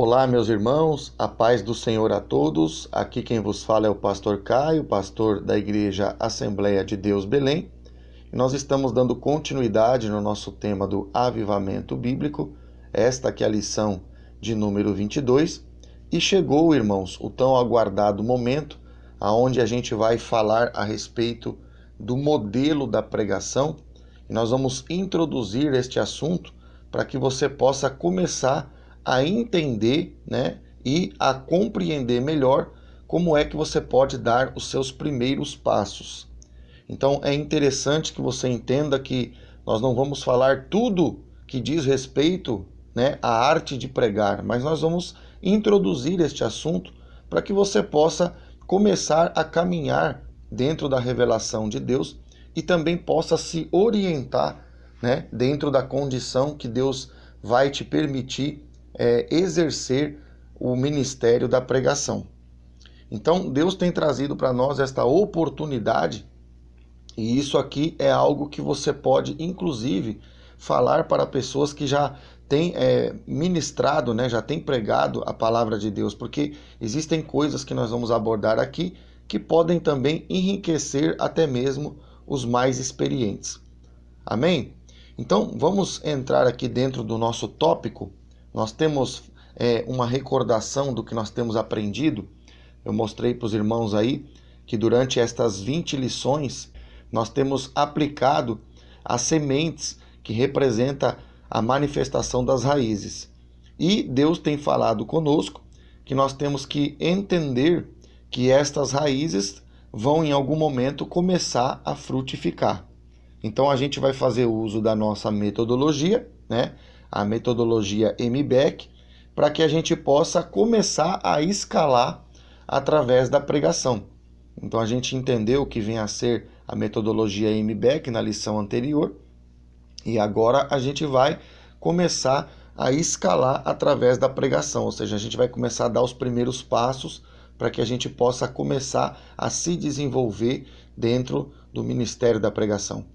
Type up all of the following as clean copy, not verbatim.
Olá, meus irmãos, a paz do Senhor a todos. Aqui quem vos fala é o pastor Caio, pastor da Igreja Assembleia de Deus Belém. E nós estamos dando continuidade no nosso tema do avivamento bíblico, esta que é a lição de número 22. E chegou, irmãos, o tão aguardado momento aonde a gente vai falar a respeito do modelo da pregação. E nós vamos introduzir este assunto para que você possa começar a entender, e a compreender melhor como é que você pode dar os seus primeiros passos. Então é interessante que você entenda que nós não vamos falar tudo que diz respeito, à arte de pregar, mas nós vamos introduzir este assunto para que você possa começar a caminhar dentro da revelação de Deus e também possa se orientar, dentro da condição que Deus vai te permitir exercer o ministério da pregação. Então, Deus tem trazido para nós esta oportunidade, e isso aqui é algo que você pode, inclusive, falar para pessoas que já têm ministrado, já têm pregado a palavra de Deus, porque existem coisas que nós vamos abordar aqui que podem também enriquecer até mesmo os mais experientes. Amém? Então, vamos entrar aqui dentro do nosso tópico. Nós temos uma recordação do que nós temos aprendido. Eu mostrei para os irmãos aí que durante estas 20 lições nós temos aplicado as sementes que representa a manifestação das raízes. E Deus tem falado conosco que nós temos que entender que estas raízes vão em algum momento começar a frutificar. Então a gente vai fazer uso da nossa metodologia, a metodologia MBEC, para que a gente possa começar a escalar através da pregação. Então a gente entendeu o que vem a ser a metodologia MBEC na lição anterior, e agora a gente vai começar a escalar através da pregação, ou seja, a gente vai começar a dar os primeiros passos para que a gente possa começar a se desenvolver dentro do ministério da pregação.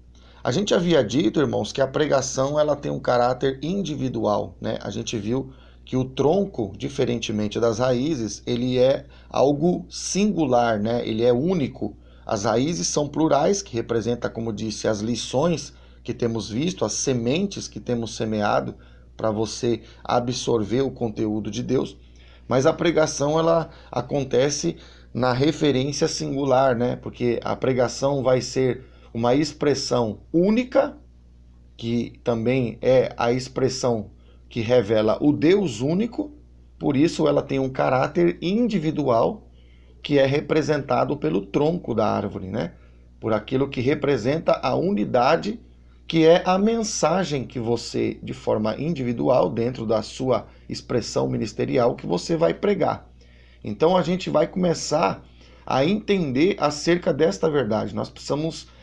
A gente havia dito, irmãos, que a pregação ela tem um caráter individual, A gente viu que o tronco, diferentemente das raízes, ele é algo singular, Ele é único. As raízes são plurais, que representa, como disse, as lições que temos visto, as sementes que temos semeado para você absorver o conteúdo de Deus. Mas a pregação ela acontece na referência singular, Porque a pregação vai ser uma expressão única, que também é a expressão que revela o Deus único, por isso ela tem um caráter individual, que é representado pelo tronco da árvore, Por aquilo que representa a unidade, que é a mensagem que você, de forma individual, dentro da sua expressão ministerial, que você vai pregar. Então a gente vai começar a entender acerca desta verdade. Nós precisamos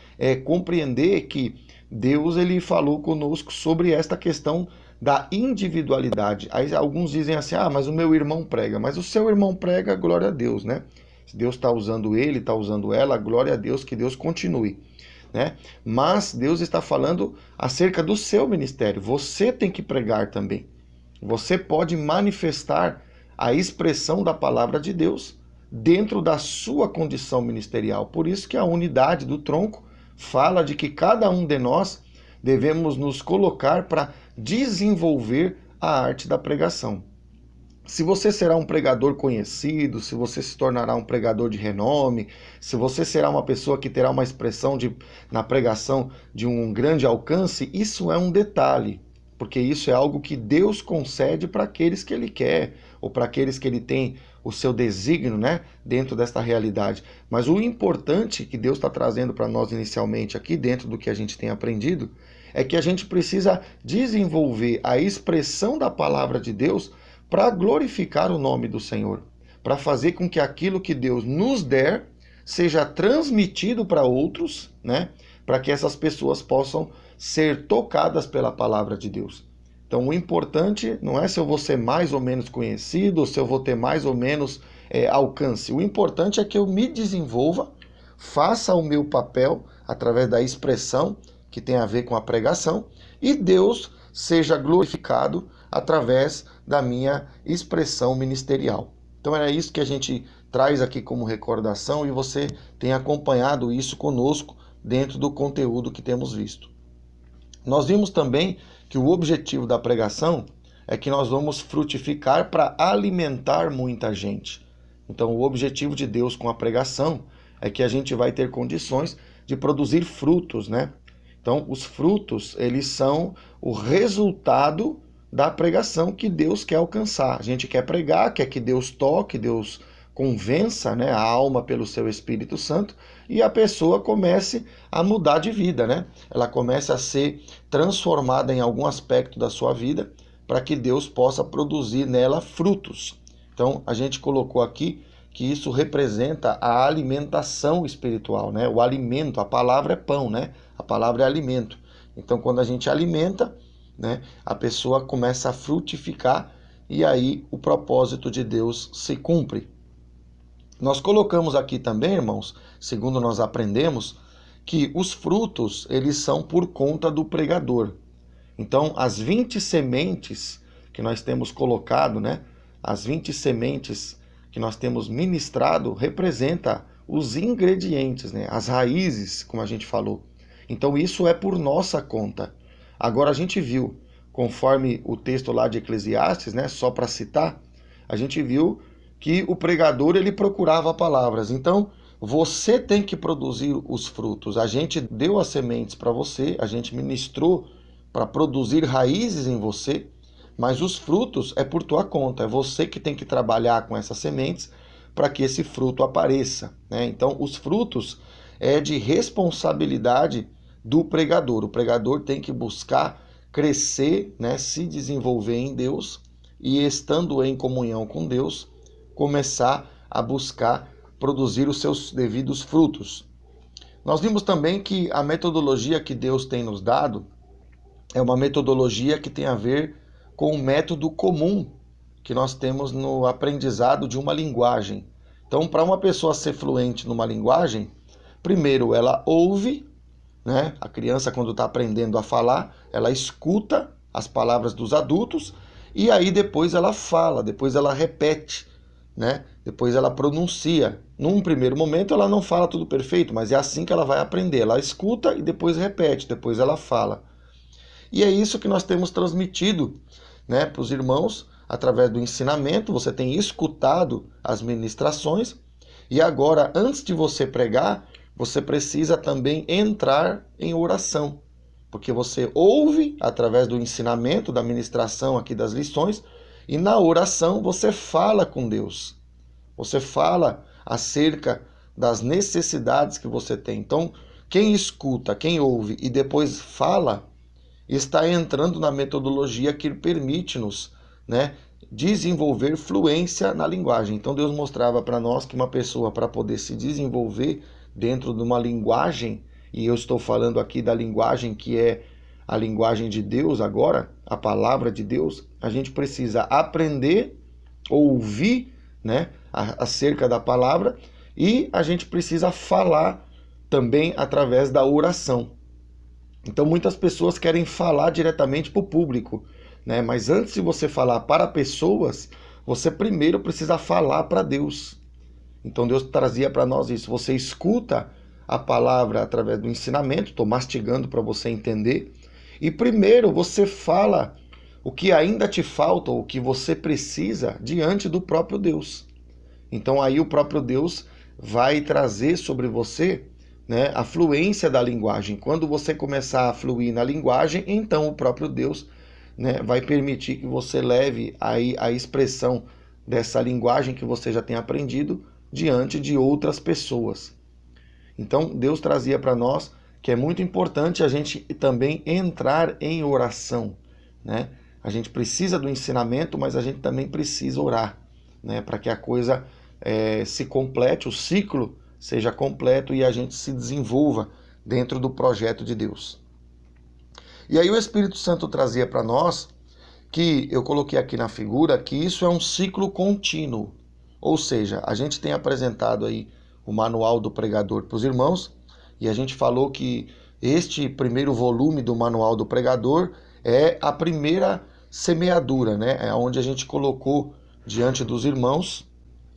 compreender que Deus ele falou conosco sobre esta questão da individualidade. Aí alguns dizem assim, mas o meu irmão prega. Mas o seu irmão prega, glória a Deus, Se Deus está usando ele, está usando ela, glória a Deus, que Deus continue, Mas Deus está falando acerca do seu ministério. Você tem que pregar também. Você pode manifestar a expressão da palavra de Deus dentro da sua condição ministerial. Por isso que a unidade do tronco fala de que cada um de nós devemos nos colocar para desenvolver a arte da pregação. Se você será um pregador conhecido, se você se tornará um pregador de renome, se você será uma pessoa que terá uma expressão na pregação de um grande alcance, isso é um detalhe, porque isso é algo que Deus concede para aqueles que Ele quer, ou para aqueles que Ele tem o seu desígnio, dentro desta realidade. Mas o importante que Deus está trazendo para nós inicialmente aqui, dentro do que a gente tem aprendido, é que a gente precisa desenvolver a expressão da palavra de Deus para glorificar o nome do Senhor, para fazer com que aquilo que Deus nos der seja transmitido para outros, para que essas pessoas possam ser tocadas pela palavra de Deus. Então o importante não é se eu vou ser mais ou menos conhecido, ou se eu vou ter mais ou menos alcance. O importante é que eu me desenvolva, faça o meu papel através da expressão que tem a ver com a pregação, e Deus seja glorificado através da minha expressão ministerial. Então era isso que a gente traz aqui como recordação e você tem acompanhado isso conosco dentro do conteúdo que temos visto. Nós vimos também que o objetivo da pregação é que nós vamos frutificar para alimentar muita gente. Então o objetivo de Deus com a pregação é que a gente vai ter condições de produzir frutos, né? Então os frutos, eles são o resultado da pregação que Deus quer alcançar. A gente quer pregar, quer que Deus toque, Deus convença, né, a alma pelo seu Espírito Santo e a pessoa comece a mudar de vida, né? Ela comece a ser transformada em algum aspecto da sua vida para que Deus possa produzir nela frutos. Então a gente colocou aqui que isso representa a alimentação espiritual, né? O alimento, a palavra é pão, né? A palavra é alimento. Então quando a gente alimenta, né, a pessoa começa a frutificar e aí o propósito de Deus se cumpre. Nós colocamos aqui também, irmãos, segundo nós aprendemos, que os frutos, eles são por conta do pregador. Então, as 20 sementes que nós temos colocado, né, as 20 sementes que nós temos ministrado, representa os ingredientes, né, as raízes, como a gente falou. Então, isso é por nossa conta. Agora, a gente viu, conforme o texto lá de Eclesiastes, né, só para citar, a gente viu que o pregador ele procurava palavras. Então, você tem que produzir os frutos. A gente deu as sementes para você, a gente ministrou para produzir raízes em você, mas os frutos é por tua conta. É você que tem que trabalhar com essas sementes para que esse fruto apareça, né? Então, os frutos é de responsabilidade do pregador. O pregador tem que buscar crescer, né, se desenvolver em Deus e, estando em comunhão com Deus, começar a buscar produzir os seus devidos frutos. Nós vimos também que a metodologia que Deus tem nos dado é uma metodologia que tem a ver com o método comum que nós temos no aprendizado de uma linguagem. Então, para uma pessoa ser fluente numa linguagem, primeiro ela ouve, né? A criança, quando está aprendendo a falar, ela escuta as palavras dos adultos e aí depois ela fala, depois ela repete, né? Depois ela pronuncia. Num primeiro momento ela não fala tudo perfeito, mas é assim que ela vai aprender. Ela escuta e depois repete, depois ela fala. E é isso que nós temos transmitido, né, para os irmãos através do ensinamento. Você tem escutado as ministrações e agora, antes de você pregar, você precisa também entrar em oração, porque você ouve através do ensinamento, da ministração aqui das lições, e na oração você fala com Deus. Você fala acerca das necessidades que você tem. Então, quem escuta, quem ouve e depois fala, está entrando na metodologia que permite-nos, né, desenvolver fluência na linguagem. Então Deus mostrava para nós que uma pessoa, para poder se desenvolver dentro de uma linguagem, e eu estou falando aqui da linguagem que é a linguagem de Deus agora, a palavra de Deus, a gente precisa aprender, ouvir, né, acerca da palavra, e a gente precisa falar também através da oração. Então muitas pessoas querem falar diretamente para o público, né? Mas antes de você falar para pessoas, você primeiro precisa falar para Deus. Então Deus trazia para nós isso. Você escuta a palavra através do ensinamento, estou mastigando para você entender, e primeiro você fala o que ainda te falta, o que você precisa diante do próprio Deus. Então aí o próprio Deus vai trazer sobre você, né, a fluência da linguagem. Quando você começar a fluir na linguagem, então o próprio Deus, né, vai permitir que você leve aí a expressão dessa linguagem que você já tem aprendido diante de outras pessoas. Então Deus trazia para nós que é muito importante a gente também entrar em oração, né? A gente precisa do ensinamento, mas a gente também precisa orar, né, para que a coisa se complete, o ciclo seja completo e a gente se desenvolva dentro do projeto de Deus. E aí o Espírito Santo trazia para nós, que eu coloquei aqui na figura, que isso é um ciclo contínuo. Ou seja, a gente tem apresentado aí o manual do pregador para os irmãos, e a gente falou que este primeiro volume do manual do pregador é a primeira semeadura, né? É onde a gente colocou diante dos irmãos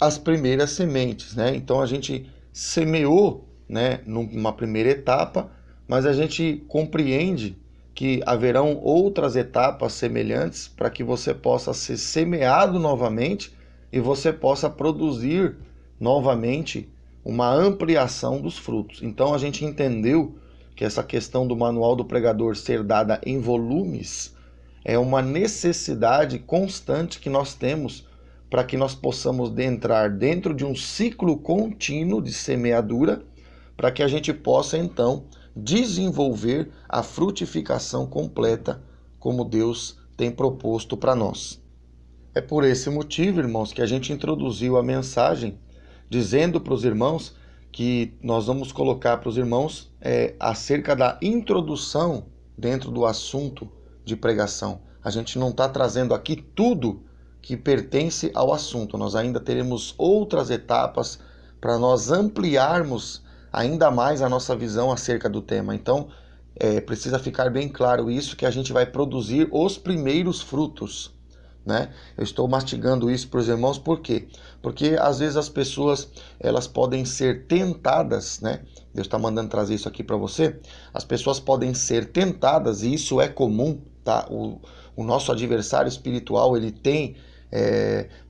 as primeiras sementes, né? Então a gente semeou, né, numa primeira etapa, mas a gente compreende que haverão outras etapas semelhantes para que você possa ser semeado novamente e você possa produzir novamente uma ampliação dos frutos. Então a gente entendeu que essa questão do manual do pregador ser dada em volumes é uma necessidade constante que nós temos para que nós possamos entrar dentro de um ciclo contínuo de semeadura, para que a gente possa então desenvolver a frutificação completa como Deus tem proposto para nós. É por esse motivo, irmãos, que a gente introduziu a mensagem dizendo para os irmãos que nós vamos colocar para os irmãos acerca da introdução dentro do assunto de pregação. A gente não está trazendo aqui tudo que pertence ao assunto. Nós ainda teremos outras etapas para nós ampliarmos ainda mais a nossa visão acerca do tema. Então, precisa ficar bem claro isso, que a gente vai produzir os primeiros frutos, né? Eu estou mastigando isso para os irmãos, por quê? Porque às vezes as pessoas elas podem ser tentadas, né? Deus está mandando trazer isso aqui para você. As pessoas podem ser tentadas, e isso é comum, tá? O nosso adversário espiritual, ele tem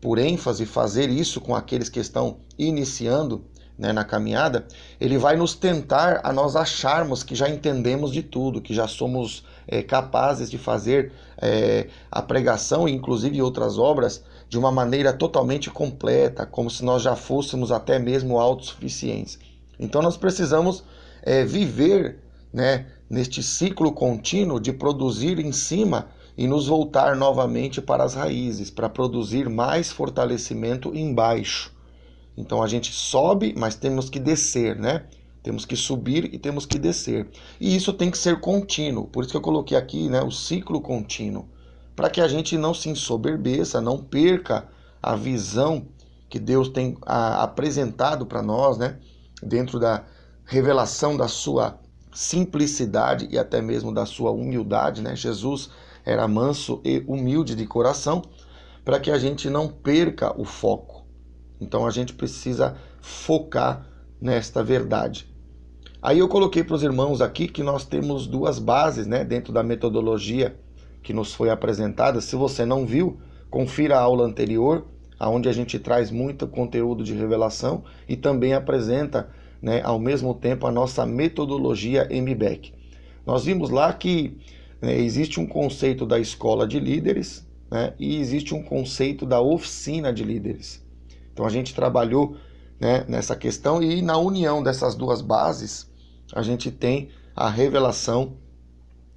por ênfase fazer isso com aqueles que estão iniciando, né, na caminhada. Ele vai nos tentar a nós acharmos que já entendemos de tudo, que já somos capazes de fazer a pregação e inclusive outras obras de uma maneira totalmente completa, como se nós já fôssemos até mesmo autossuficientes. Então nós precisamos viver, né, neste ciclo contínuo de produzir em cima e nos voltar novamente para as raízes, para produzir mais fortalecimento embaixo. Então a gente sobe, mas temos que descer, né? Temos que subir e temos que descer. E isso tem que ser contínuo. Por isso que eu coloquei aqui, né, o ciclo contínuo. Para que a gente não se ensoberbeça, não perca a visão que Deus tem apresentado para nós, né? Dentro da revelação da sua simplicidade e até mesmo da sua humildade, né? Jesus era manso e humilde de coração, para que a gente não perca o foco. Então a gente precisa focar nesta verdade. Aí eu coloquei para os irmãos aqui que nós temos duas bases, né, dentro da metodologia que nos foi apresentada. Se você não viu, confira a aula anterior, onde a gente traz muito conteúdo de revelação e também apresenta, né, ao mesmo tempo a nossa metodologia MBEC. Nós vimos lá que existe um conceito da escola de líderes, né, e existe um conceito da oficina de líderes. Então a gente trabalhou, né, nessa questão, e na união dessas duas bases a gente tem a revelação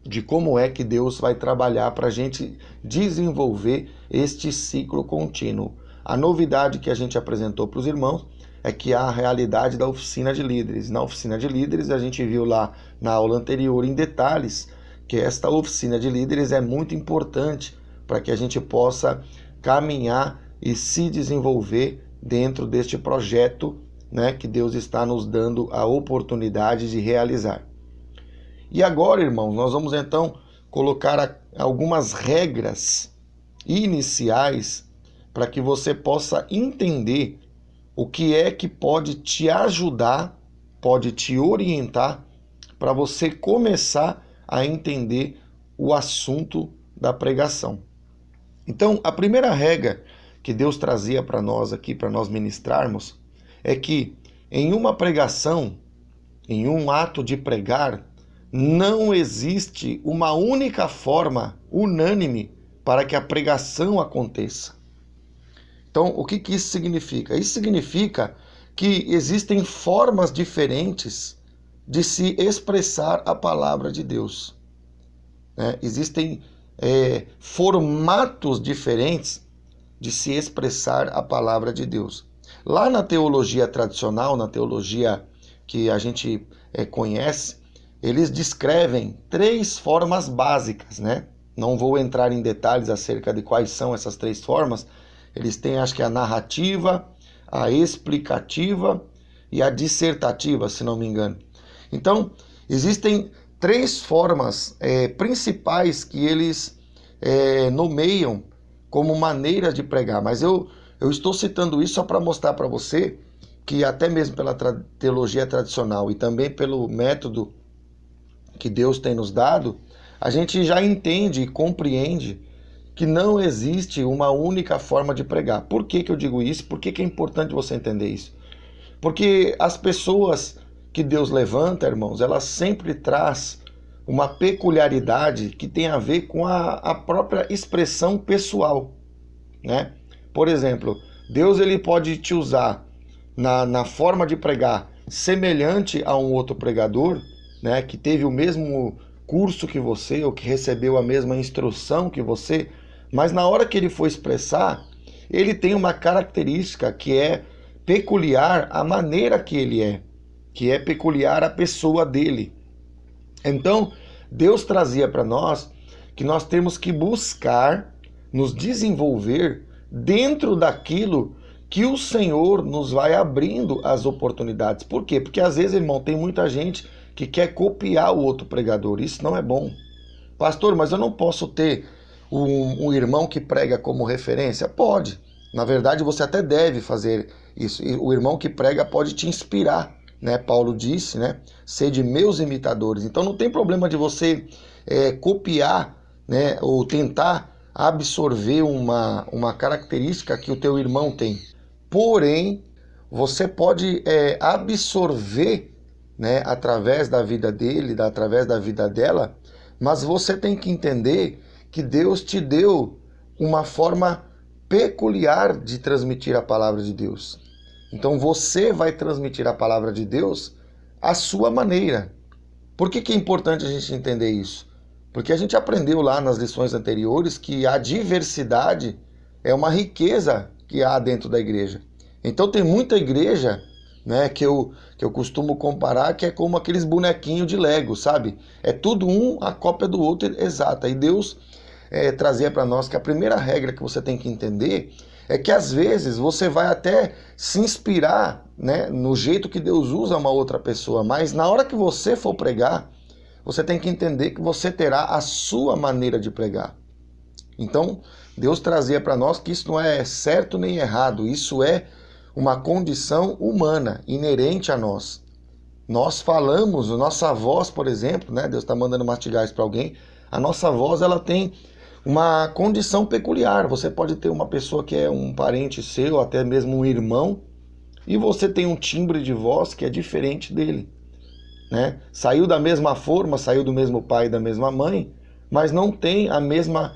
de como é que Deus vai trabalhar para a gente desenvolver este ciclo contínuo. A novidade que a gente apresentou para os irmãos é que há a realidade da oficina de líderes. Na oficina de líderes a gente viu lá na aula anterior em detalhes que esta oficina de líderes é muito importante para que a gente possa caminhar e se desenvolver dentro deste projeto, né, que Deus está nos dando a oportunidade de realizar. E agora, irmãos, nós vamos então colocar algumas regras iniciais para que você possa entender o que é que pode te ajudar, pode te orientar para você começar a entender o assunto da pregação. Então, a primeira regra que Deus trazia para nós aqui, para nós ministrarmos, é que em uma pregação, em um ato de pregar, não existe uma única forma unânime para que a pregação aconteça. Então, o que isso significa? Isso significa que existem formas diferentes de se expressar a palavra de Deus. Existem formatos diferentes de se expressar a palavra de Deus. Lá na teologia tradicional, na teologia que a gente conhece, eles descrevem 3 formas básicas, né? Não vou entrar em detalhes acerca de quais são essas 3 formas. Eles têm, acho que a narrativa, a explicativa e a dissertativa, se não me engano. Então, existem 3 formas principais que eles nomeiam como maneira de pregar. Mas eu estou citando isso só para mostrar para você que até mesmo pela teologia tradicional e também pelo método que Deus tem nos dado, a gente já entende e compreende que não existe uma única forma de pregar. Por que eu digo isso? Por que é importante você entender isso? Porque as pessoas que Deus levanta, irmãos, elas sempre traz uma peculiaridade que tem a ver com a própria expressão pessoal, né? Por exemplo, Deus ele pode te usar na forma de pregar semelhante a um outro pregador, né, que teve o mesmo curso que você, ou que recebeu a mesma instrução que você, mas na hora que ele for expressar, ele tem uma característica que é peculiar à maneira que é peculiar à pessoa dele. Então, Deus trazia para nós que nós temos que buscar nos desenvolver dentro daquilo que o Senhor nos vai abrindo as oportunidades. Por quê? Porque às vezes, irmão, tem muita gente que quer copiar o outro pregador. Isso não é bom. Pastor, mas eu não posso ter um irmão que prega como referência? Pode. Na verdade, você até deve fazer isso. O irmão que prega pode te inspirar, né? Paulo disse, né? Sede meus imitadores. Então não tem problema de você copiar, né? Ou tentar absorver uma característica que o teu irmão tem. Porém, você pode absorver, né? Através da vida dele, através da vida dela, mas você tem que entender que Deus te deu uma forma peculiar de transmitir a palavra de Deus. Então você vai transmitir a palavra de Deus à sua maneira. Por que é importante a gente entender isso? Porque a gente aprendeu lá nas lições anteriores que a diversidade é uma riqueza que há dentro da igreja. Então tem muita igreja, né, que eu costumo comparar, que é como aqueles bonequinhos de Lego, sabe? É tudo um a cópia do outro exata. E Deus trazia para nós que a primeira regra que você tem que entender é que às vezes você vai até se inspirar, né, no jeito que Deus usa uma outra pessoa, mas na hora que você for pregar, você tem que entender que você terá a sua maneira de pregar. Então, Deus trazia para nós que isso não é certo nem errado, isso é uma condição humana, inerente a nós. Nós falamos, a nossa voz, por exemplo, né, Deus está mandando mastigar isso para alguém, a nossa voz ela tem uma condição peculiar. Você pode ter uma pessoa que é um parente seu, até mesmo um irmão, e você tem um timbre de voz que é diferente dele, né? Saiu da mesma forma, saiu do mesmo pai e da mesma mãe, mas não tem a mesma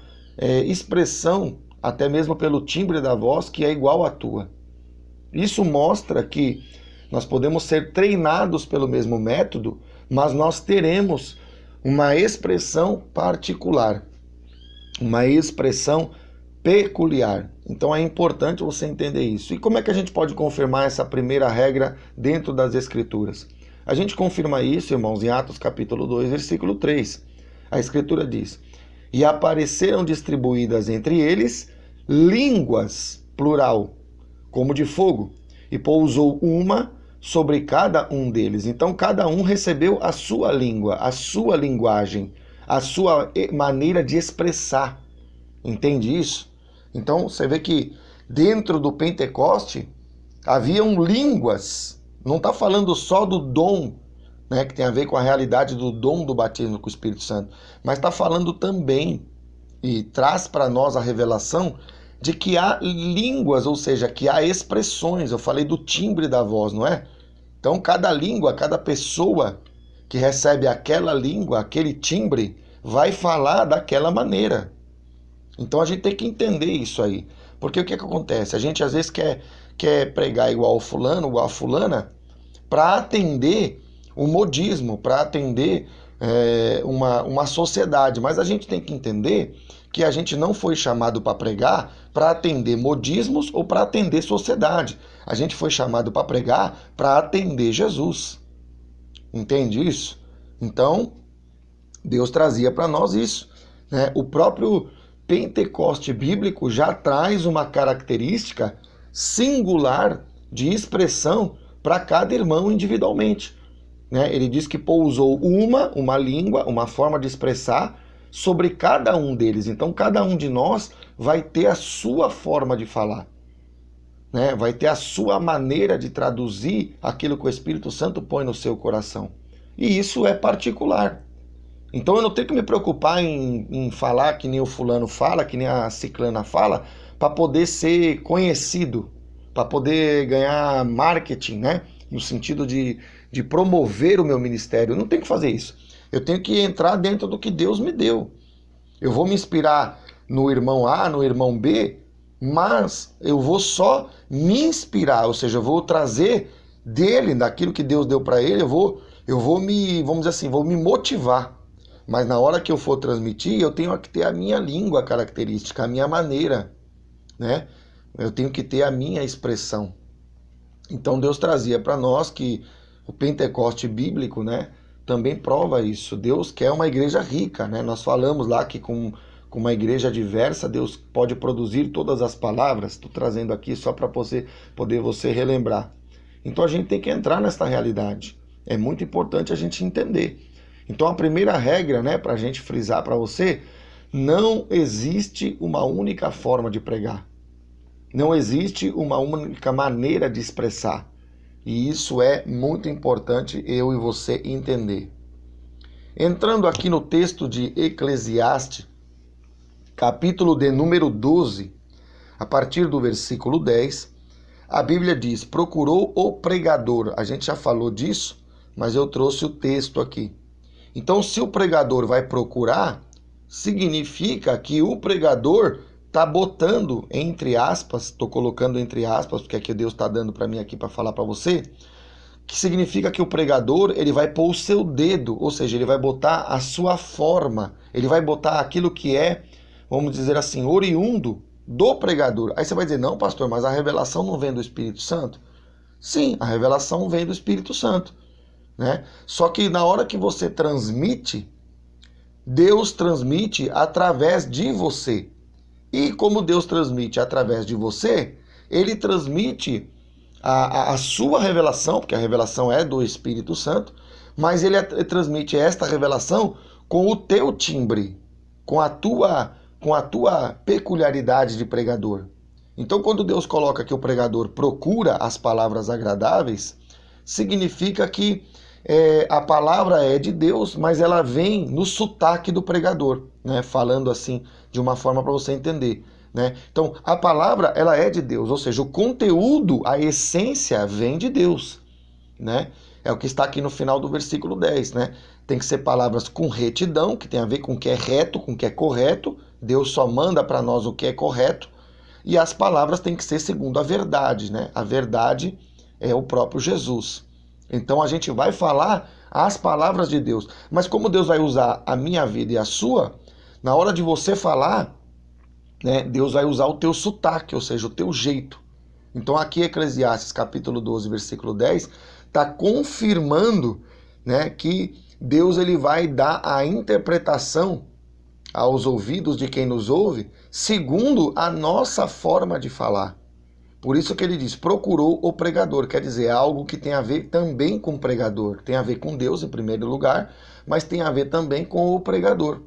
expressão, até mesmo pelo timbre da voz, que é igual à tua. Isso mostra que nós podemos ser treinados pelo mesmo método, mas nós teremos uma expressão particular, uma expressão peculiar. Então é importante você entender isso. E como é que a gente pode confirmar essa primeira regra dentro das Escrituras? A gente confirma isso, irmãos, em Atos capítulo 2, versículo 3. A Escritura diz: e apareceram distribuídas entre eles línguas, plural, como de fogo, e pousou uma sobre cada um deles. Então cada um recebeu a sua língua, a sua linguagem, a sua maneira de expressar. Entende isso? Então você vê que dentro do Pentecoste haviam línguas. Não está falando só do dom, né, que tem a ver com a realidade do dom do batismo com o Espírito Santo, mas está falando também, e traz para nós a revelação de que há línguas, ou seja, que há expressões. Eu falei do timbre da voz, não é? Então cada língua, cada pessoa que recebe aquela língua, aquele timbre, vai falar daquela maneira. Então a gente tem que entender isso aí. Porque o que acontece? A gente às vezes quer pregar igual ao fulano, igual a fulana, para atender o modismo, para atender uma sociedade. Mas a gente tem que entender que a gente não foi chamado para pregar para atender modismos ou para atender sociedade. A gente foi chamado para pregar para atender Jesus. Entende isso? Então, Deus trazia para nós isso, né? O próprio Pentecoste bíblico já traz uma característica singular de expressão para cada irmão individualmente, né? Ele diz que pousou uma língua, uma forma de expressar sobre cada um deles. Então, cada um de nós vai ter a sua forma de falar, né? Vai ter a sua maneira de traduzir aquilo que o Espírito Santo põe no seu coração. E isso é particular. Então eu não tenho que me preocupar em falar que nem o fulano fala, que nem a ciclana fala, para poder ser conhecido, para poder ganhar marketing, né? No sentido de promover o meu ministério. Eu não tenho que fazer isso. Eu tenho que entrar dentro do que Deus me deu. Eu vou me inspirar no irmão A, no irmão B, mas eu vou só me inspirar, ou seja, eu vou trazer dele, daquilo que Deus deu para ele, eu vou me, vamos dizer assim, vou me motivar. Mas na hora que eu for transmitir, eu tenho que ter a minha língua característica, a minha maneira, né? Eu tenho que ter a minha expressão. Então Deus trazia para nós que o Pentecoste bíblico, né, também prova isso. Deus quer uma igreja rica, né? Nós falamos lá que com uma igreja diversa, Deus pode produzir todas as palavras. Estou trazendo aqui só para poder você relembrar. Então a gente tem que entrar nessa realidade. É muito importante a gente entender. Então a primeira regra, né, para a gente frisar para você, não existe uma única forma de pregar. Não existe uma única maneira de expressar. E isso é muito importante eu e você entender. Entrando aqui no texto de Eclesiastes, capítulo de número 12, a partir do versículo 10, a Bíblia diz: procurou o pregador. A gente já falou disso, mas eu trouxe o texto aqui. Então, se o pregador vai procurar, significa que o pregador está botando entre aspas, estou colocando entre aspas, porque aqui Deus está dando para mim aqui para falar para você, que significa que o pregador ele vai pôr o seu dedo, ou seja, ele vai botar a sua forma, ele vai botar aquilo que é, vamos dizer assim, oriundo do pregador. Aí você vai dizer, não, pastor, mas a revelação não vem do Espírito Santo? Sim, a revelação vem do Espírito Santo, né? Só que na hora que você transmite, Deus transmite através de você. E como Deus transmite através de você, ele transmite a sua revelação, porque a revelação é do Espírito Santo, mas ele transmite esta revelação com o teu timbre, com a tua peculiaridade de pregador. Então, quando Deus coloca que o pregador procura as palavras agradáveis, significa que a palavra é de Deus, mas ela vem no sotaque do pregador, né? Falando assim de uma forma para você entender, né? Então, a palavra ela é de Deus, ou seja, o conteúdo, a essência vem de Deus, né? É o que está aqui no final do versículo 10, né? Tem que ser palavras com retidão, que tem a ver com o que é reto, com o que é correto. Deus só manda para nós o que é correto. E as palavras têm que ser segundo a verdade, né? A verdade é o próprio Jesus. Então a gente vai falar as palavras de Deus. Mas como Deus vai usar a minha vida e a sua, na hora de você falar, né, Deus vai usar o teu sotaque, ou seja, o teu jeito. Então aqui Eclesiastes capítulo 12, versículo 10, está confirmando, né, que Deus ele vai dar a interpretação aos ouvidos de quem nos ouve, segundo a nossa forma de falar. Por isso que ele diz, procurou o pregador, quer dizer, algo que tem a ver também com o pregador, tem a ver com Deus em primeiro lugar, mas tem a ver também com o pregador,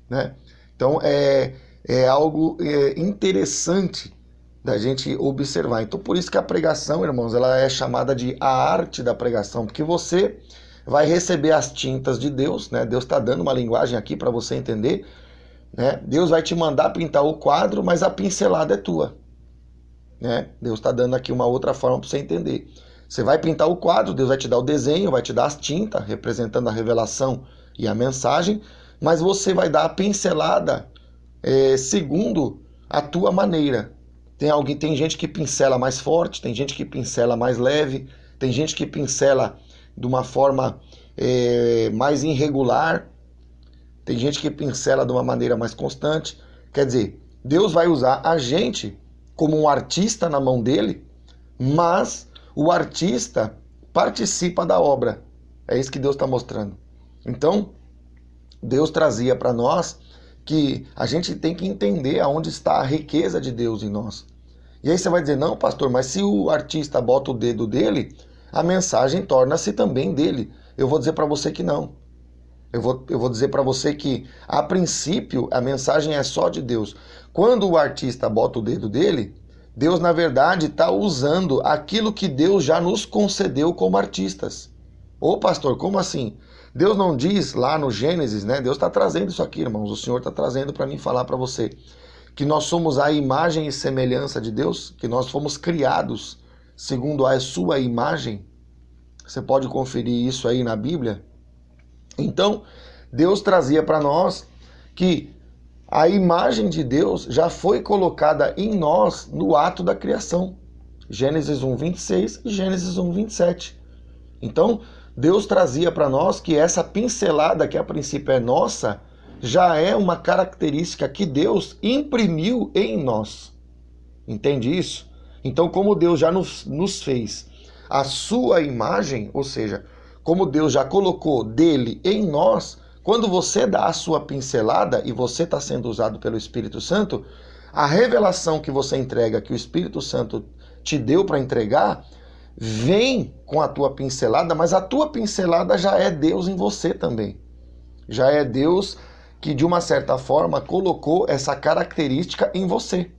né? Então é algo interessante da gente observar. Então por isso que a pregação, irmãos, ela é chamada de a arte da pregação, porque você vai receber as tintas de Deus, né? Deus está dando uma linguagem aqui para você entender, né? Deus vai te mandar pintar o quadro, mas a pincelada é tua, né? Deus está dando aqui uma outra forma para você entender. Você vai pintar o quadro, Deus vai te dar o desenho, vai te dar as tintas, representando a revelação e a mensagem, mas você vai dar a pincelada segundo a tua maneira. Tem gente que pincela mais forte, tem gente que pincela mais leve, tem gente que pincela de uma forma mais irregular, tem gente que pincela de uma maneira mais constante. Quer dizer, Deus vai usar a gente como um artista na mão dele, mas o artista participa da obra. É isso que Deus está mostrando. Então, Deus trazia para nós que a gente tem que entender aonde está a riqueza de Deus em nós. E aí você vai dizer, não, pastor, mas se o artista bota o dedo dele, a mensagem torna-se também dele. Eu vou dizer para você que não. Eu vou dizer para você que, a princípio, a mensagem é só de Deus. Quando o artista bota o dedo dele, Deus, na verdade, está usando aquilo que Deus já nos concedeu como artistas. Ô pastor, como assim? Deus não diz lá no Gênesis, né? Deus está trazendo isso aqui, irmãos. O Senhor está trazendo para mim falar para você que nós somos a imagem e semelhança de Deus, que nós fomos criados segundo a sua imagem. Você pode conferir isso aí na Bíblia. Então, Deus trazia para nós que a imagem de Deus já foi colocada em nós no ato da criação. Gênesis 1:26 e Gênesis 1:27. Então, Deus trazia para nós que essa pincelada, que a princípio é nossa, já é uma característica que Deus imprimiu em nós. Entende isso? Então, como Deus já nos fez a sua imagem, ou seja, como Deus já colocou dele em nós, quando você dá a sua pincelada e você está sendo usado pelo Espírito Santo, a revelação que você entrega, que o Espírito Santo te deu para entregar, vem com a tua pincelada, mas a tua pincelada já é Deus em você também. Já é Deus que, de uma certa forma, colocou essa característica em você.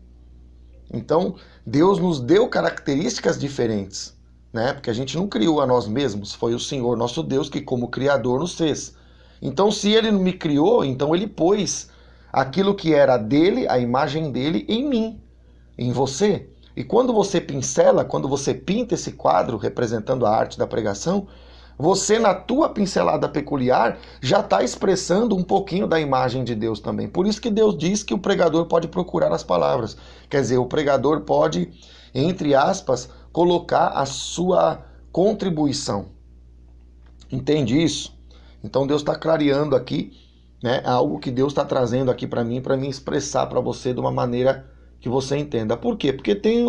Então, Deus nos deu características diferentes, né? Porque a gente não criou a nós mesmos, foi o Senhor, nosso Deus, que como Criador nos fez. Então, se Ele me criou, então Ele pôs aquilo que era dele, a imagem dele, em mim, em você. E quando você pincela, quando você pinta esse quadro representando a arte da pregação, você, na tua pincelada peculiar, já está expressando um pouquinho da imagem de Deus também. Por isso que Deus diz que o pregador pode procurar as palavras. Quer dizer, o pregador pode, entre aspas, colocar a sua contribuição. Entende isso? Então Deus está clareando aqui, né, algo que Deus está trazendo aqui para mim expressar para você de uma maneira que você entenda. Por quê? Porque tem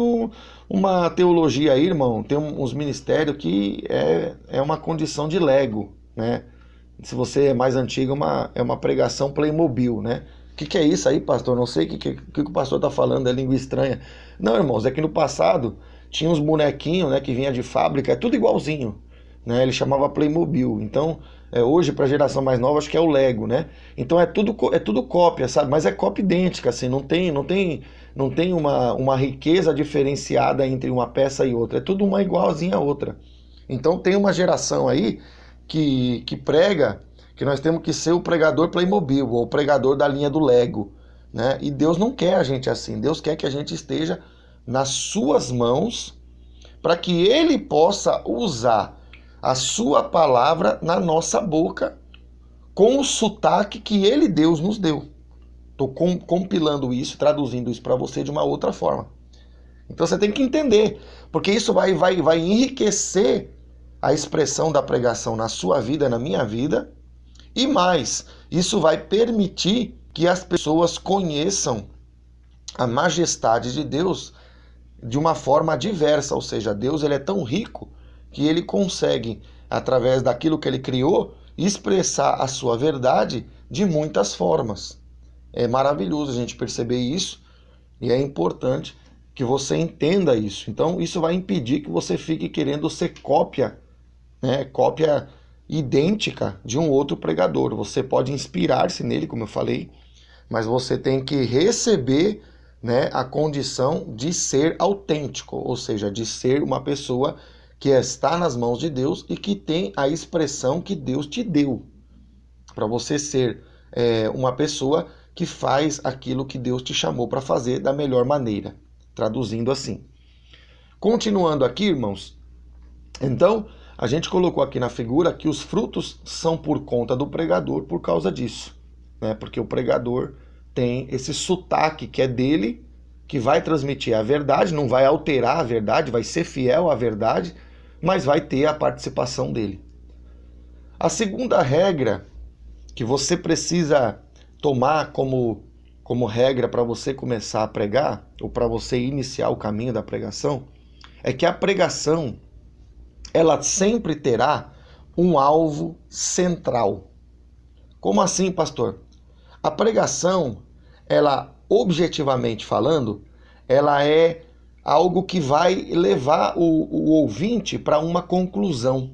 uma teologia aí, irmão, tem uns ministérios que é uma condição de Lego, né? Se você é mais antigo, é uma pregação Playmobil, né? O que é isso aí, pastor? Não sei o que o pastor está falando, é língua estranha. Não, irmãos, é que no passado tinha uns bonequinhos, né, que vinha de fábrica, é tudo igualzinho, né? Ele chamava Playmobil. Então, hoje, para a geração mais nova, acho que é o Lego, né? Então é tudo cópia, sabe? Mas é cópia idêntica, assim, não tem uma riqueza diferenciada entre uma peça e outra. É tudo uma igualzinha a outra. Então tem uma geração aí que prega que nós temos que ser o pregador Playmobil, ou o pregador da linha do Lego, né? E Deus não quer a gente assim. Deus quer que a gente esteja nas suas mãos para que Ele possa usar a sua palavra na nossa boca com o sotaque que Ele, Deus, nos deu. Estou compilando isso, traduzindo isso para você de uma outra forma. Então você tem que entender, porque isso vai enriquecer a expressão da pregação na sua vida, na minha vida, e mais, isso vai permitir que as pessoas conheçam a majestade de Deus de uma forma diversa, ou seja, Deus ele é tão rico que ele consegue, através daquilo que ele criou, expressar a sua verdade de muitas formas. É maravilhoso a gente perceber isso e é importante que você entenda isso. Então, isso vai impedir que você fique querendo ser cópia, né? Cópia idêntica de um outro pregador. Você pode inspirar-se nele, como eu falei, mas você tem que receber, né, a condição de ser autêntico, ou seja, de ser uma pessoa que está nas mãos de Deus e que tem a expressão que Deus te deu, para você ser uma pessoa que faz aquilo que Deus te chamou para fazer da melhor maneira, traduzindo assim. Continuando aqui, irmãos, então a gente colocou aqui na figura que os frutos são por conta do pregador por causa disso, né? Porque o pregador tem esse sotaque que é dele, que vai transmitir a verdade, não vai alterar a verdade, vai ser fiel à verdade, mas vai ter a participação dele. A segunda regra que você precisa tomar como regra para você começar a pregar, ou para você iniciar o caminho da pregação, é que a pregação, ela sempre terá um alvo central. Como assim, pastor? A pregação, ela, objetivamente falando, ela é algo que vai levar o ouvinte para uma conclusão,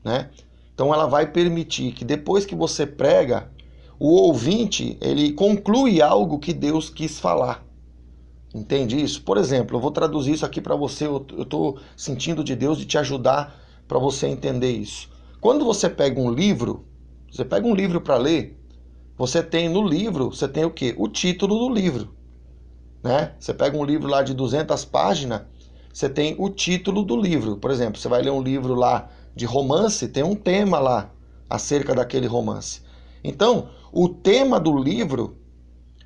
né? Então ela vai permitir que depois que você prega, o ouvinte, ele conclui algo que Deus quis falar. Entende isso? Por exemplo, eu vou traduzir isso aqui para você, eu estou sentindo de Deus de te ajudar para você entender isso. Quando você pega um livro para ler, você tem no livro, você tem o quê? O título do livro, né? Você pega um livro lá de 200 páginas, você tem o título do livro. Por exemplo, você vai ler um livro lá de romance, tem um tema lá acerca daquele romance. Então, o tema do livro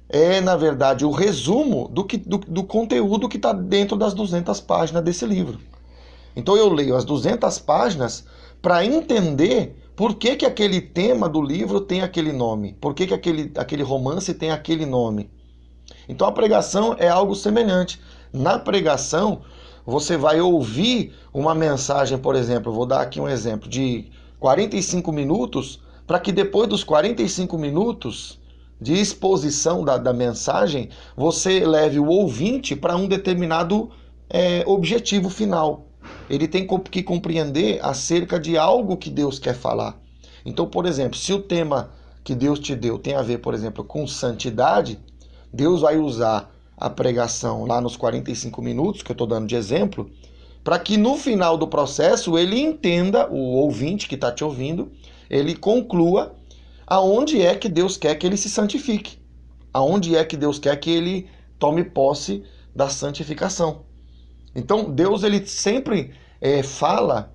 é, na verdade, o resumo do conteúdo que está dentro das 200 páginas desse livro. Então eu leio as 200 páginas para entender por que aquele tema do livro tem aquele nome, por que aquele romance tem aquele nome. Então a pregação é algo semelhante. Na pregação, você vai ouvir uma mensagem, por exemplo, vou dar aqui um exemplo, de 45 minutos, para que depois dos 45 minutos de exposição da mensagem, você leve o ouvinte para um determinado objetivo final. Ele tem que compreender acerca de algo que Deus quer falar. Então, por exemplo, se o tema que Deus te deu tem a ver, por exemplo, com santidade, Deus vai usar a pregação lá nos 45 minutos, que eu estou dando de exemplo, para que no final do processo ele entenda, o ouvinte que está te ouvindo, ele conclua aonde é que Deus quer que ele se santifique, aonde é que Deus quer que ele tome posse da santificação. Então Deus ele sempre fala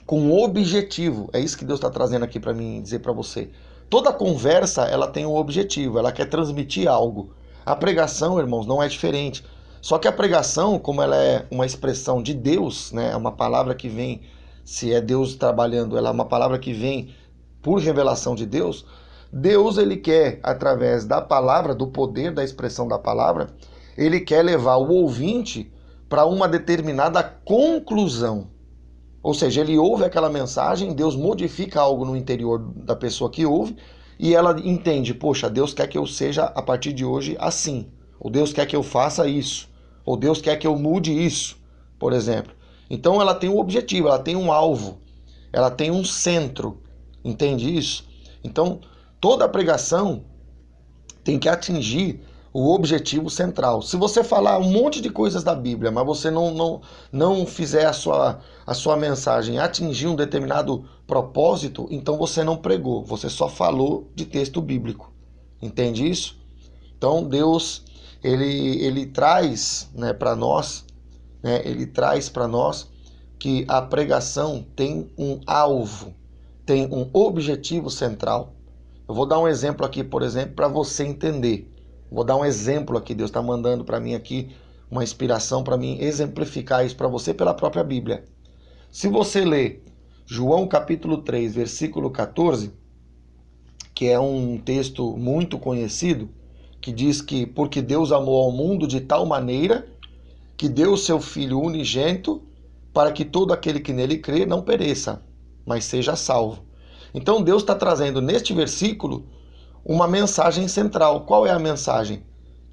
com objetivo, é isso que Deus está trazendo aqui para mim dizer para você. Toda conversa ela tem um objetivo, ela quer transmitir algo. A pregação, irmãos, não é diferente. Só que a pregação, como ela é uma expressão de Deus, né, é uma palavra que vem, se é Deus trabalhando, ela é uma palavra que vem por revelação de Deus. Deus ele quer, através da palavra, do poder da expressão da palavra, ele quer levar o ouvinte para uma determinada conclusão. Ou seja, ele ouve aquela mensagem, Deus modifica algo no interior da pessoa que ouve e ela entende, poxa, Deus quer que eu seja a partir de hoje assim, ou Deus quer que eu faça isso, ou Deus quer que eu mude isso, por exemplo. Então ela tem um objetivo, ela tem um alvo, ela tem um centro, entende isso? Então toda a pregação tem que atingir o objetivo central. Se você falar um monte de coisas da Bíblia, mas você não fizer a sua mensagem atingir um determinado propósito, então você não pregou, você só falou de texto bíblico. Entende isso? Então Deus, ele traz, né, para nós, né, ele traz para nós que a pregação tem um alvo, tem um objetivo central. Eu vou dar um exemplo aqui, por exemplo, para você entender. Vou dar um exemplo aqui, Deus está mandando para mim aqui uma inspiração para mim exemplificar isso para você pela própria Bíblia. Se você ler João capítulo 3, versículo 14, que é um texto muito conhecido, que diz que porque Deus amou ao mundo de tal maneira que deu o seu Filho unigênito para que todo aquele que nele crê não pereça, mas seja salvo. Então Deus está trazendo neste versículo uma mensagem central. Qual é a mensagem?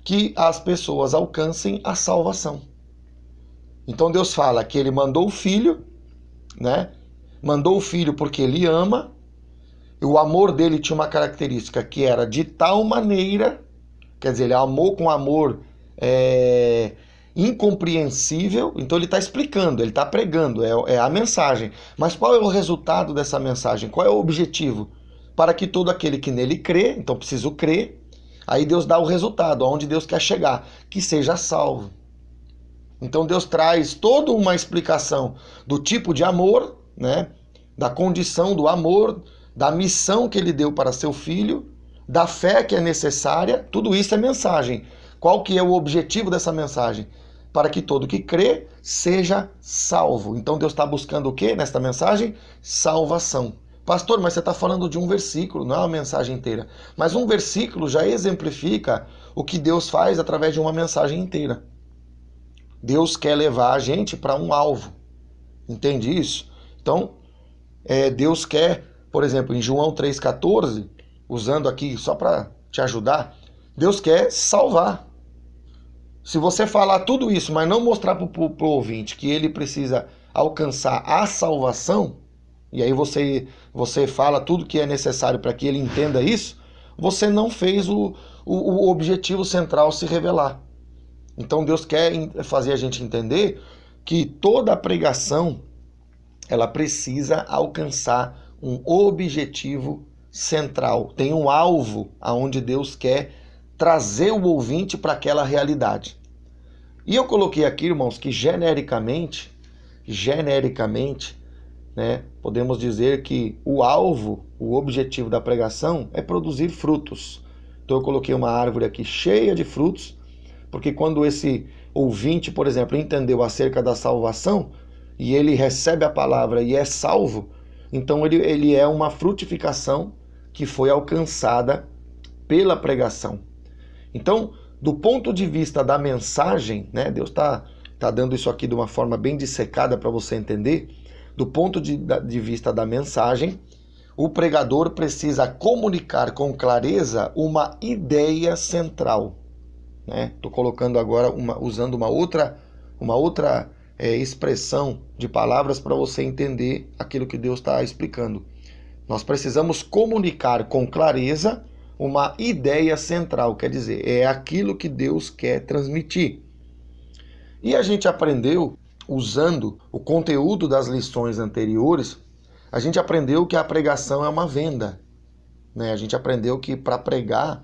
Que as pessoas alcancem a salvação. Então Deus fala que ele mandou o Filho, né? Mandou o Filho porque ele ama. E o amor dele tinha uma característica que era de tal maneira, quer dizer, ele amou com amor incompreensível. Então ele está explicando, ele está pregando, é a mensagem. Mas qual é o resultado dessa mensagem? Qual é o objetivo? Para que todo aquele que nele crê, então preciso crer, aí Deus dá o resultado, aonde Deus quer chegar, que seja salvo. Então Deus traz toda uma explicação do tipo de amor, né, da condição do amor, da missão que ele deu para seu filho, da fé que é necessária, tudo isso é mensagem. Qual que é o objetivo dessa mensagem? Para que todo que crê seja salvo. Então Deus está buscando o quê nesta mensagem? Salvação. Pastor, mas você está falando de um versículo, não é uma mensagem inteira. Mas um versículo já exemplifica o que Deus faz através de uma mensagem inteira. Deus quer levar a gente para um alvo. Entende isso? Então, Deus quer, por exemplo, em João 3,14, usando aqui só para te ajudar, Deus quer salvar. Se você falar tudo isso, mas não mostrar para o ouvinte que ele precisa alcançar a salvação, e aí você fala tudo que é necessário para que ele entenda isso, você não fez o objetivo central se revelar. Então Deus quer fazer a gente entender que toda a pregação ela precisa alcançar um objetivo central, tem um alvo aonde Deus quer trazer o ouvinte para aquela realidade. E eu coloquei aqui, irmãos, que genericamente, né, podemos dizer que o alvo, o objetivo da pregação é produzir frutos. Então eu coloquei uma árvore aqui cheia de frutos, porque quando esse ouvinte, por exemplo, entendeu acerca da salvação, e ele recebe a palavra e é salvo, então ele é uma frutificação que foi alcançada pela pregação. Então, do ponto de vista da mensagem, né, Deus tá dando isso aqui de uma forma bem dissecada para você entender. Do ponto de vista da mensagem, o pregador precisa comunicar com clareza uma ideia central. Estou colocando agora, usando uma outra expressão de palavras para você entender aquilo que Deus está explicando. Nós precisamos comunicar com clareza uma ideia central, quer dizer, é aquilo que Deus quer transmitir. E a gente aprendeu, usando o conteúdo das lições anteriores, a gente aprendeu que a pregação é uma venda. Né? A gente aprendeu que para pregar,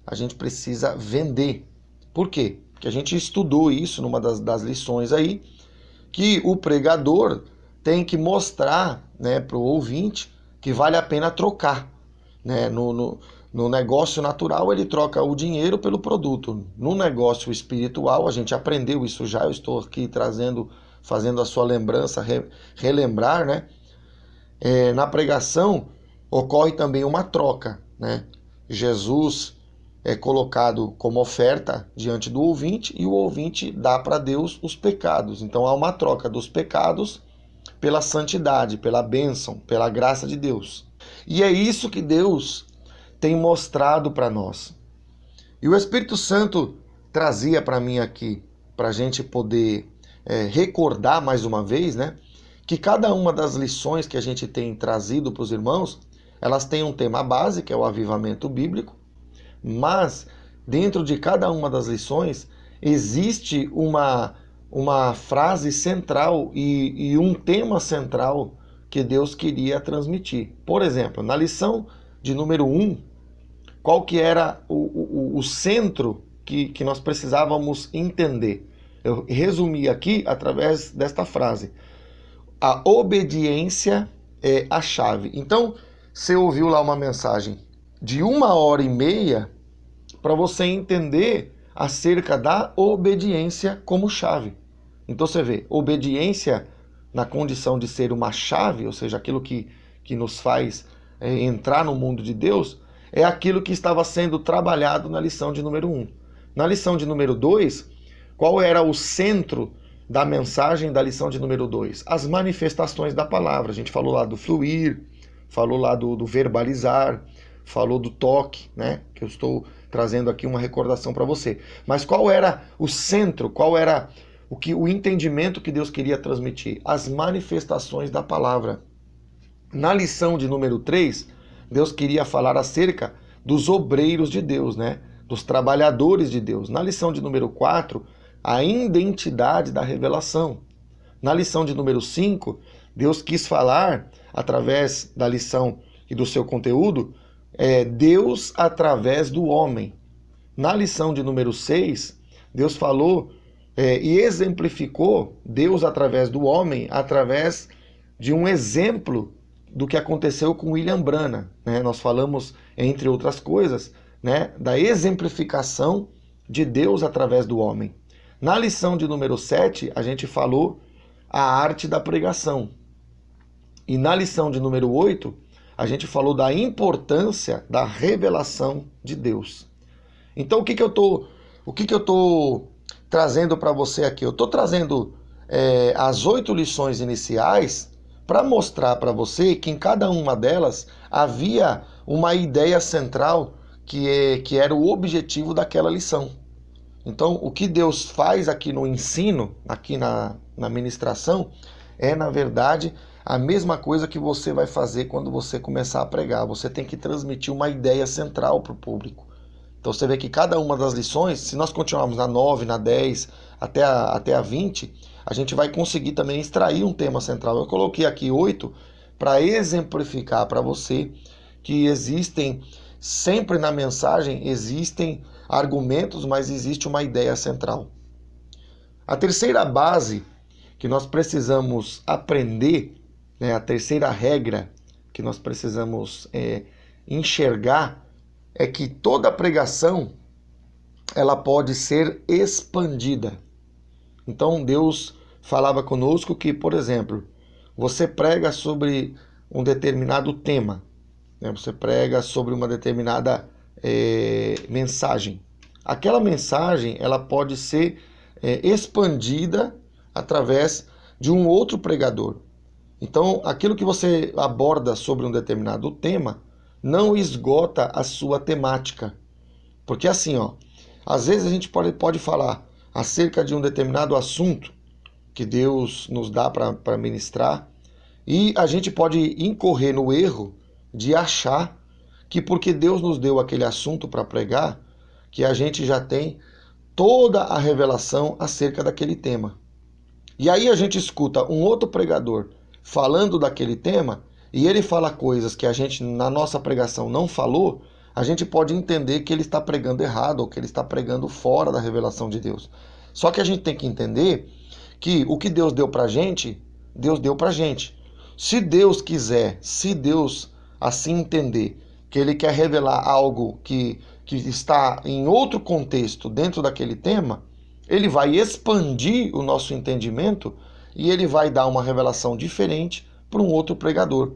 a gente precisa vender. Por quê? Porque a gente estudou isso numa das lições aí, que o pregador tem que mostrar, né, para o ouvinte que vale a pena trocar. Né? No negócio natural, ele troca o dinheiro pelo produto. No negócio espiritual, a gente aprendeu isso já, eu estou aqui fazendo a sua lembrança, relembrar, né? Na pregação, ocorre também uma troca, né? Jesus é colocado como oferta diante do ouvinte e o ouvinte dá para Deus os pecados. Então há uma troca dos pecados pela santidade, pela bênção, pela graça de Deus. E é isso que Deus tem mostrado para nós. E o Espírito Santo trazia para mim aqui, para a gente poder recordar mais uma vez, né, que cada uma das lições que a gente tem trazido para os irmãos, elas têm um tema base, que é o avivamento bíblico, mas dentro de cada uma das lições existe uma frase central e um tema central que Deus queria transmitir. Por exemplo, na lição de número 1, qual que era o centro que nós precisávamos entender? Eu resumi aqui através desta frase. A obediência é a chave. Então, você ouviu lá uma mensagem de 1h30 para você entender acerca da obediência como chave. Então você vê, obediência na condição de ser uma chave, ou seja, aquilo que nos faz entrar no mundo de Deus, é aquilo que estava sendo trabalhado na lição de número 1. Na lição de número 2, qual era o centro da mensagem da lição de número 2? As manifestações da palavra. A gente falou lá do fluir, falou lá do verbalizar, falou do toque, né? Que eu estou trazendo aqui uma recordação para você. Mas qual era o centro? Qual era o entendimento que Deus queria transmitir? As manifestações da palavra. Na lição de número 3, Deus queria falar acerca dos obreiros de Deus, né? Dos trabalhadores de Deus. Na lição de número 4, a identidade da revelação. Na lição de número 5, Deus quis falar, através da lição e do seu conteúdo, Deus através do homem. Na lição de número 6, Deus falou e exemplificou Deus através do homem, através de um exemplo do que aconteceu com William Branham. Né? Nós falamos, entre outras coisas, né, da exemplificação de Deus através do homem. Na lição de número 7, a gente falou a arte da pregação. E na lição de número 8, a gente falou da importância da revelação de Deus. Então, o que eu tô trazendo para você aqui? Eu estou trazendo as 8 lições iniciais para mostrar para você que em cada uma delas havia uma ideia central que era o objetivo daquela lição. Então, o que Deus faz aqui no ensino, aqui na ministração, é, na verdade, a mesma coisa que você vai fazer quando você começar a pregar. Você tem que transmitir uma ideia central para o público. Então você vê que cada uma das lições, se nós continuarmos na 9, na 10, até a 20, a gente vai conseguir também extrair um tema central. Eu coloquei aqui 8 para exemplificar para você que existem, sempre na mensagem, existem argumentos, mas existe uma ideia central. A terceira base que nós precisamos aprender, né, a terceira regra que nós precisamos enxergar, é que toda pregação ela pode ser expandida. Então Deus falava conosco que, por exemplo, você prega sobre um determinado tema, né? Você prega sobre uma determinada mensagem. Aquela mensagem ela pode ser expandida através de um outro pregador. Então, aquilo que você aborda sobre um determinado tema não esgota a sua temática. Porque assim, às vezes a gente pode falar acerca de um determinado assunto que Deus nos dá para ministrar, e a gente pode incorrer no erro de achar que porque Deus nos deu aquele assunto para pregar, que a gente já tem toda a revelação acerca daquele tema. E aí a gente escuta um outro pregador falando daquele tema, e ele fala coisas que a gente na nossa pregação não falou, a gente pode entender que ele está pregando errado, ou que ele está pregando fora da revelação de Deus. Só que a gente tem que entender que o que Deus deu pra gente, Deus deu pra gente. Se Deus quiser, se Deus assim entender que ele quer revelar algo que está em outro contexto dentro daquele tema, ele vai expandir o nosso entendimento e ele vai dar uma revelação diferente para um outro pregador.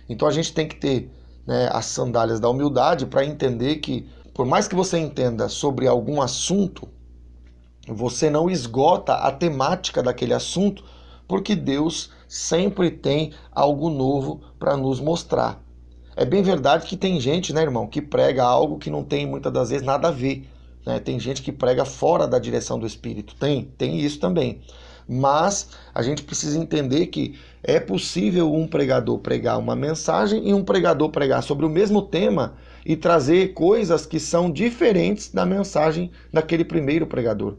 Então a gente tem que ter, né, as sandálias da humildade para entender que, por mais que você entenda sobre algum assunto, você não esgota a temática daquele assunto, porque Deus sempre tem algo novo para nos mostrar. É bem verdade que tem gente, né, irmão, que prega algo que não tem muitas das vezes nada a ver, né? Tem gente que prega fora da direção do Espírito. Tem isso também. Mas a gente precisa entender que é possível um pregador pregar uma mensagem e um pregador pregar sobre o mesmo tema e trazer coisas que são diferentes da mensagem daquele primeiro pregador.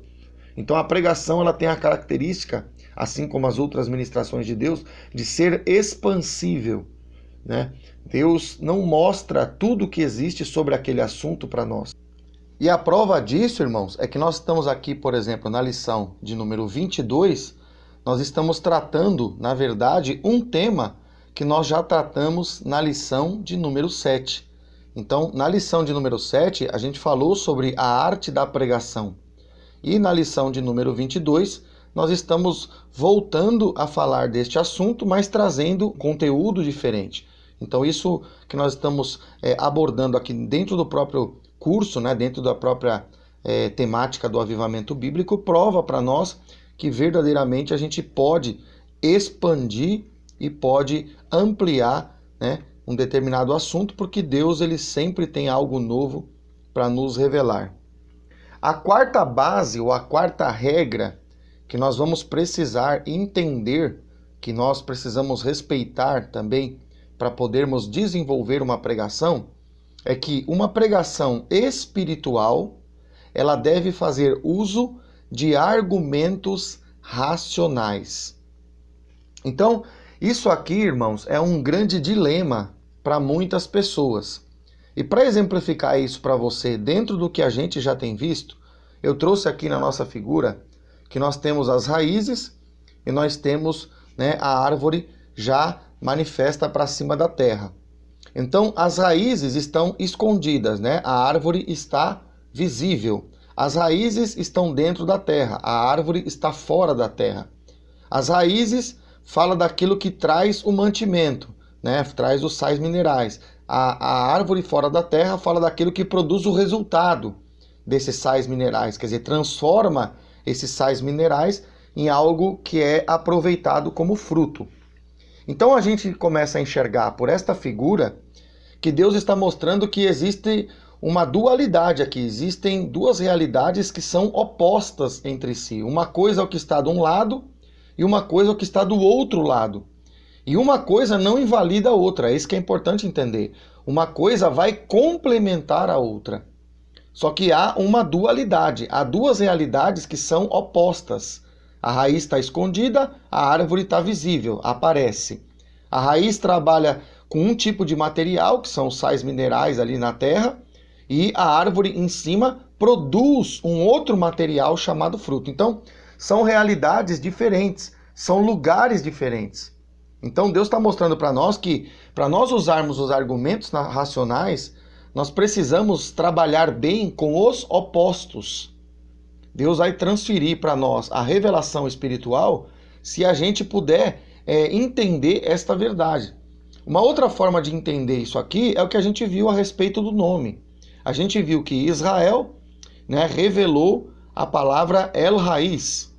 Então a pregação ela tem a característica, assim como as outras ministrações de Deus, de ser expansível, né? Deus não mostra tudo o que existe sobre aquele assunto para nós. E a prova disso, irmãos, é que nós estamos aqui, por exemplo, na lição de número 22, nós estamos tratando, na verdade, um tema que nós já tratamos na lição de número 7. Então, na lição de número 7, a gente falou sobre a arte da pregação. E na lição de número 22, nós estamos voltando a falar deste assunto, mas trazendo conteúdo diferente. Então, isso que nós estamos abordando aqui dentro do próprio curso, né, dentro da própria temática do avivamento bíblico, prova para nós que verdadeiramente a gente pode expandir e pode ampliar, né, um determinado assunto, porque Deus ele sempre tem algo novo para nos revelar. A quarta base ou a quarta regra que nós vamos precisar entender, que nós precisamos respeitar também para podermos desenvolver uma pregação, é que uma pregação espiritual, ela deve fazer uso de argumentos racionais. Então, isso aqui, irmãos, é um grande dilema para muitas pessoas. E para exemplificar isso para você, dentro do que a gente já tem visto, eu trouxe aqui na nossa figura que nós temos as raízes e nós temos, né, a árvore já manifesta para cima da terra. Então, as raízes estão escondidas, né? A árvore está visível. As raízes estão dentro da terra, a árvore está fora da terra. As raízes falam daquilo que traz o mantimento, né? Traz os sais minerais. A árvore fora da terra fala daquilo que produz o resultado desses sais minerais, quer dizer, transforma esses sais minerais em algo que é aproveitado como fruto. Então a gente começa a enxergar por esta figura que Deus está mostrando que existe uma dualidade aqui, existem duas realidades que são opostas entre si. Uma coisa é o que está de um lado e uma coisa é o que está do outro lado. E uma coisa não invalida a outra, é isso que é importante entender. Uma coisa vai complementar a outra. Só que há uma dualidade, há duas realidades que são opostas. A raiz está escondida, a árvore está visível, aparece. A raiz trabalha com um tipo de material, que são os sais minerais ali na terra, e a árvore em cima produz um outro material chamado fruto. Então, são realidades diferentes, são lugares diferentes. Então, Deus está mostrando para nós que, para nós usarmos os argumentos racionais, nós precisamos trabalhar bem com os opostos. Deus vai transferir para nós a revelação espiritual se a gente puder entender esta verdade. Uma outra forma de entender isso aqui é o que a gente viu a respeito do nome. A gente viu que Israel, né, revelou a palavra El Raiz.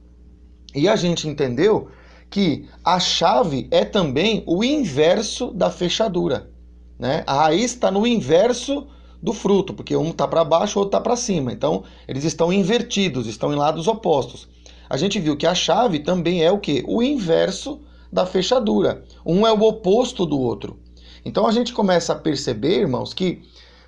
E a gente entendeu que a chave é também o inverso da fechadura. Né? A raiz está no inverso do fruto, porque um está para baixo, o outro está para cima. Então, eles estão invertidos, estão em lados opostos. A gente viu que a chave também é o quê? O inverso da fechadura. Um é o oposto do outro. Então, a gente começa a perceber, irmãos, que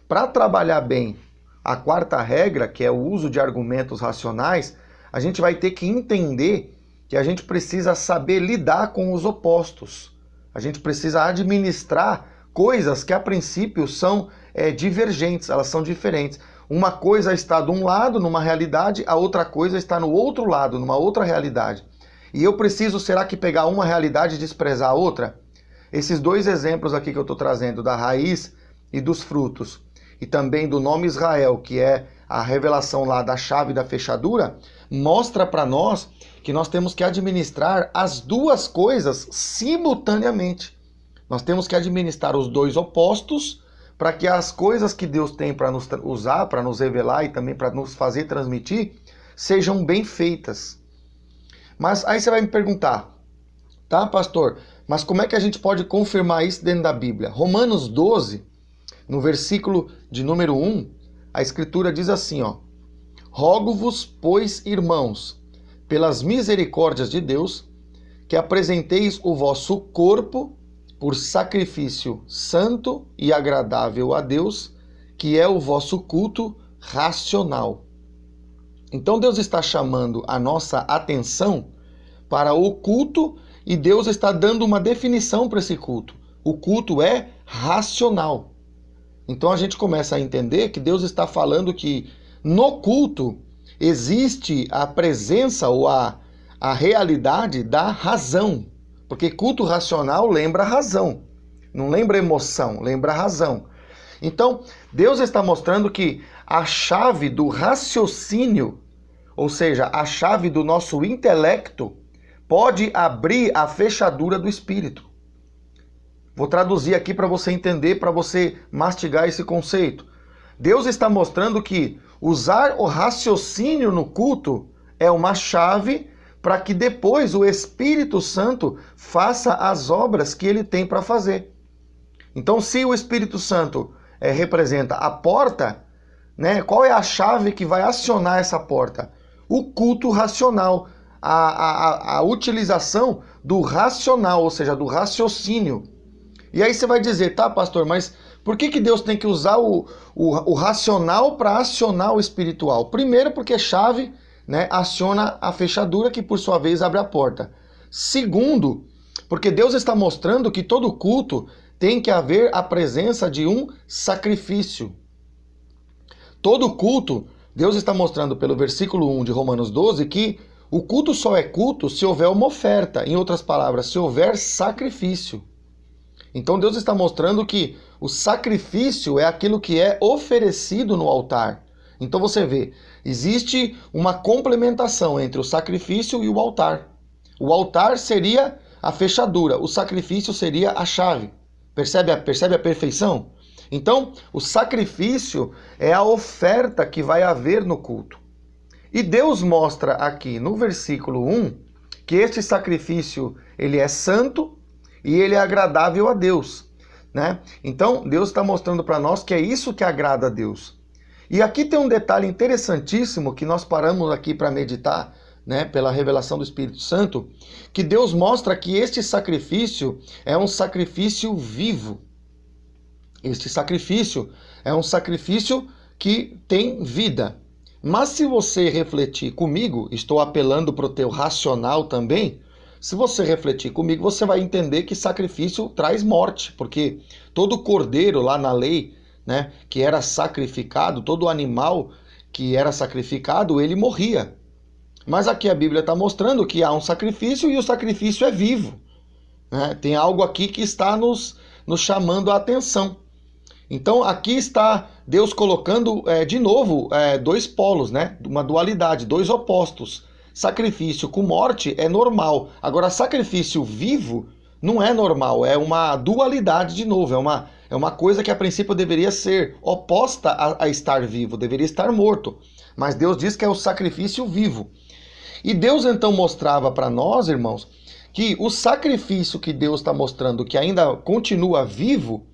para trabalhar bem a quarta regra, que é o uso de argumentos racionais, a gente vai ter que entender que a gente precisa saber lidar com os opostos. A gente precisa administrar coisas que a princípio são divergentes, elas são diferentes. Uma coisa está de um lado, numa realidade, a outra coisa está no outro lado, numa outra realidade. E eu preciso, será que pegar uma realidade e desprezar a outra? Esses dois exemplos aqui que eu estou trazendo, da raiz e dos frutos, e também do nome Israel, que é a revelação lá da chave da fechadura, mostra para nós que nós temos que administrar as duas coisas simultaneamente. Nós temos que administrar os dois opostos para que as coisas que Deus tem para nos usar, para nos revelar e também para nos fazer transmitir, sejam bem feitas. Mas aí você vai me perguntar, tá, pastor, mas como é que a gente pode confirmar isso dentro da Bíblia? Romanos 12, no versículo de número 1, a Escritura diz assim, ó: rogo-vos, pois, irmãos, pelas misericórdias de Deus, que apresenteis o vosso corpo por sacrifício santo e agradável a Deus, que é o vosso culto racional. Então Deus está chamando a nossa atenção para o culto e Deus está dando uma definição para esse culto. O culto é racional. Então a gente começa a entender que Deus está falando que no culto existe a presença ou a realidade da razão. Porque culto racional lembra razão, não lembra emoção, lembra razão. Então, Deus está mostrando que a chave do raciocínio, ou seja, a chave do nosso intelecto, pode abrir a fechadura do espírito. Vou traduzir aqui para você entender, para você mastigar esse conceito. Deus está mostrando que usar o raciocínio no culto é uma chave para que depois o Espírito Santo faça as obras que ele tem para fazer. Então, se o Espírito Santo representa a porta, né, qual é a chave que vai acionar essa porta? O culto racional, a utilização do racional, ou seja, do raciocínio. E aí você vai dizer, tá, pastor, mas por que Deus tem que usar o racional para acionar o espiritual? Primeiro, porque chave, né, aciona a fechadura, que por sua vez abre a porta. Segundo, porque Deus está mostrando que todo culto tem que haver a presença de um sacrifício. Todo culto, Deus está mostrando pelo versículo 1 de Romanos 12 que o culto só é culto se houver uma oferta. Em outras palavras, se houver sacrifício. Então Deus está mostrando que o sacrifício é aquilo que é oferecido no altar. Então você vê, existe uma complementação entre o sacrifício e o altar. O altar seria a fechadura, o sacrifício seria a chave. Percebe a perfeição? Então, o sacrifício é a oferta que vai haver no culto. E Deus mostra aqui no versículo 1 que este sacrifício ele é santo e ele é agradável a Deus, né? Então, Deus está mostrando para nós que é isso que agrada a Deus. E aqui tem um detalhe interessantíssimo que nós paramos aqui para meditar né, pela revelação do Espírito Santo, que Deus mostra que este sacrifício é um sacrifício vivo. Este sacrifício é um sacrifício que tem vida. Mas se você refletir comigo, estou apelando para o teu racional também, se você refletir comigo, você vai entender que sacrifício traz morte, porque todo cordeiro lá na lei, né, que era sacrificado, todo animal que era sacrificado, ele morria. Mas aqui a Bíblia está mostrando que há um sacrifício e o sacrifício é vivo, né? Tem algo aqui que está nos chamando a atenção. Então aqui está Deus colocando de novo dois polos, né? Uma dualidade, dois opostos. Sacrifício com morte é normal. Agora, sacrifício vivo não é normal, é uma dualidade de novo, é uma coisa que a princípio deveria ser oposta a estar vivo, deveria estar morto. Mas Deus diz que é o sacrifício vivo. E Deus então mostrava para nós, irmãos, que o sacrifício que Deus está mostrando, que ainda continua vivo,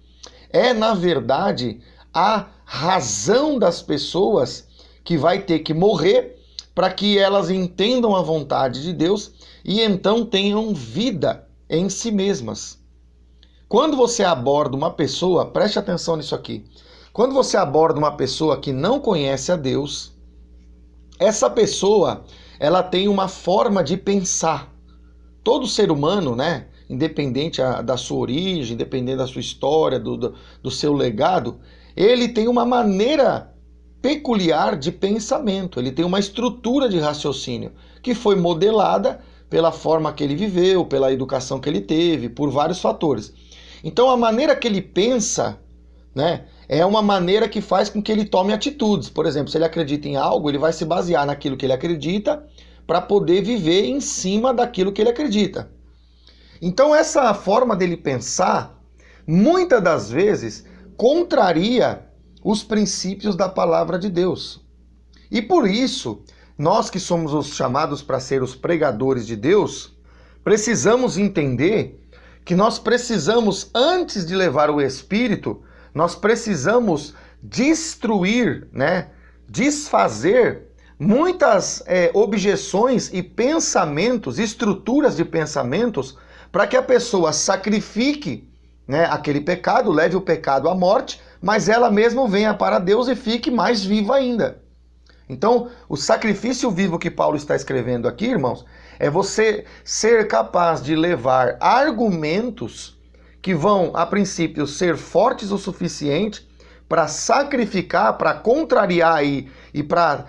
é, na verdade, a razão das pessoas que vai ter que morrer para que elas entendam a vontade de Deus e então tenham vida em si mesmas. Quando você aborda uma pessoa, preste atenção nisso aqui, quando você aborda uma pessoa que não conhece a Deus, essa pessoa, ela tem uma forma de pensar. Todo ser humano, né, independente da sua origem, independente da sua história, do seu legado, ele tem uma maneira peculiar de pensamento, ele tem uma estrutura de raciocínio que foi modelada pela forma que ele viveu, pela educação que ele teve, por vários fatores. Então a maneira que ele pensa, né, é uma maneira que faz com que ele tome atitudes. Por exemplo, se ele acredita em algo, ele vai se basear naquilo que ele acredita para poder viver em cima daquilo que ele acredita. Então essa forma dele pensar, muitas das vezes, contraria os princípios da palavra de Deus. E por isso, nós que somos os chamados para ser os pregadores de Deus, precisamos entender que nós precisamos, antes de levar o Espírito, nós precisamos destruir, né, desfazer muitas objeções e pensamentos, estruturas de pensamentos, para que a pessoa sacrifique, né, aquele pecado, leve o pecado à morte, mas ela mesma venha para Deus e fique mais viva ainda. Então, o sacrifício vivo que Paulo está escrevendo aqui, irmãos, é você ser capaz de levar argumentos que vão, a princípio, ser fortes o suficiente para sacrificar, para contrariar e para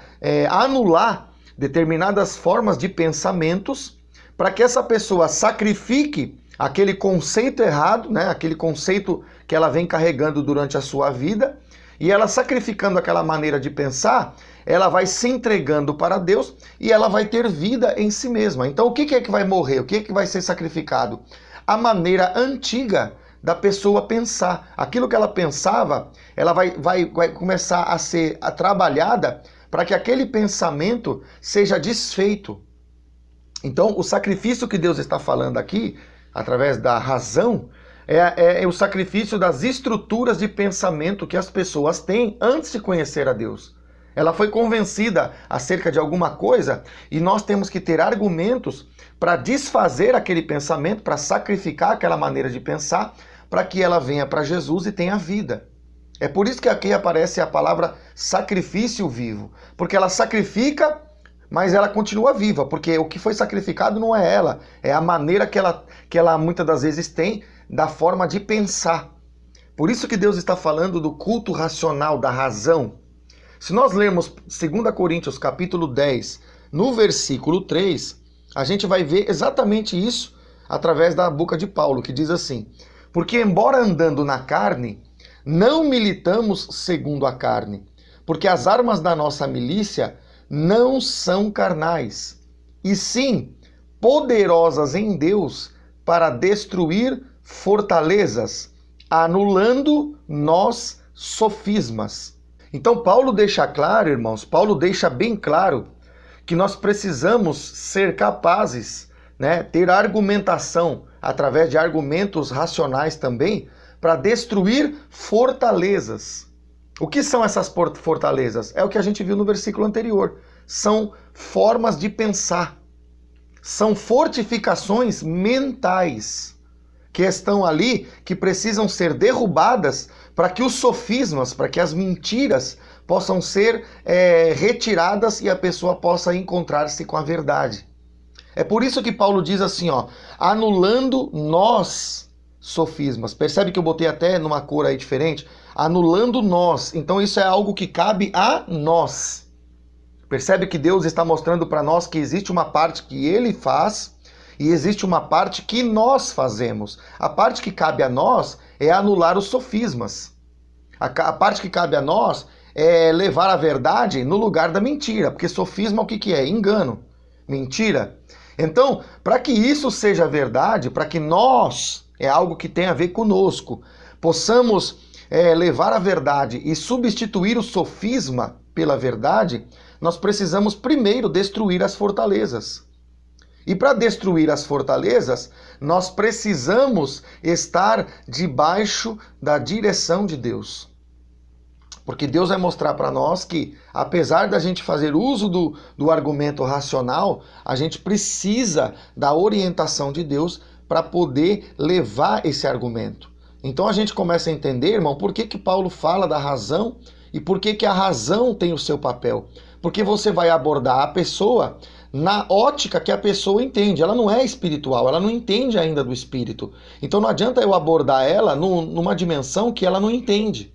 anular determinadas formas de pensamentos, para que essa pessoa sacrifique aquele conceito errado, né, aquele conceito que ela vem carregando durante a sua vida, e ela sacrificando aquela maneira de pensar, ela vai se entregando para Deus e ela vai ter vida em si mesma. Então o que é que vai morrer? O que é que vai ser sacrificado? A maneira antiga da pessoa pensar. Aquilo que ela pensava, ela vai começar a ser trabalhada para que aquele pensamento seja desfeito. Então o sacrifício que Deus está falando aqui, através da razão, é o sacrifício das estruturas de pensamento que as pessoas têm antes de conhecer a Deus. Ela foi convencida acerca de alguma coisa e nós temos que ter argumentos para desfazer aquele pensamento, para sacrificar aquela maneira de pensar, para que ela venha para Jesus e tenha vida. É por isso que aqui aparece a palavra sacrifício vivo, porque ela sacrifica, mas ela continua viva, porque o que foi sacrificado não é ela, é a maneira que ela muitas das vezes tem da forma de pensar. Por isso que Deus está falando do culto racional, da razão. Se nós lermos 2 Coríntios capítulo 10, no versículo 3, a gente vai ver exatamente isso através da boca de Paulo, que diz assim: porque embora andando na carne, não militamos segundo a carne, porque as armas da nossa milícia não são carnais, e sim poderosas em Deus para destruir fortalezas, anulando nós sofismas. Então Paulo deixa claro, irmãos, Paulo deixa bem claro que nós precisamos ser capazes, né, ter argumentação, através de argumentos racionais também, para destruir fortalezas. O que são essas fortalezas? É o que a gente viu no versículo anterior. São formas de pensar. São fortificações mentais que estão ali, que precisam ser derrubadas para que os sofismas, para que as mentiras possam ser retiradas e a pessoa possa encontrar-se com a verdade. É por isso que Paulo diz assim, ó, anulando nós sofismas. Percebe que eu botei até numa cor aí diferente? Anulando nós. Então isso é algo que cabe a nós. Percebe que Deus está mostrando para nós que existe uma parte que ele faz e existe uma parte que nós fazemos. A parte que cabe a nós é anular os sofismas. A parte que cabe a nós é levar a verdade no lugar da mentira, porque sofisma o que é? Engano, mentira. Então, para que isso seja verdade, para que nós, é algo que tem a ver conosco, possamos levar a verdade e substituir o sofisma pela verdade, nós precisamos primeiro destruir as fortalezas. E para destruir as fortalezas, nós precisamos estar debaixo da direção de Deus. Porque Deus vai mostrar para nós que, apesar da gente fazer uso do argumento racional, a gente precisa da orientação de Deus para poder levar esse argumento. Então a gente começa a entender, irmão, por que Paulo fala da razão e por que a razão tem o seu papel. Porque você vai abordar a pessoa na ótica que a pessoa entende. Ela não é espiritual, ela não entende ainda do espírito. Então não adianta eu abordar ela numa dimensão que ela não entende.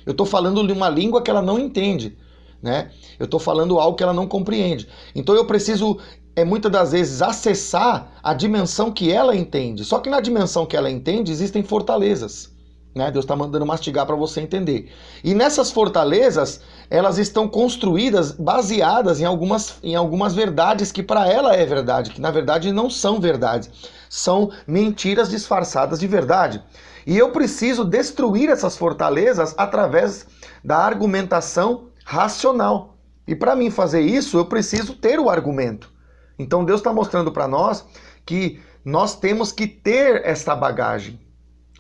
Eu estou falando de uma língua que ela não entende, né? Eu estou falando algo que ela não compreende. Então eu preciso, muitas das vezes, acessar a dimensão que ela entende. Só que na dimensão que ela entende, existem fortalezas, né? Deus está mandando mastigar para você entender. E nessas fortalezas, elas estão construídas, baseadas em algumas verdades que para ela é verdade, que na verdade não são verdades. São mentiras disfarçadas de verdade. E eu preciso destruir essas fortalezas através da argumentação racional. E para mim fazer isso, eu preciso ter o argumento. Então Deus está mostrando para nós que nós temos que ter esta bagagem.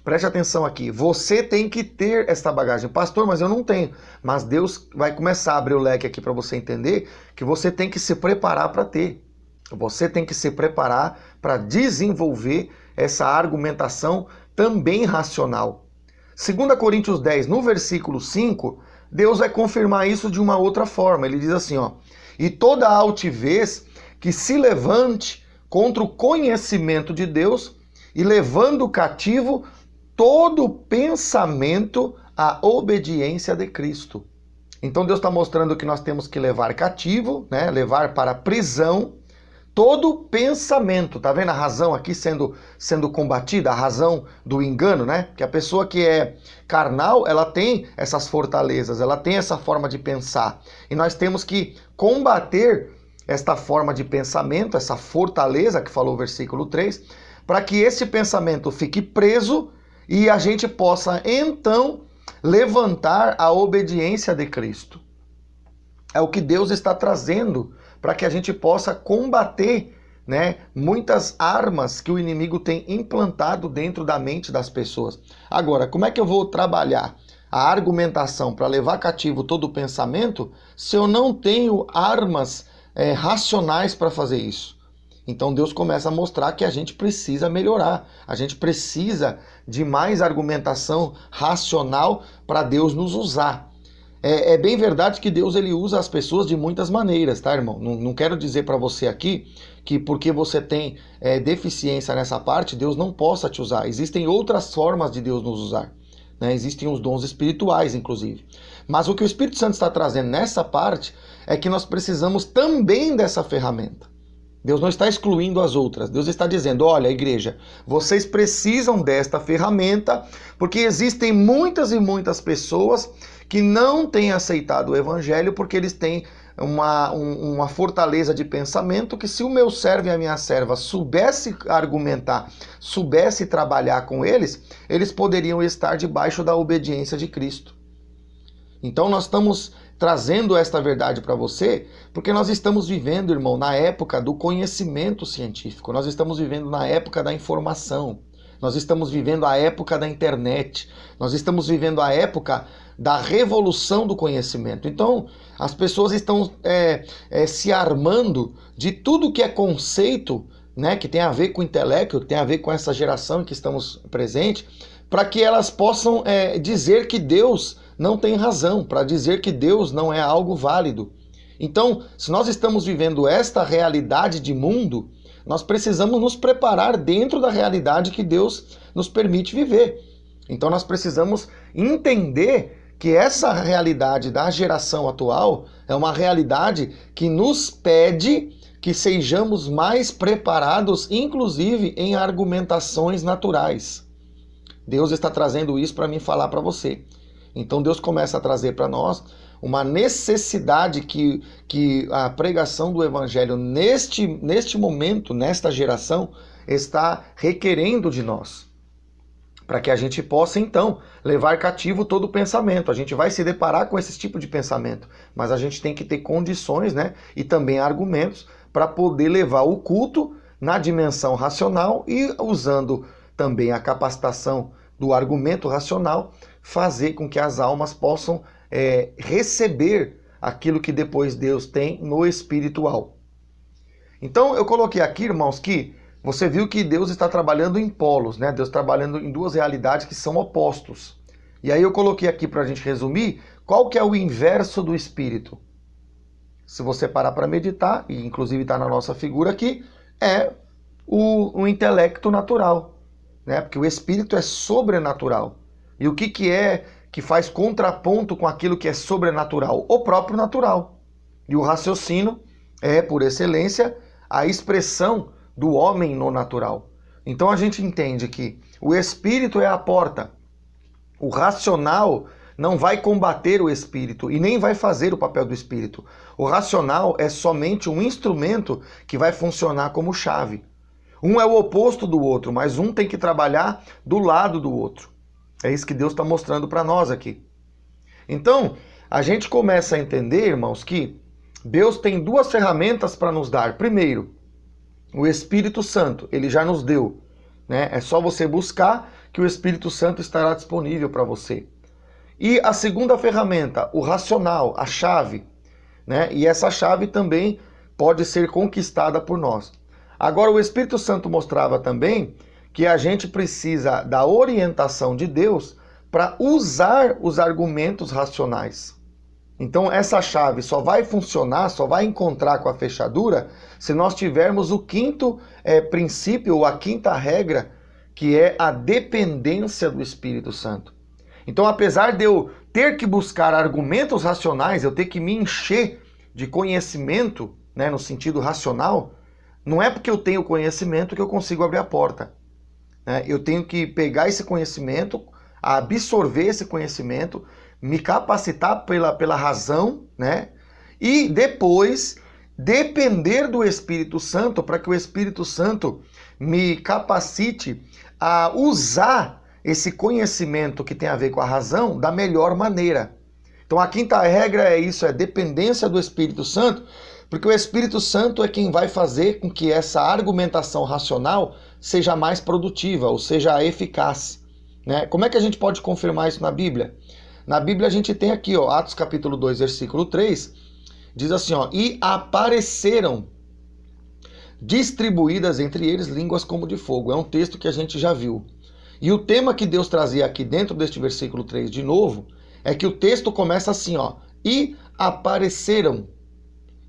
Preste atenção aqui, você tem que ter esta bagagem. Pastor, mas eu não tenho. Mas Deus vai começar a abrir o leque aqui para você entender que você tem que se preparar para ter. Você tem que se preparar para desenvolver essa argumentação também racional. 2 Coríntios 10, no versículo 5, Deus vai confirmar isso de uma outra forma. Ele diz assim, ó, e toda altivez que se levante contra o conhecimento de Deus e levando cativo todo pensamento à obediência de Cristo. Então Deus está mostrando que nós temos que levar cativo, né, levar para a prisão, todo pensamento, tá vendo a razão aqui sendo combatida, a razão do engano, né? Que a pessoa que é carnal, ela tem essas fortalezas, ela tem essa forma de pensar. E nós temos que combater esta forma de pensamento, essa fortaleza que falou o versículo 3, para que esse pensamento fique preso e a gente possa então levantar a obediência de Cristo. É o que Deus está trazendo para que a gente possa combater, né, muitas armas que o inimigo tem implantado dentro da mente das pessoas. Agora, como é que eu vou trabalhar a argumentação para levar cativo todo o pensamento se eu não tenho armas racionais para fazer isso? Então Deus começa a mostrar que a gente precisa melhorar, a gente precisa de mais argumentação racional para Deus nos usar. É bem verdade que Deus ele usa as pessoas de muitas maneiras, tá, irmão? Não quero dizer para você aqui que porque você tem deficiência nessa parte, Deus não possa te usar. Existem outras formas de Deus nos usar, né? Existem os dons espirituais, inclusive. Mas o que o Espírito Santo está trazendo nessa parte é que nós precisamos também dessa ferramenta. Deus não está excluindo as outras. Deus está dizendo, olha, igreja, vocês precisam desta ferramenta porque existem muitas e muitas pessoas que não têm aceitado o evangelho porque eles têm uma fortaleza de pensamento que se o meu servo e a minha serva soubesse argumentar, soubesse trabalhar com eles, eles poderiam estar debaixo da obediência de Cristo. Então nós estamos trazendo esta verdade para você, porque nós estamos vivendo, irmão, na época do conhecimento científico, nós estamos vivendo na época da informação, Nós estamos vivendo a época da internet. Nós estamos vivendo a época da revolução do conhecimento. Então, as pessoas estão se armando de tudo que é conceito, né, que tem a ver com o intelecto, que tem a ver com essa geração em que estamos presentes, para que elas possam dizer que Deus não tem razão, para dizer que Deus não é algo válido. Então, se nós estamos vivendo esta realidade de mundo, nós precisamos nos preparar dentro da realidade que Deus nos permite viver. Então, nós precisamos entender que essa realidade da geração atual é uma realidade que nos pede que sejamos mais preparados, inclusive em argumentações naturais. Deus está trazendo isso para mim falar para você. Então Deus começa a trazer para nós uma necessidade que a pregação do Evangelho neste momento, nesta geração, está requerendo de nós. Para que a gente possa, então, levar cativo todo o pensamento. A gente vai se deparar com esse tipo de pensamento, mas a gente tem que ter condições, né, e também argumentos para poder levar o culto na dimensão racional e, usando também a capacitação do argumento racional, fazer com que as almas possam receber aquilo que depois Deus tem no espiritual. Então eu coloquei aqui, irmãos, que você viu que Deus está trabalhando em polos, né? Deus trabalhando em duas realidades que são opostos. E aí eu coloquei aqui para a gente resumir, qual que é o inverso do espírito? Se você parar para meditar, e inclusive está na nossa figura aqui, é o intelecto natural, né? Porque o espírito é sobrenatural. E o que é que faz contraponto com aquilo que é sobrenatural? O próprio natural. E o raciocínio é, por excelência, a expressão do homem no natural. Então a gente entende que o espírito é a porta. O racional não vai combater o espírito e nem vai fazer o papel do espírito. O racional é somente um instrumento que vai funcionar como chave. Um é o oposto do outro, mas um tem que trabalhar do lado do outro. É isso que Deus está mostrando para nós aqui. Então, a gente começa a entender, irmãos, que Deus tem duas ferramentas para nos dar. Primeiro, o Espírito Santo, ele já nos deu, né? É só você buscar que o Espírito Santo estará disponível para você. E a segunda ferramenta, o racional, a chave, né? E essa chave também pode ser conquistada por nós. Agora, o Espírito Santo mostrava também que a gente precisa da orientação de Deus para usar os argumentos racionais. Então essa chave só vai funcionar, só vai encontrar com a fechadura se nós tivermos o quinto princípio, ou a quinta regra, que é a dependência do Espírito Santo. Então, apesar de eu ter que buscar argumentos racionais, eu ter que me encher de conhecimento, né, no sentido racional, não é porque eu tenho conhecimento que eu consigo abrir a porta. Eu tenho que pegar esse conhecimento, absorver esse conhecimento, me capacitar pela razão, né? E depois depender do Espírito Santo para que o Espírito Santo me capacite a usar esse conhecimento que tem a ver com a razão da melhor maneira. Então a quinta regra é isso, é dependência do Espírito Santo, porque o Espírito Santo é quem vai fazer com que essa argumentação racional seja mais produtiva, ou seja, eficaz, né? Como é que a gente pode confirmar isso na Bíblia? Na Bíblia a gente tem aqui, ó, Atos capítulo 2, versículo 3, diz assim, ó, e apareceram distribuídas entre eles línguas como de fogo. É um texto que a gente já viu. E o tema que Deus trazia aqui dentro deste versículo 3 de novo, é que o texto começa assim, ó, e apareceram.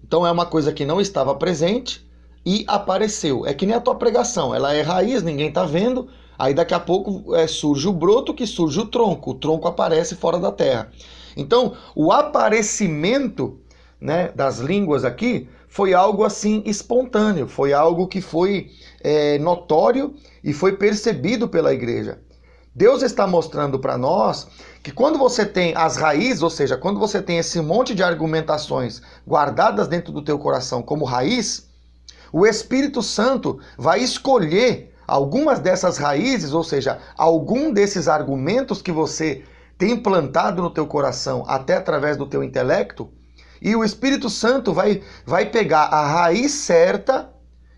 Então é uma coisa que não estava presente e apareceu. É que nem a tua pregação, ela é raiz, ninguém está vendo, aí daqui a pouco surge o broto, que surge o tronco aparece fora da terra. Então o aparecimento, né, das línguas aqui foi algo assim espontâneo, foi algo que foi notório e foi percebido pela igreja. Deus está mostrando para nós que quando você tem as raízes, ou seja, quando você tem esse monte de argumentações guardadas dentro do teu coração como raiz, o Espírito Santo vai escolher algumas dessas raízes, ou seja, algum desses argumentos que você tem plantado no teu coração até através do teu intelecto, e o Espírito Santo vai pegar a raiz certa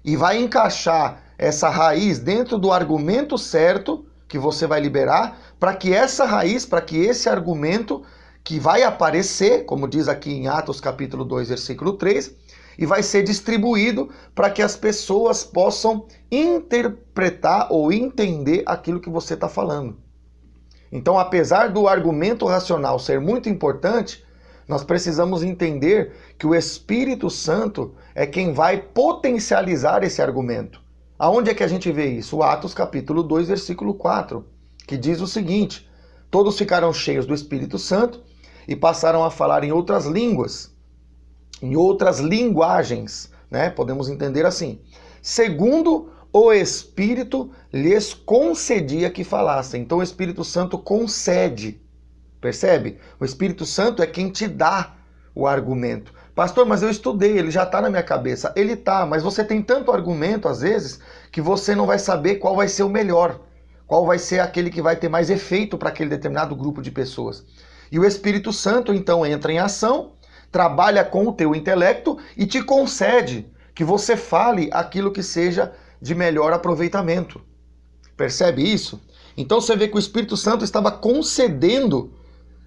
e vai encaixar essa raiz dentro do argumento certo que você vai liberar, para que essa raiz, para que esse argumento que vai aparecer, como diz aqui em Atos capítulo 2, versículo 3, e vai ser distribuído para que as pessoas possam interpretar ou entender aquilo que você está falando. Então, apesar do argumento racional ser muito importante, nós precisamos entender que o Espírito Santo é quem vai potencializar esse argumento. Aonde é que a gente vê isso? Atos capítulo 2, versículo 4, que diz o seguinte: todos ficaram cheios do Espírito Santo e passaram a falar em outras línguas, em outras linguagens, né? Podemos entender assim: segundo o Espírito lhes concedia que falassem. Então o Espírito Santo concede, percebe? O Espírito Santo é quem te dá o argumento. Pastor, mas eu estudei, ele já está na minha cabeça. Ele está, mas você tem tanto argumento às vezes que você não vai saber qual vai ser o melhor, qual vai ser aquele que vai ter mais efeito para aquele determinado grupo de pessoas. E o Espírito Santo então entra em ação, trabalha com o teu intelecto e te concede que você fale aquilo que seja de melhor aproveitamento. Percebe isso? Então você vê que o Espírito Santo estava concedendo,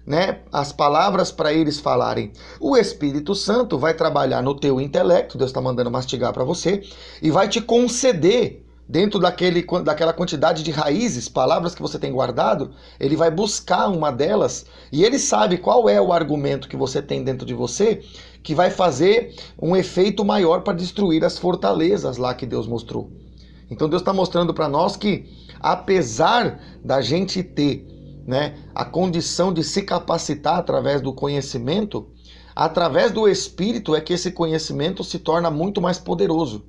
né, as palavras para eles falarem. O Espírito Santo vai trabalhar no teu intelecto, Deus está mandando mastigar para você, e vai te conceder, dentro daquela quantidade de raízes, palavras que você tem guardado, ele vai buscar uma delas, e ele sabe qual é o argumento que você tem dentro de você, que vai fazer um efeito maior para destruir as fortalezas lá que Deus mostrou. Então Deus está mostrando para nós que, apesar da gente ter, né, a condição de se capacitar através do conhecimento, através do Espírito é que esse conhecimento se torna muito mais poderoso.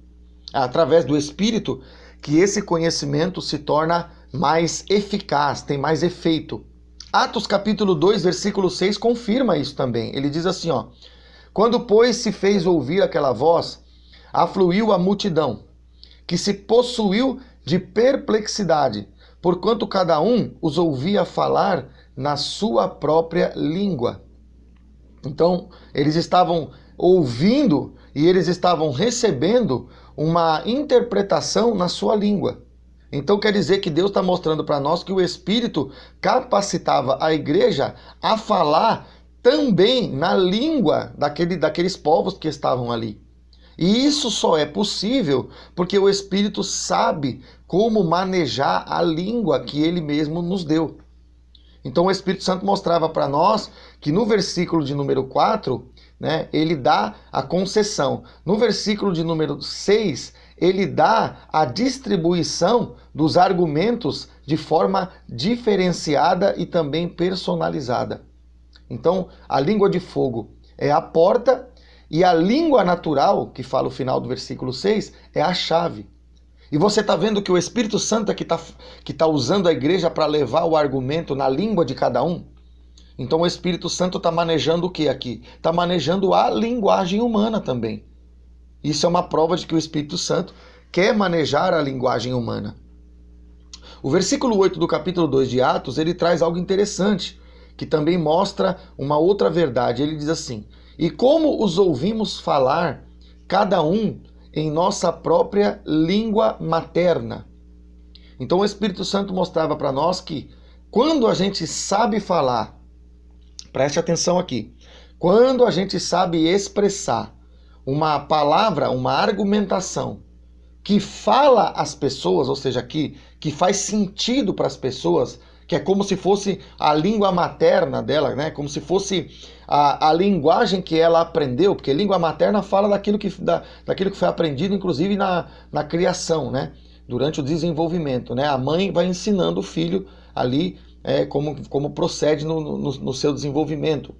É através do Espírito que esse conhecimento se torna mais eficaz, tem mais efeito. Atos capítulo 2, versículo 6 confirma isso também. Ele diz assim, ó: quando, pois, se fez ouvir aquela voz, afluiu a multidão, que se possuiu de perplexidade, porquanto cada um os ouvia falar na sua própria língua. Então, eles estavam ouvindo e eles estavam recebendo uma interpretação na sua língua. Então quer dizer que Deus está mostrando para nós que o Espírito capacitava a igreja a falar também na língua daqueles povos que estavam ali. E isso só é possível porque o Espírito sabe como manejar a língua que ele mesmo nos deu. Então o Espírito Santo mostrava para nós que no versículo de número 4, né, ele dá a concessão. No versículo de número 6, ele dá a distribuição dos argumentos de forma diferenciada e também personalizada. Então, a língua de fogo é a porta e a língua natural, que fala o final do versículo 6, é a chave. E você está vendo que o Espírito Santo é que tá usando a igreja para levar o argumento na língua de cada um? Então o Espírito Santo está manejando o que aqui? Está manejando a linguagem humana também. Isso é uma prova de que o Espírito Santo quer manejar a linguagem humana. O versículo 8 do capítulo 2 de Atos, ele traz algo interessante, que também mostra uma outra verdade. Ele diz assim: e como os ouvimos falar, cada um em nossa própria língua materna. Então o Espírito Santo mostrava para nós que quando a gente sabe falar, preste atenção aqui, quando a gente sabe expressar uma palavra, uma argumentação que fala às pessoas, ou seja, que faz sentido para as pessoas, que é como se fosse a língua materna dela, né? Como se fosse a linguagem que ela aprendeu, porque língua materna fala daquilo que foi aprendido, inclusive na criação, né? Durante o desenvolvimento, né? A mãe vai ensinando o filho ali como procede no seu desenvolvimento.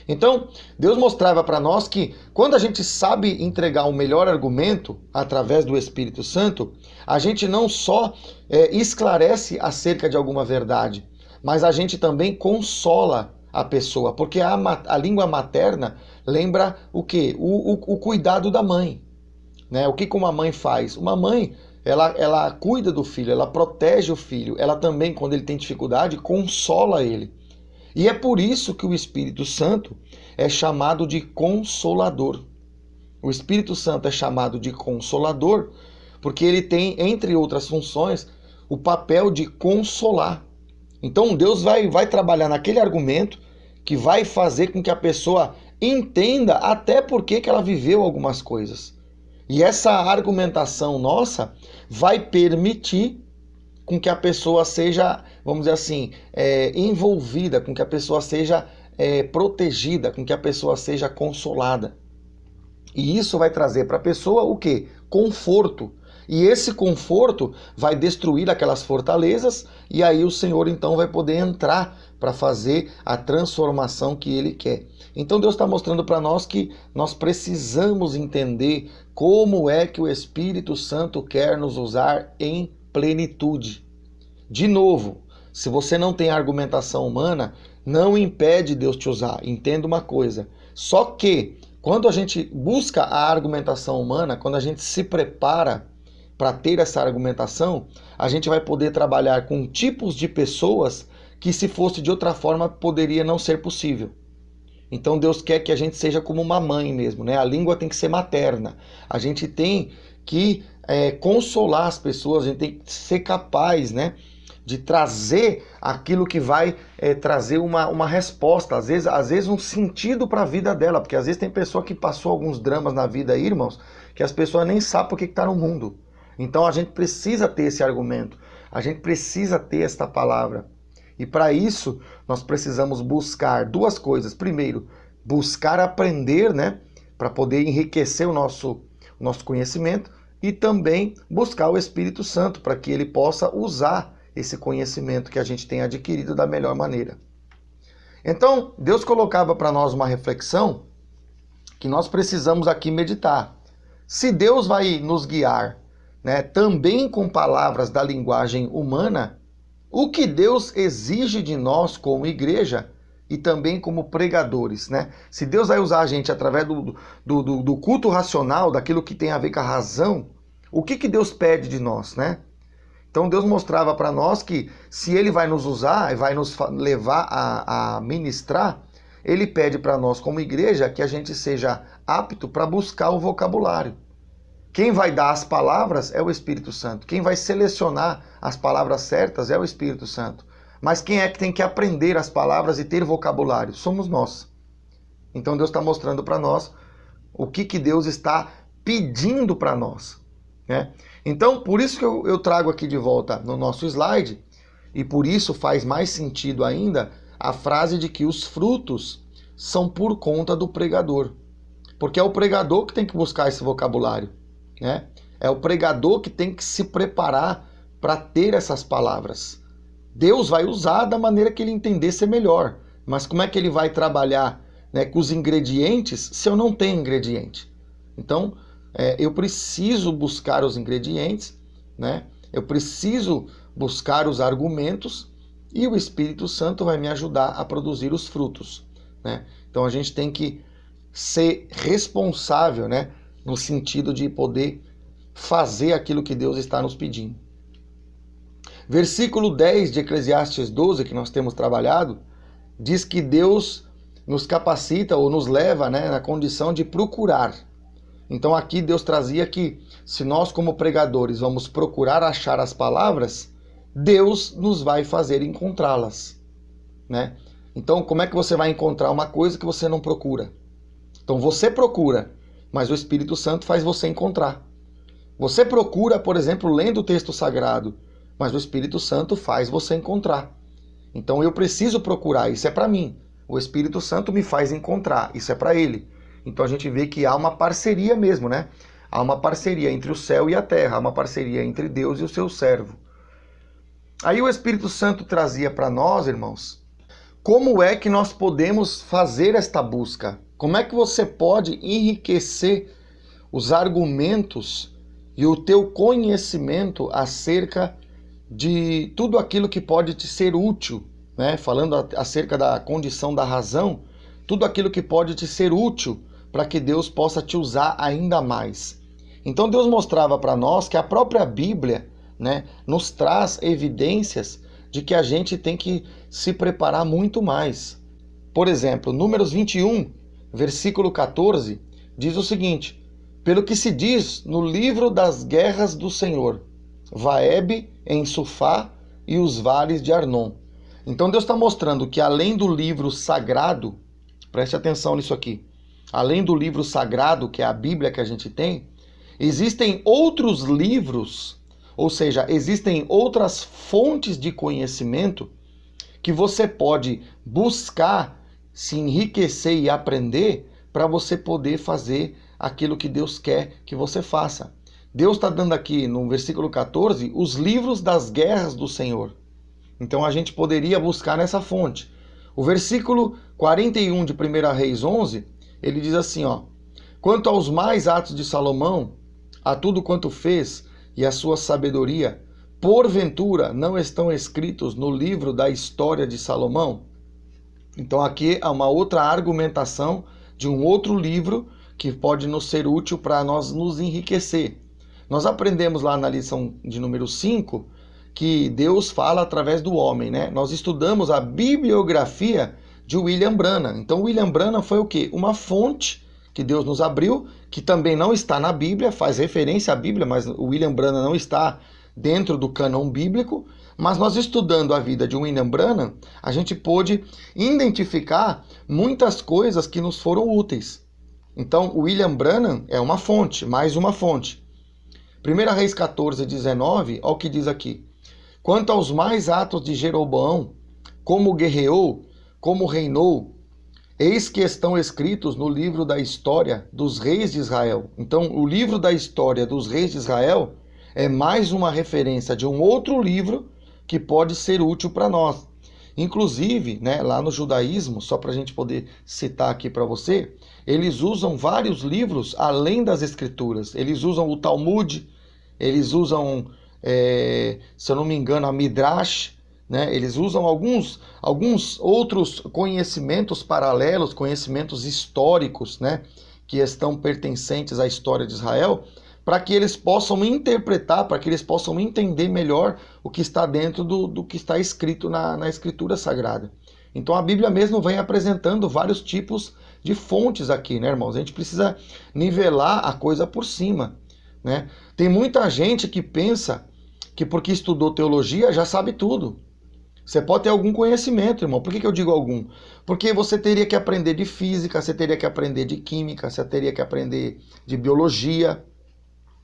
Então, Deus mostrava para nós que quando a gente sabe entregar o melhor argumento através do Espírito Santo, a gente não só esclarece acerca de alguma verdade, mas a gente também consola a pessoa, porque a língua materna lembra o quê? O cuidado da mãe, né? O que uma mãe faz? Uma mãe, ela cuida do filho, ela protege o filho, ela também, quando ele tem dificuldade, consola ele. E é por isso que o Espírito Santo é chamado de Consolador. O Espírito Santo é chamado de Consolador porque ele tem, entre outras funções, o papel de consolar. Então Deus vai trabalhar naquele argumento que vai fazer com que a pessoa entenda até por que ela viveu algumas coisas. E essa argumentação nossa vai permitir com que a pessoa seja, vamos dizer assim, envolvida, com que a pessoa seja protegida, com que a pessoa seja consolada. E isso vai trazer para a pessoa o quê? Conforto. E esse conforto vai destruir aquelas fortalezas e aí o Senhor então vai poder entrar para fazer a transformação que Ele quer. Então Deus está mostrando para nós que nós precisamos entender como é que o Espírito Santo quer nos usar em plenitude. De novo, se você não tem argumentação humana, não impede Deus te usar. Entenda uma coisa, só que quando a gente busca a argumentação humana, quando a gente se prepara para ter essa argumentação, a gente vai poder trabalhar com tipos de pessoas que, se fosse de outra forma, poderia não ser possível. Então Deus quer que a gente seja como uma mãe mesmo, né? A língua tem que ser materna. A gente tem que consolar as pessoas, a gente tem que ser capaz, né, de trazer aquilo que vai trazer uma resposta, às vezes um sentido para a vida dela, porque às vezes tem pessoa que passou alguns dramas na vida aí, irmãos, que as pessoas nem sabem por que está no mundo. Então a gente precisa ter esse argumento, a gente precisa ter esta palavra. E para isso nós precisamos buscar duas coisas. Primeiro, buscar aprender, né, para poder enriquecer o nosso conhecimento, e também buscar o Espírito Santo para que ele possa usar esse conhecimento que a gente tem adquirido da melhor maneira. Então, Deus colocava para nós uma reflexão que nós precisamos aqui meditar. Se Deus vai nos guiar, né, também com palavras da linguagem humana, o que Deus exige de nós como igreja e também como pregadores, né? Se Deus vai usar a gente através do culto racional, daquilo que tem a ver com a razão, o que Deus pede de nós, né? Então Deus mostrava para nós que se Ele vai nos usar e vai nos levar a ministrar, Ele pede para nós como igreja que a gente seja apto para buscar o vocabulário. Quem vai dar as palavras é o Espírito Santo. Quem vai selecionar as palavras certas é o Espírito Santo. Mas quem é que tem que aprender as palavras e ter vocabulário? Somos nós. Então Deus está mostrando para nós o que Deus está pedindo para nós, né? Então, por isso que eu trago aqui de volta no nosso slide, e por isso faz mais sentido ainda a frase de que os frutos são por conta do pregador. Porque é o pregador que tem que buscar esse vocabulário, né? É o pregador que tem que se preparar para ter essas palavras. Deus vai usar da maneira que ele entender ser melhor, mas como é que ele vai trabalhar, né, com os ingredientes se eu não tenho ingrediente? Então, eu preciso buscar os ingredientes, né? Eu preciso buscar os argumentos e o Espírito Santo vai me ajudar a produzir os frutos, né? Então a gente tem que ser responsável, né, no sentido de poder fazer aquilo que Deus está nos pedindo. Versículo 10 de Eclesiastes 12, que nós temos trabalhado, diz que Deus nos capacita ou nos leva, né, na condição de procurar. Então aqui Deus trazia que se nós como pregadores vamos procurar achar as palavras, Deus nos vai fazer encontrá-las, né? Então como é que você vai encontrar uma coisa que você não procura? Então você procura, mas o Espírito Santo faz você encontrar. Você procura, por exemplo, lendo o texto sagrado, mas o Espírito Santo faz você encontrar. Então eu preciso procurar, isso é para mim. O Espírito Santo me faz encontrar, isso é para ele. Então a gente vê que há uma parceria mesmo, né? Há uma parceria entre o céu e a terra, há uma parceria entre Deus e o seu servo. Aí o Espírito Santo trazia para nós, irmãos, como é que nós podemos fazer esta busca? Como é que você pode enriquecer os argumentos e o teu conhecimento acerca de tudo aquilo que pode te ser útil, né? Falando acerca da condição da razão, tudo aquilo que pode te ser útil para que Deus possa te usar ainda mais. Então Deus mostrava para nós que a própria Bíblia, né, nos traz evidências de que a gente tem que se preparar muito mais. Por exemplo, Números 21, versículo 14, diz o seguinte: pelo que se diz no livro das guerras do Senhor, Vaeb em Sufá e os vales de Arnon. Então Deus está mostrando que além do livro sagrado, preste atenção nisso aqui, além do livro sagrado, que é a Bíblia que a gente tem, existem outros livros, ou seja, existem outras fontes de conhecimento que você pode buscar, se enriquecer e aprender para você poder fazer aquilo que Deus quer que você faça. Deus está dando aqui no versículo 14 os livros das guerras do Senhor. Então a gente poderia buscar nessa fonte. O versículo 41 de 1 Reis 11, ele diz assim, ó: quanto aos mais atos de Salomão, a tudo quanto fez e a sua sabedoria, porventura não estão escritos no livro da história de Salomão? Então aqui há uma outra argumentação de um outro livro que pode nos ser útil para nós nos enriquecer. Nós aprendemos lá na lição de número 5 que Deus fala através do homem, né? Nós estudamos a bibliografia de William Branham. Então William Branham foi o quê? Uma fonte que Deus nos abriu, que também não está na Bíblia, faz referência à Bíblia, mas o William Branham não está dentro do cânon bíblico. Mas nós estudando a vida de William Branham, a gente pôde identificar muitas coisas que nos foram úteis. Então, o William Branham é uma fonte, mais uma fonte. 1 Reis 14, 19, olha o que diz aqui. Quanto aos mais atos de Jeroboão, como guerreou, como reinou, eis que estão escritos no livro da história dos reis de Israel. Então, o livro da história dos reis de Israel é mais uma referência de um outro livro que pode ser útil para nós. Inclusive, né, lá no judaísmo, só para a gente poder citar aqui para você, eles usam vários livros além das escrituras. Eles usam o Talmud, eles usam, se eu não me engano, a Midrash, né? Eles usam alguns outros conhecimentos paralelos, conhecimentos históricos, né, que estão pertencentes à história de Israel, para que eles possam interpretar, para que eles possam entender melhor o que está dentro do que está escrito na Escritura Sagrada. Então a Bíblia mesmo vem apresentando vários tipos de fontes aqui, né, irmãos? A gente precisa nivelar a coisa por cima, né? Tem muita gente que pensa que porque estudou teologia já sabe tudo. Você pode ter algum conhecimento, irmão. Por que eu digo algum? Porque você teria que aprender de física, você teria que aprender de química, você teria que aprender de biologia,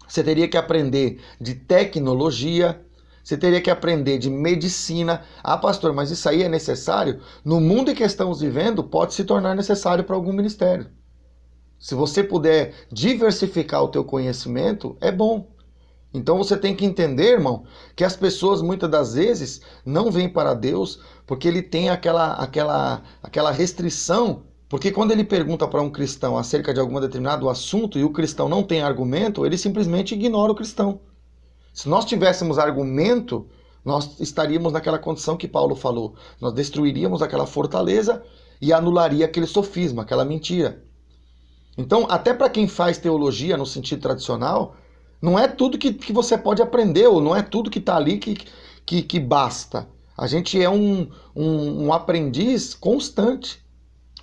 você teria que aprender de tecnologia, você teria que aprender de medicina. Ah, pastor, mas isso aí é necessário? No mundo em que estamos vivendo, pode se tornar necessário para algum ministério. Se você puder diversificar o teu conhecimento, é bom. Então você tem que entender, irmão, que as pessoas muitas das vezes não vêm para Deus porque ele tem aquela restrição. Porque quando ele pergunta para um cristão acerca de algum determinado assunto e o cristão não tem argumento, ele simplesmente ignora o cristão. Se nós tivéssemos argumento, nós estaríamos naquela condição que Paulo falou. Nós destruiríamos aquela fortaleza e anularia aquele sofisma, aquela mentira. Então, até para quem faz teologia no sentido tradicional, não é tudo que você pode aprender, ou não é tudo que está ali que basta. A gente é um aprendiz constante,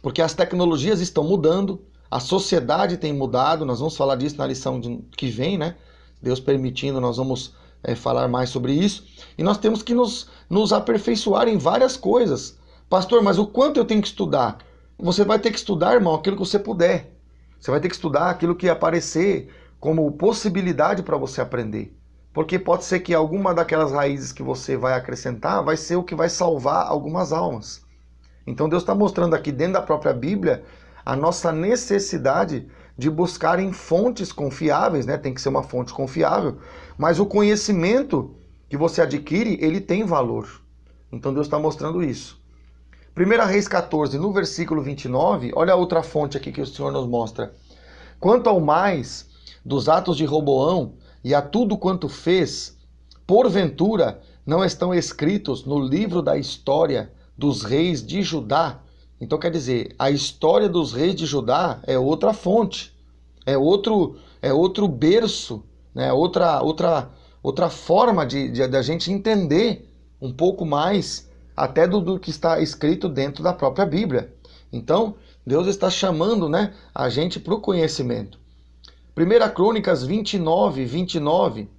porque as tecnologias estão mudando, a sociedade tem mudado, nós vamos falar disso na lição que vem, né? Deus permitindo, nós vamos falar mais sobre isso. E nós temos que nos aperfeiçoar em várias coisas. Pastor, mas o quanto eu tenho que estudar? Você vai ter que estudar, irmão, aquilo que você puder. Você vai ter que estudar aquilo que aparecer como possibilidade para você aprender. Porque pode ser que alguma daquelas raízes que você vai acrescentar vai ser o que vai salvar algumas almas. Então Deus está mostrando aqui dentro da própria Bíblia a nossa necessidade de buscar em fontes confiáveis, né? Tem que ser uma fonte confiável, mas o conhecimento que você adquire, ele tem valor. Então Deus está mostrando isso. 1 Reis 14, no versículo 29, olha a outra fonte aqui que o Senhor nos mostra. Quanto ao mais dos atos de Roboão e a tudo quanto fez, porventura não estão escritos no livro da história dos reis de Judá? Então quer dizer, a história dos reis de Judá é outra fonte, é outro berço, né? outra forma de a gente entender um pouco mais até do que está escrito dentro da própria Bíblia. Então, Deus está chamando, né, a gente para o conhecimento. 1 Crônicas 29, 29,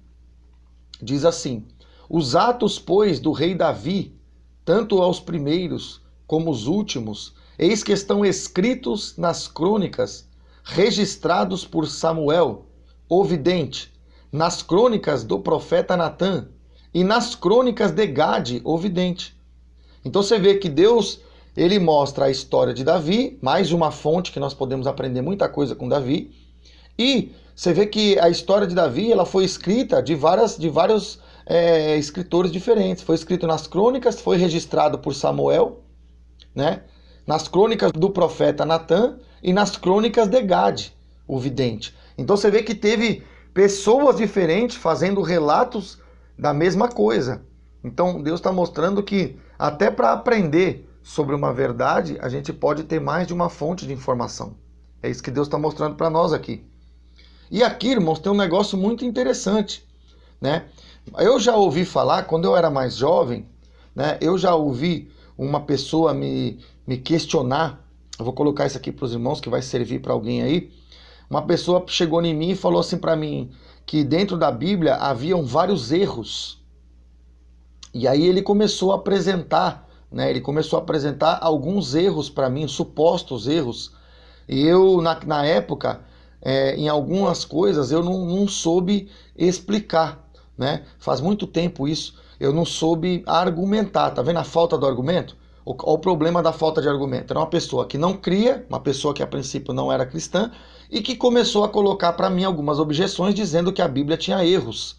diz assim: os atos, pois, do rei Davi, tanto aos primeiros como os últimos, eis que estão escritos nas crônicas, registrados por Samuel, o vidente, nas crônicas do profeta Natã e nas crônicas de Gade, o vidente. Então você vê que Deus, ele mostra a história de Davi, mais uma fonte que nós podemos aprender muita coisa com Davi, e você vê que a história de Davi, ela foi escrita de vários escritores diferentes. Foi escrito nas crônicas, foi registrado por Samuel, né? Nas crônicas do profeta Natã e nas crônicas de Gade, o vidente. Então você vê que teve pessoas diferentes fazendo relatos da mesma coisa. Então Deus está mostrando que até para aprender sobre uma verdade, a gente pode ter mais de uma fonte de informação. É isso que Deus está mostrando para nós aqui. E aqui, irmãos, tem um negócio muito interessante, né? Eu já ouvi falar, quando eu era mais jovem, né? Eu já ouvi uma pessoa me questionar. Eu vou colocar isso aqui para os irmãos, que vai servir para alguém aí. Uma pessoa chegou em mim e falou assim para mim, que dentro da Bíblia haviam vários erros. E aí ele começou a apresentar, né? Ele começou a apresentar alguns erros para mim, supostos erros. E eu, na época, em algumas coisas eu não soube explicar, né? Faz muito tempo isso, eu não soube argumentar. Tá vendo a falta do argumento? O problema da falta de argumento. Era uma pessoa que não cria, uma pessoa que a princípio não era cristã, e que começou a colocar para mim algumas objeções dizendo que a Bíblia tinha erros,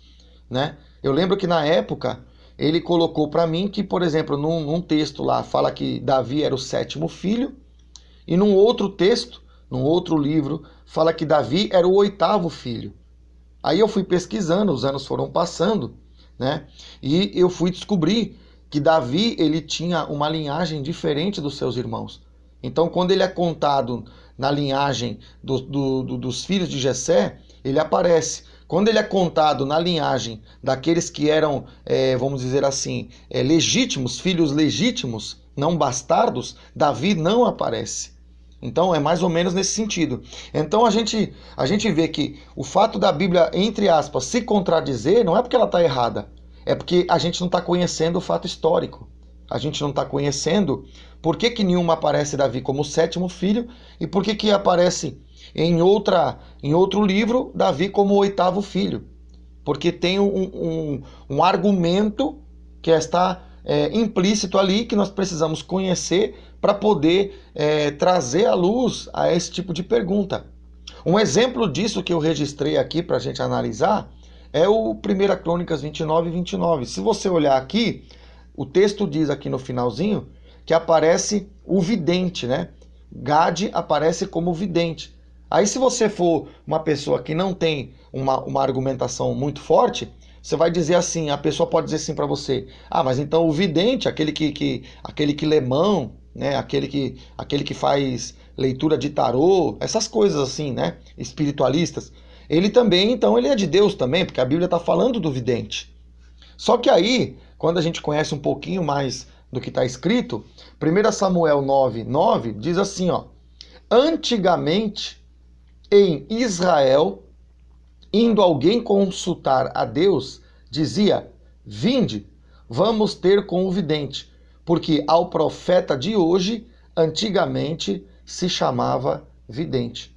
né? Eu lembro que na época ele colocou para mim que, por exemplo, num texto lá fala que Davi era o 7º filho, e num outro texto, num outro livro, fala que Davi era o 8º filho. Aí eu fui pesquisando, os anos foram passando, né? E eu fui descobrir que Davi, ele tinha uma linhagem diferente dos seus irmãos. Então, quando ele é contado na linhagem dos filhos de Jessé, ele aparece. Quando ele é contado na linhagem daqueles que eram, vamos dizer assim, legítimos, filhos legítimos, não bastardos, Davi não aparece. Então é mais ou menos nesse sentido. Então a gente vê que o fato da Bíblia, entre aspas, se contradizer, não é porque ela está errada, é porque a gente não está conhecendo o fato histórico. A gente não está conhecendo por que nenhuma aparece Davi como o 7º filho e por que aparece em outro livro Davi como o 8º filho. Porque tem um argumento que está implícito ali que nós precisamos conhecer para poder trazer à luz a esse tipo de pergunta. Um exemplo disso que eu registrei aqui para a gente analisar é o 1 Crônicas 29 e 29. Se você olhar aqui, o texto diz aqui no finalzinho que aparece o vidente, né? Gade aparece como vidente. Aí se você for uma pessoa que não tem uma argumentação muito forte, você vai dizer assim, a pessoa pode dizer assim para você: ah, mas então o vidente, aquele que lê mão, né? Aquele que faz leitura de tarô, essas coisas assim, né? Espiritualistas, ele também, então, ele é de Deus também, porque a Bíblia está falando do vidente. Só que aí, quando a gente conhece um pouquinho mais do que está escrito, 1 Samuel 9:9 diz assim, ó: antigamente em Israel, indo alguém consultar a Deus, dizia: vinde, vamos ter com o vidente, porque ao profeta de hoje, antigamente se chamava vidente.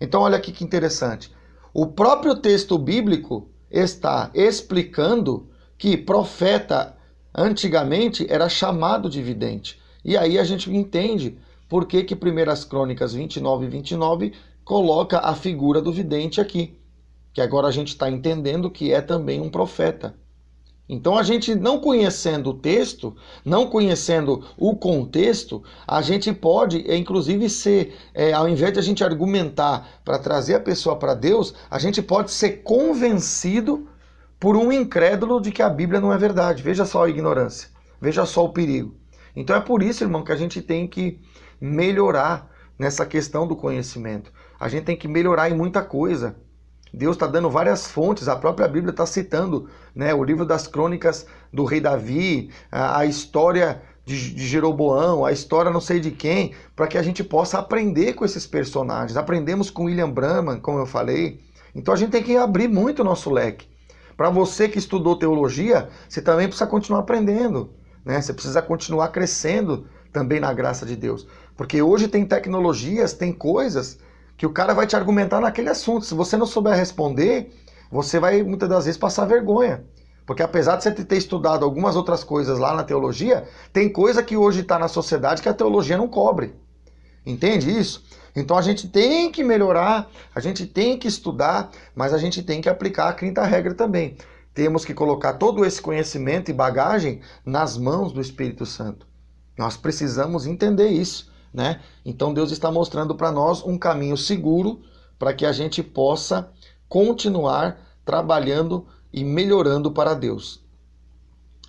Então olha aqui que interessante. O próprio texto bíblico está explicando que profeta antigamente era chamado de vidente. E aí a gente entende por que 1 Crônicas 29 e 29 coloca a figura do vidente aqui. Que agora a gente está entendendo que é também um profeta. Então a gente, não conhecendo o texto, não conhecendo o contexto, a gente pode, inclusive, ao invés de a gente argumentar para trazer a pessoa para Deus, a gente pode ser convencido por um incrédulo de que a Bíblia não é verdade. Veja só a ignorância, veja só o perigo. Então é por isso, irmão, que a gente tem que melhorar nessa questão do conhecimento. A gente tem que melhorar em muita coisa. Deus está dando várias fontes, a própria Bíblia está citando, né, o livro das crônicas do rei Davi, a história de Jeroboão, a história não sei de quem, para que a gente possa aprender com esses personagens. Aprendemos com William Branham, como eu falei, Então a gente tem que abrir muito o nosso leque. Para você que estudou teologia, você também precisa continuar aprendendo, né? Você precisa continuar crescendo também na graça de Deus. Porque hoje tem tecnologias, tem coisas que o cara vai te argumentar naquele assunto. Se você não souber responder, você vai muitas das vezes passar vergonha. Porque apesar de você ter estudado algumas outras coisas lá na teologia, tem coisa que hoje está na sociedade que a teologia não cobre. Entende isso? Então a gente tem que melhorar, a gente tem que estudar, mas a gente tem que aplicar a quinta regra também. Temos que colocar todo esse conhecimento e bagagem nas mãos do Espírito Santo. Nós precisamos entender isso, né? Então Deus está mostrando para nós um caminho seguro para que a gente possa continuar trabalhando e melhorando para Deus.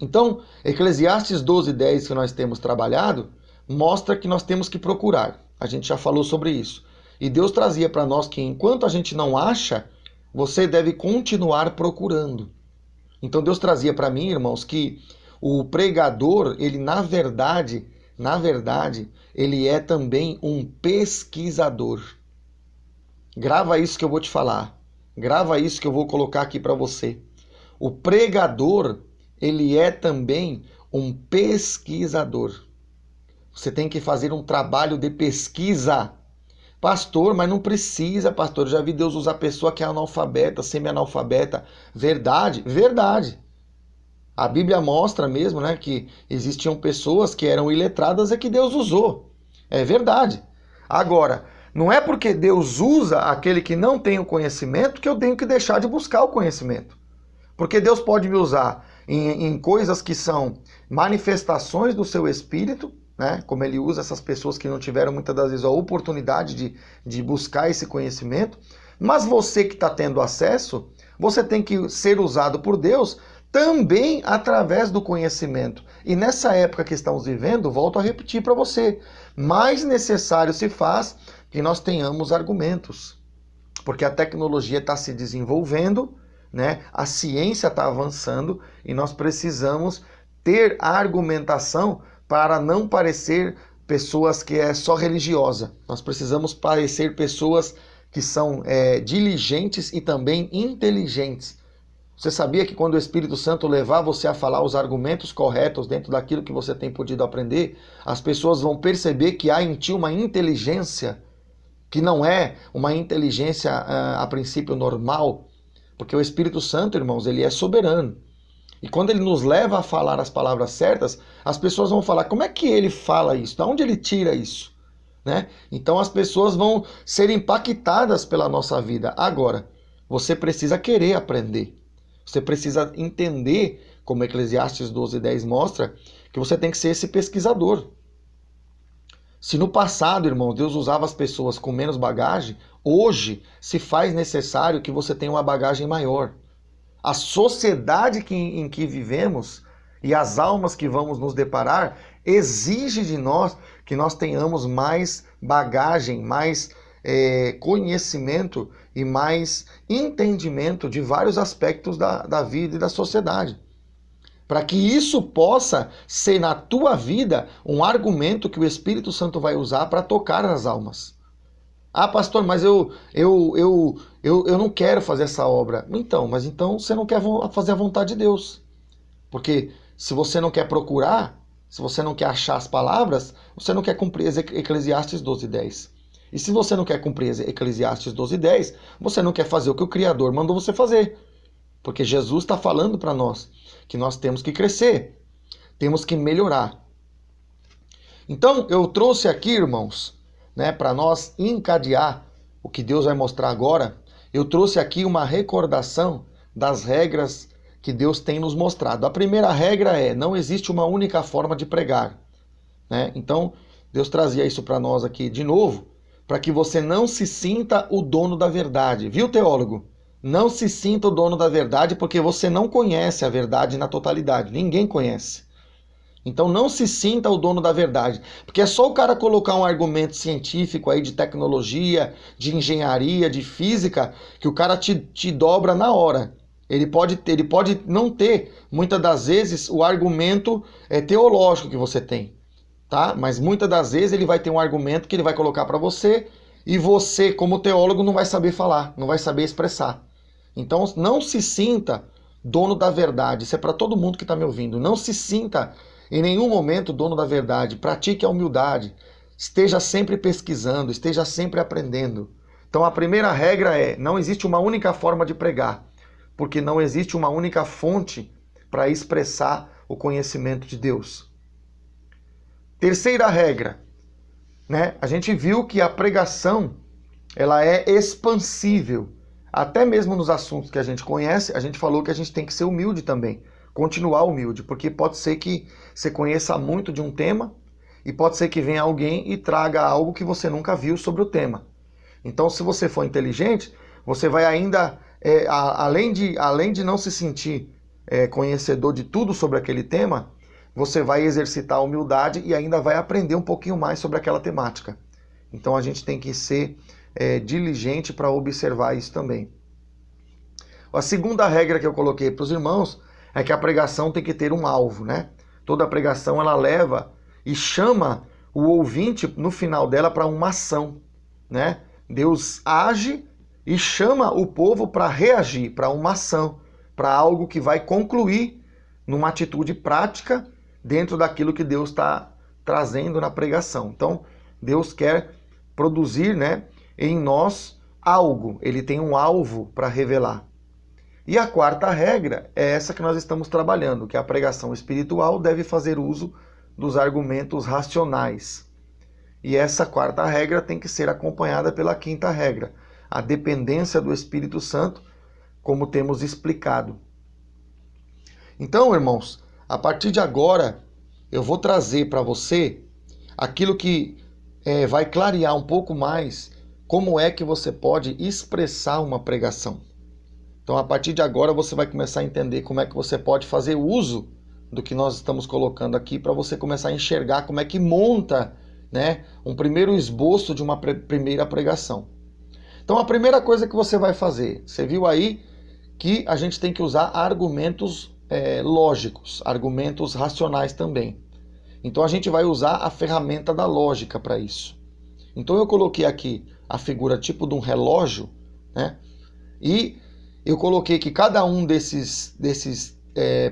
Então, Eclesiastes 12:10 que nós temos trabalhado, mostra que nós temos que procurar. A gente já falou sobre isso. E Deus trazia para nós que enquanto a gente não acha, você deve continuar procurando. Então Deus trazia para mim, irmãos, que o pregador, ele na verdade, ele é também um pesquisador. Grava isso que eu vou te falar. Grava isso que eu vou colocar aqui para você. O pregador, ele é também um pesquisador. Você tem que fazer um trabalho de pesquisa. Pastor, mas não precisa, pastor. Eu já vi Deus usar pessoa que é analfabeta, semi-analfabeta. Verdade? Verdade. A Bíblia mostra mesmo, né, que existiam pessoas que eram iletradas e que Deus usou. É verdade. Agora, não é porque Deus usa aquele que não tem o conhecimento que eu tenho que deixar de buscar o conhecimento. Porque Deus pode me usar em coisas que são manifestações do seu espírito, né? Como ele usa essas pessoas que não tiveram muitas das vezes a oportunidade de buscar esse conhecimento. Mas você que está tendo acesso, você tem que ser usado por Deus também através do conhecimento. E nessa época que estamos vivendo, volto a repetir para você, mais necessário se faz que nós tenhamos argumentos. Porque a tecnologia está se desenvolvendo, né? A ciência está avançando e nós precisamos ter argumentação para não parecer pessoas que é só religiosa. Nós precisamos parecer pessoas que são diligentes e também inteligentes. Você sabia que quando o Espírito Santo levar você a falar os argumentos corretos dentro daquilo que você tem podido aprender, as pessoas vão perceber que há em ti uma inteligência que não é uma inteligência a princípio normal, porque o Espírito Santo, irmãos, ele é soberano. E quando ele nos leva a falar as palavras certas, as pessoas vão falar, como é que ele fala isso? De onde ele tira isso? Né? Então as pessoas vão ser impactadas pela nossa vida. Agora, você precisa querer aprender. Você precisa entender, como Eclesiastes 12:10 mostra, que você tem que ser esse pesquisador. Se no passado, irmão, Deus usava as pessoas com menos bagagem, hoje se faz necessário que você tenha uma bagagem maior. A sociedade em que vivemos e as almas que vamos nos deparar exige de nós que nós tenhamos mais bagagem, mais conhecimento e mais entendimento de vários aspectos da vida e da sociedade. Para que isso possa ser na tua vida um argumento que o Espírito Santo vai usar para tocar as almas. Ah, pastor, mas eu não quero fazer essa obra. Então você não quer fazer a vontade de Deus. Porque se você não quer procurar, se você não quer achar as palavras, você não quer cumprir Eclesiastes 12:10. E se você não quer cumprir Eclesiastes 12:10, você não quer fazer o que o Criador mandou você fazer. Porque Jesus está falando para nós que nós temos que crescer, temos que melhorar. Então, eu trouxe aqui, irmãos, né, para nós encadear o que Deus vai mostrar agora, eu trouxe aqui uma recordação das regras que Deus tem nos mostrado. A primeira regra é, não existe uma única forma de pregar. Né? Então, Deus trazia isso para nós aqui de novo, para que você não se sinta o dono da verdade. Viu, teólogo? Não se sinta o dono da verdade porque você não conhece a verdade na totalidade. Ninguém conhece. Então não se sinta o dono da verdade. Porque é só o cara colocar um argumento científico aí de tecnologia, de engenharia, de física, que o cara te dobra na hora. Ele pode não ter, muitas das vezes, o argumento teológico que você tem. Tá? Mas muitas das vezes ele vai ter um argumento que ele vai colocar para você e você, como teólogo, não vai saber falar, não vai saber expressar. Então, não se sinta dono da verdade. Isso é para todo mundo que está me ouvindo. Não se sinta em nenhum momento dono da verdade. Pratique a humildade. Esteja sempre pesquisando, esteja sempre aprendendo. Então, a primeira regra é: não existe uma única forma de pregar, porque não existe uma única fonte para expressar o conhecimento de Deus. Terceira regra, né? A gente viu que a pregação ela é expansível. Até mesmo nos assuntos que a gente conhece, a gente falou que a gente tem que ser humilde também, continuar humilde, porque pode ser que você conheça muito de um tema e pode ser que venha alguém e traga algo que você nunca viu sobre o tema. Então, se você for inteligente, você vai ainda, além de não se sentir conhecedor de tudo sobre aquele tema, você vai exercitar a humildade e ainda vai aprender um pouquinho mais sobre aquela temática. Então, a gente tem que ser diligente para observar isso também. A segunda regra que eu coloquei para os irmãos é que a pregação tem que ter um alvo, né? Toda pregação ela leva e chama o ouvinte no final dela para uma ação, né? Deus age e chama o povo para reagir, para uma ação, para algo que vai concluir numa atitude prática dentro daquilo que Deus está trazendo na pregação. Então, Deus quer produzir, né, em nós algo, ele tem um alvo para revelar. E a quarta regra é essa que nós estamos trabalhando, que a pregação espiritual deve fazer uso dos argumentos racionais. E essa quarta regra tem que ser acompanhada pela quinta regra, a dependência do Espírito Santo, como temos explicado. Então, irmãos, a partir de agora, eu vou trazer para você aquilo que vai clarear um pouco mais como é que você pode expressar uma pregação. Então, a partir de agora, você vai começar a entender como é que você pode fazer uso do que nós estamos colocando aqui para você começar a enxergar como é que monta, né, um primeiro esboço de uma primeira pregação. Então, a primeira coisa que você vai fazer, você viu aí que a gente tem que usar argumentos lógicos, argumentos racionais também. Então, a gente vai usar a ferramenta da lógica para isso. Então, eu coloquei aqui a figura tipo de um relógio, né? E eu coloquei que cada um desses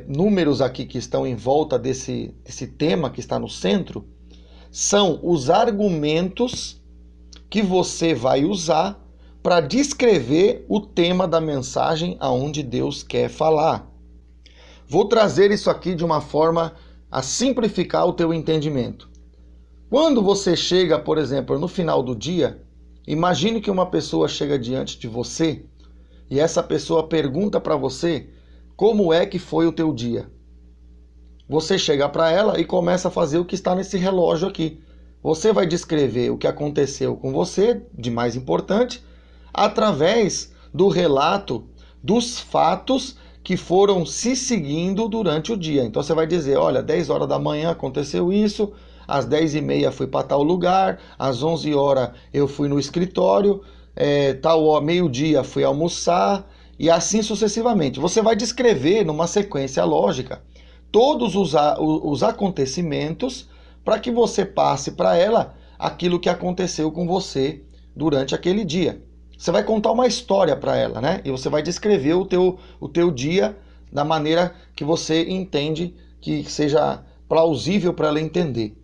números aqui que estão em volta desse tema que está no centro são os argumentos que você vai usar para descrever o tema da mensagem aonde Deus quer falar. Vou trazer isso aqui de uma forma a simplificar o teu entendimento. Quando você chega, por exemplo, no final do dia, imagine que uma pessoa chega diante de você e essa pessoa pergunta para você como é que foi o teu dia. Você chega para ela e começa a fazer o que está nesse relógio aqui. Você vai descrever o que aconteceu com você, de mais importante, através do relato dos fatos que foram se seguindo durante o dia. Então você vai dizer, olha, 10 horas da manhã aconteceu isso, às 10h30 fui para tal lugar, às 11 horas eu fui no escritório, meio-dia fui almoçar, e assim sucessivamente. Você vai descrever numa sequência lógica todos os acontecimentos para que você passe para ela aquilo que aconteceu com você durante aquele dia. Você vai contar uma história para ela, né? E você vai descrever o teu dia da maneira que você entende que seja plausível para ela entender.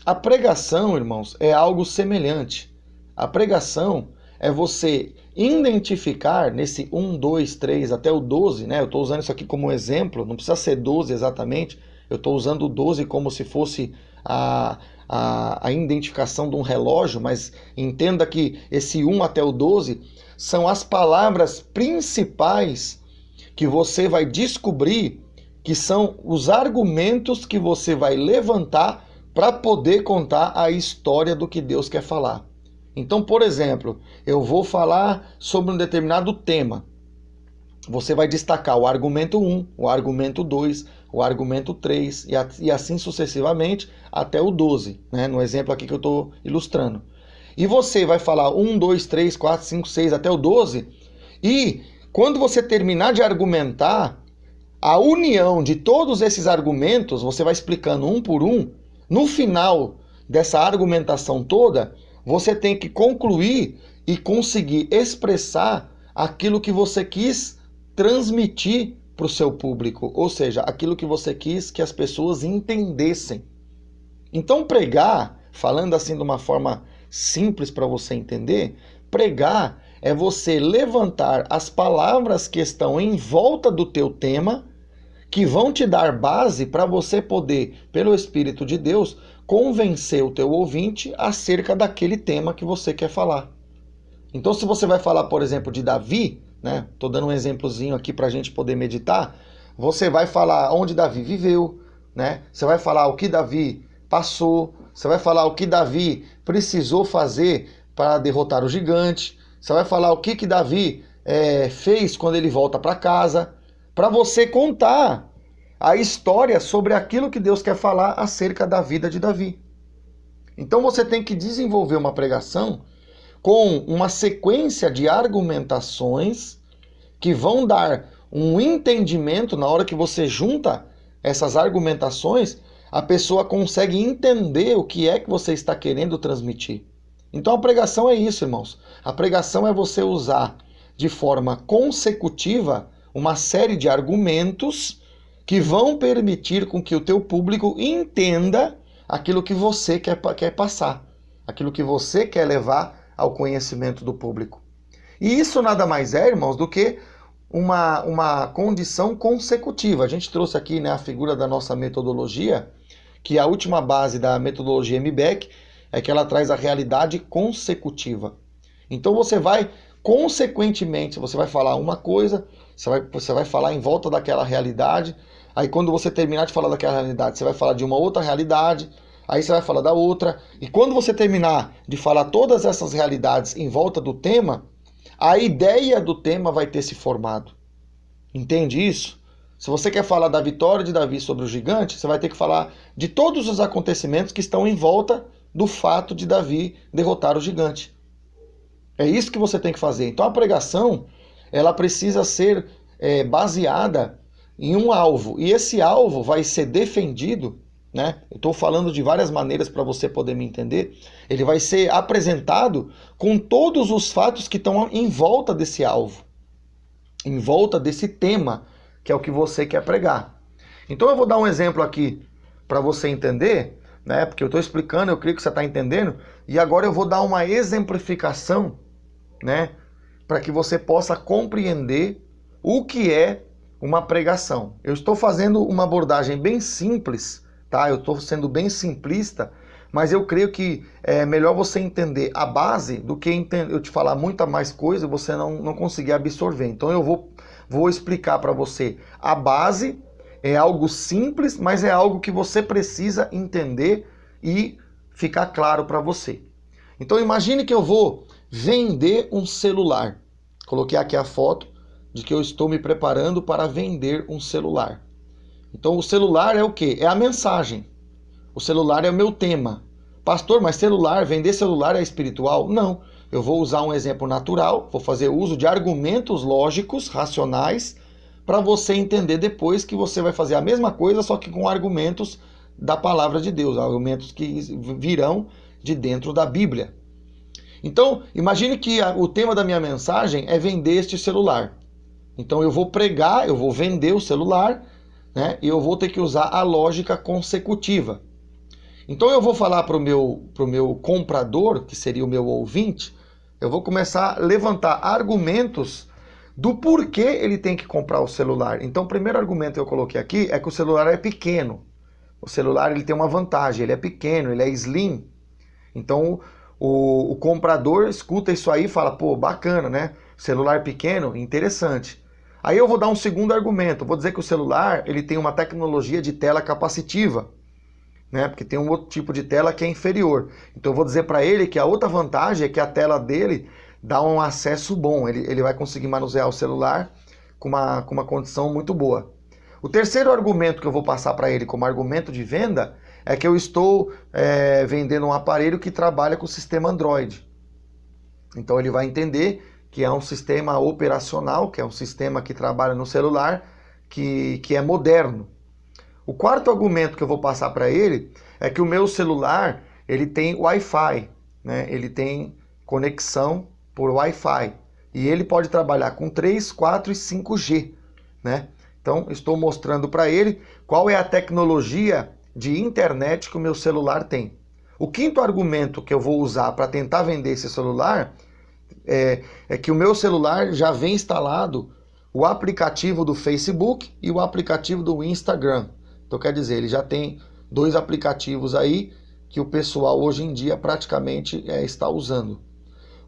A pregação, irmãos, é algo semelhante. A pregação é você identificar nesse 1, 2, 3 até o 12, né? Eu estou usando isso aqui como exemplo, não precisa ser 12 exatamente, eu estou usando o 12 como se fosse a identificação de um relógio, mas entenda que esse 1 até o 12 são as palavras principais que você vai descobrir, que são os argumentos que você vai levantar para poder contar a história do que Deus quer falar. Então, por exemplo, eu vou falar sobre um determinado tema. Você vai destacar o argumento 1, o argumento 2, o argumento 3 e assim sucessivamente até o 12, né? No exemplo aqui que eu estou ilustrando. E você vai falar 1, 2, 3, 4, 5, 6 até o 12 e quando você terminar de argumentar, a união de todos esses argumentos, você vai explicando um por um, no final dessa argumentação toda, você tem que concluir e conseguir expressar aquilo que você quis transmitir para o seu público, ou seja, aquilo que você quis que as pessoas entendessem. Então pregar, falando assim de uma forma simples para você entender, pregar é você levantar as palavras que estão em volta do teu tema, que vão te dar base para você poder, pelo Espírito de Deus, convencer o teu ouvinte acerca daquele tema que você quer falar. Então, se você vai falar, por exemplo, de Davi, né? Estou dando um exemplozinho aqui para a gente poder meditar. Você vai falar onde Davi viveu, né? Você vai falar o que Davi passou, você vai falar o que Davi precisou fazer para derrotar o gigante, você vai falar o que Davi fez quando ele volta para casa, para você contar a história sobre aquilo que Deus quer falar acerca da vida de Davi. Então você tem que desenvolver uma pregação com uma sequência de argumentações que vão dar um entendimento. Na hora que você junta essas argumentações, a pessoa consegue entender o que é que você está querendo transmitir. Então a pregação é isso, irmãos. A pregação é você usar de forma consecutiva uma série de argumentos que vão permitir com que o teu público entenda aquilo que você quer passar, aquilo que você quer levar ao conhecimento do público. E isso nada mais é, irmãos, do que uma condição consecutiva. A gente trouxe aqui, né, a figura da nossa metodologia, que a última base da metodologia MBEC é que ela traz a realidade consecutiva. Então você vai, consequentemente, você vai falar uma coisa, você vai falar em volta daquela realidade, aí quando você terminar de falar daquela realidade, você vai falar de uma outra realidade, aí você vai falar da outra, e quando você terminar de falar todas essas realidades em volta do tema, a ideia do tema vai ter se formado. Entende isso? Se você quer falar da vitória de Davi sobre o gigante, você vai ter que falar de todos os acontecimentos que estão em volta do fato de Davi derrotar o gigante. É isso que você tem que fazer. Então a pregação, ela precisa ser baseada em um alvo. E esse alvo vai ser defendido, né? Eu estou falando de várias maneiras para você poder me entender. Ele vai ser apresentado com todos os fatos que estão em volta desse alvo, em volta desse tema, que é o que você quer pregar. Então eu vou dar um exemplo aqui para você entender, né? Porque eu estou explicando, eu creio que você está entendendo, e agora eu vou dar uma exemplificação, né? Para que você possa compreender o que é uma pregação. Eu estou fazendo uma abordagem bem simples, tá? Eu estou sendo bem simplista, mas eu creio que é melhor você entender a base do que eu te falar muita mais coisa e você não conseguir absorver. Então eu vou explicar para você. A base é algo simples, mas é algo que você precisa entender e ficar claro para você. Então imagine que eu vou vender um celular. Coloquei aqui a foto de que eu estou me preparando para vender um celular. Então o celular é o quê? É a mensagem. O celular é o meu tema. Pastor, mas vender celular é espiritual? Não. Eu vou usar um exemplo natural, vou fazer uso de argumentos lógicos, racionais, para você entender depois que você vai fazer a mesma coisa, só que com argumentos da palavra de Deus, argumentos que virão de dentro da Bíblia. Então, imagine que o tema da minha mensagem é vender este celular. Então eu vou pregar, eu vou vender o celular, né? E eu vou ter que usar a lógica consecutiva. Então eu vou falar para o meu comprador, que seria o meu ouvinte, eu vou começar a levantar argumentos do porquê ele tem que comprar o celular. Então o primeiro argumento que eu coloquei aqui é que o celular é pequeno. O celular ele tem uma vantagem, ele é pequeno, ele é slim. Então o comprador escuta isso aí e fala, pô, bacana, né? Celular pequeno, interessante. Aí eu vou dar um segundo argumento, vou dizer que o celular ele tem uma tecnologia de tela capacitiva, né? Porque tem um outro tipo de tela que é inferior. Então eu vou dizer para ele que a outra vantagem é que a tela dele dá um acesso bom, ele vai conseguir manusear o celular com uma condição muito boa. O terceiro argumento que eu vou passar para ele como argumento de venda é que eu estou vendendo um aparelho que trabalha com o sistema Android. Então ele vai entender que é um sistema operacional, que é um sistema que trabalha no celular, que é moderno. O quarto argumento que eu vou passar para ele é que o meu celular ele tem Wi-Fi. né, ele tem conexão por Wi-Fi. E ele pode trabalhar com 3, 4 e 5G, né? Então, estou mostrando para ele qual é a tecnologia de internet que o meu celular tem. O quinto argumento que eu vou usar para tentar vender esse celular é que o meu celular já vem instalado o aplicativo do Facebook e o aplicativo do Instagram. Então, quer dizer, ele já tem 2 aplicativos aí que o pessoal hoje em dia praticamente está usando.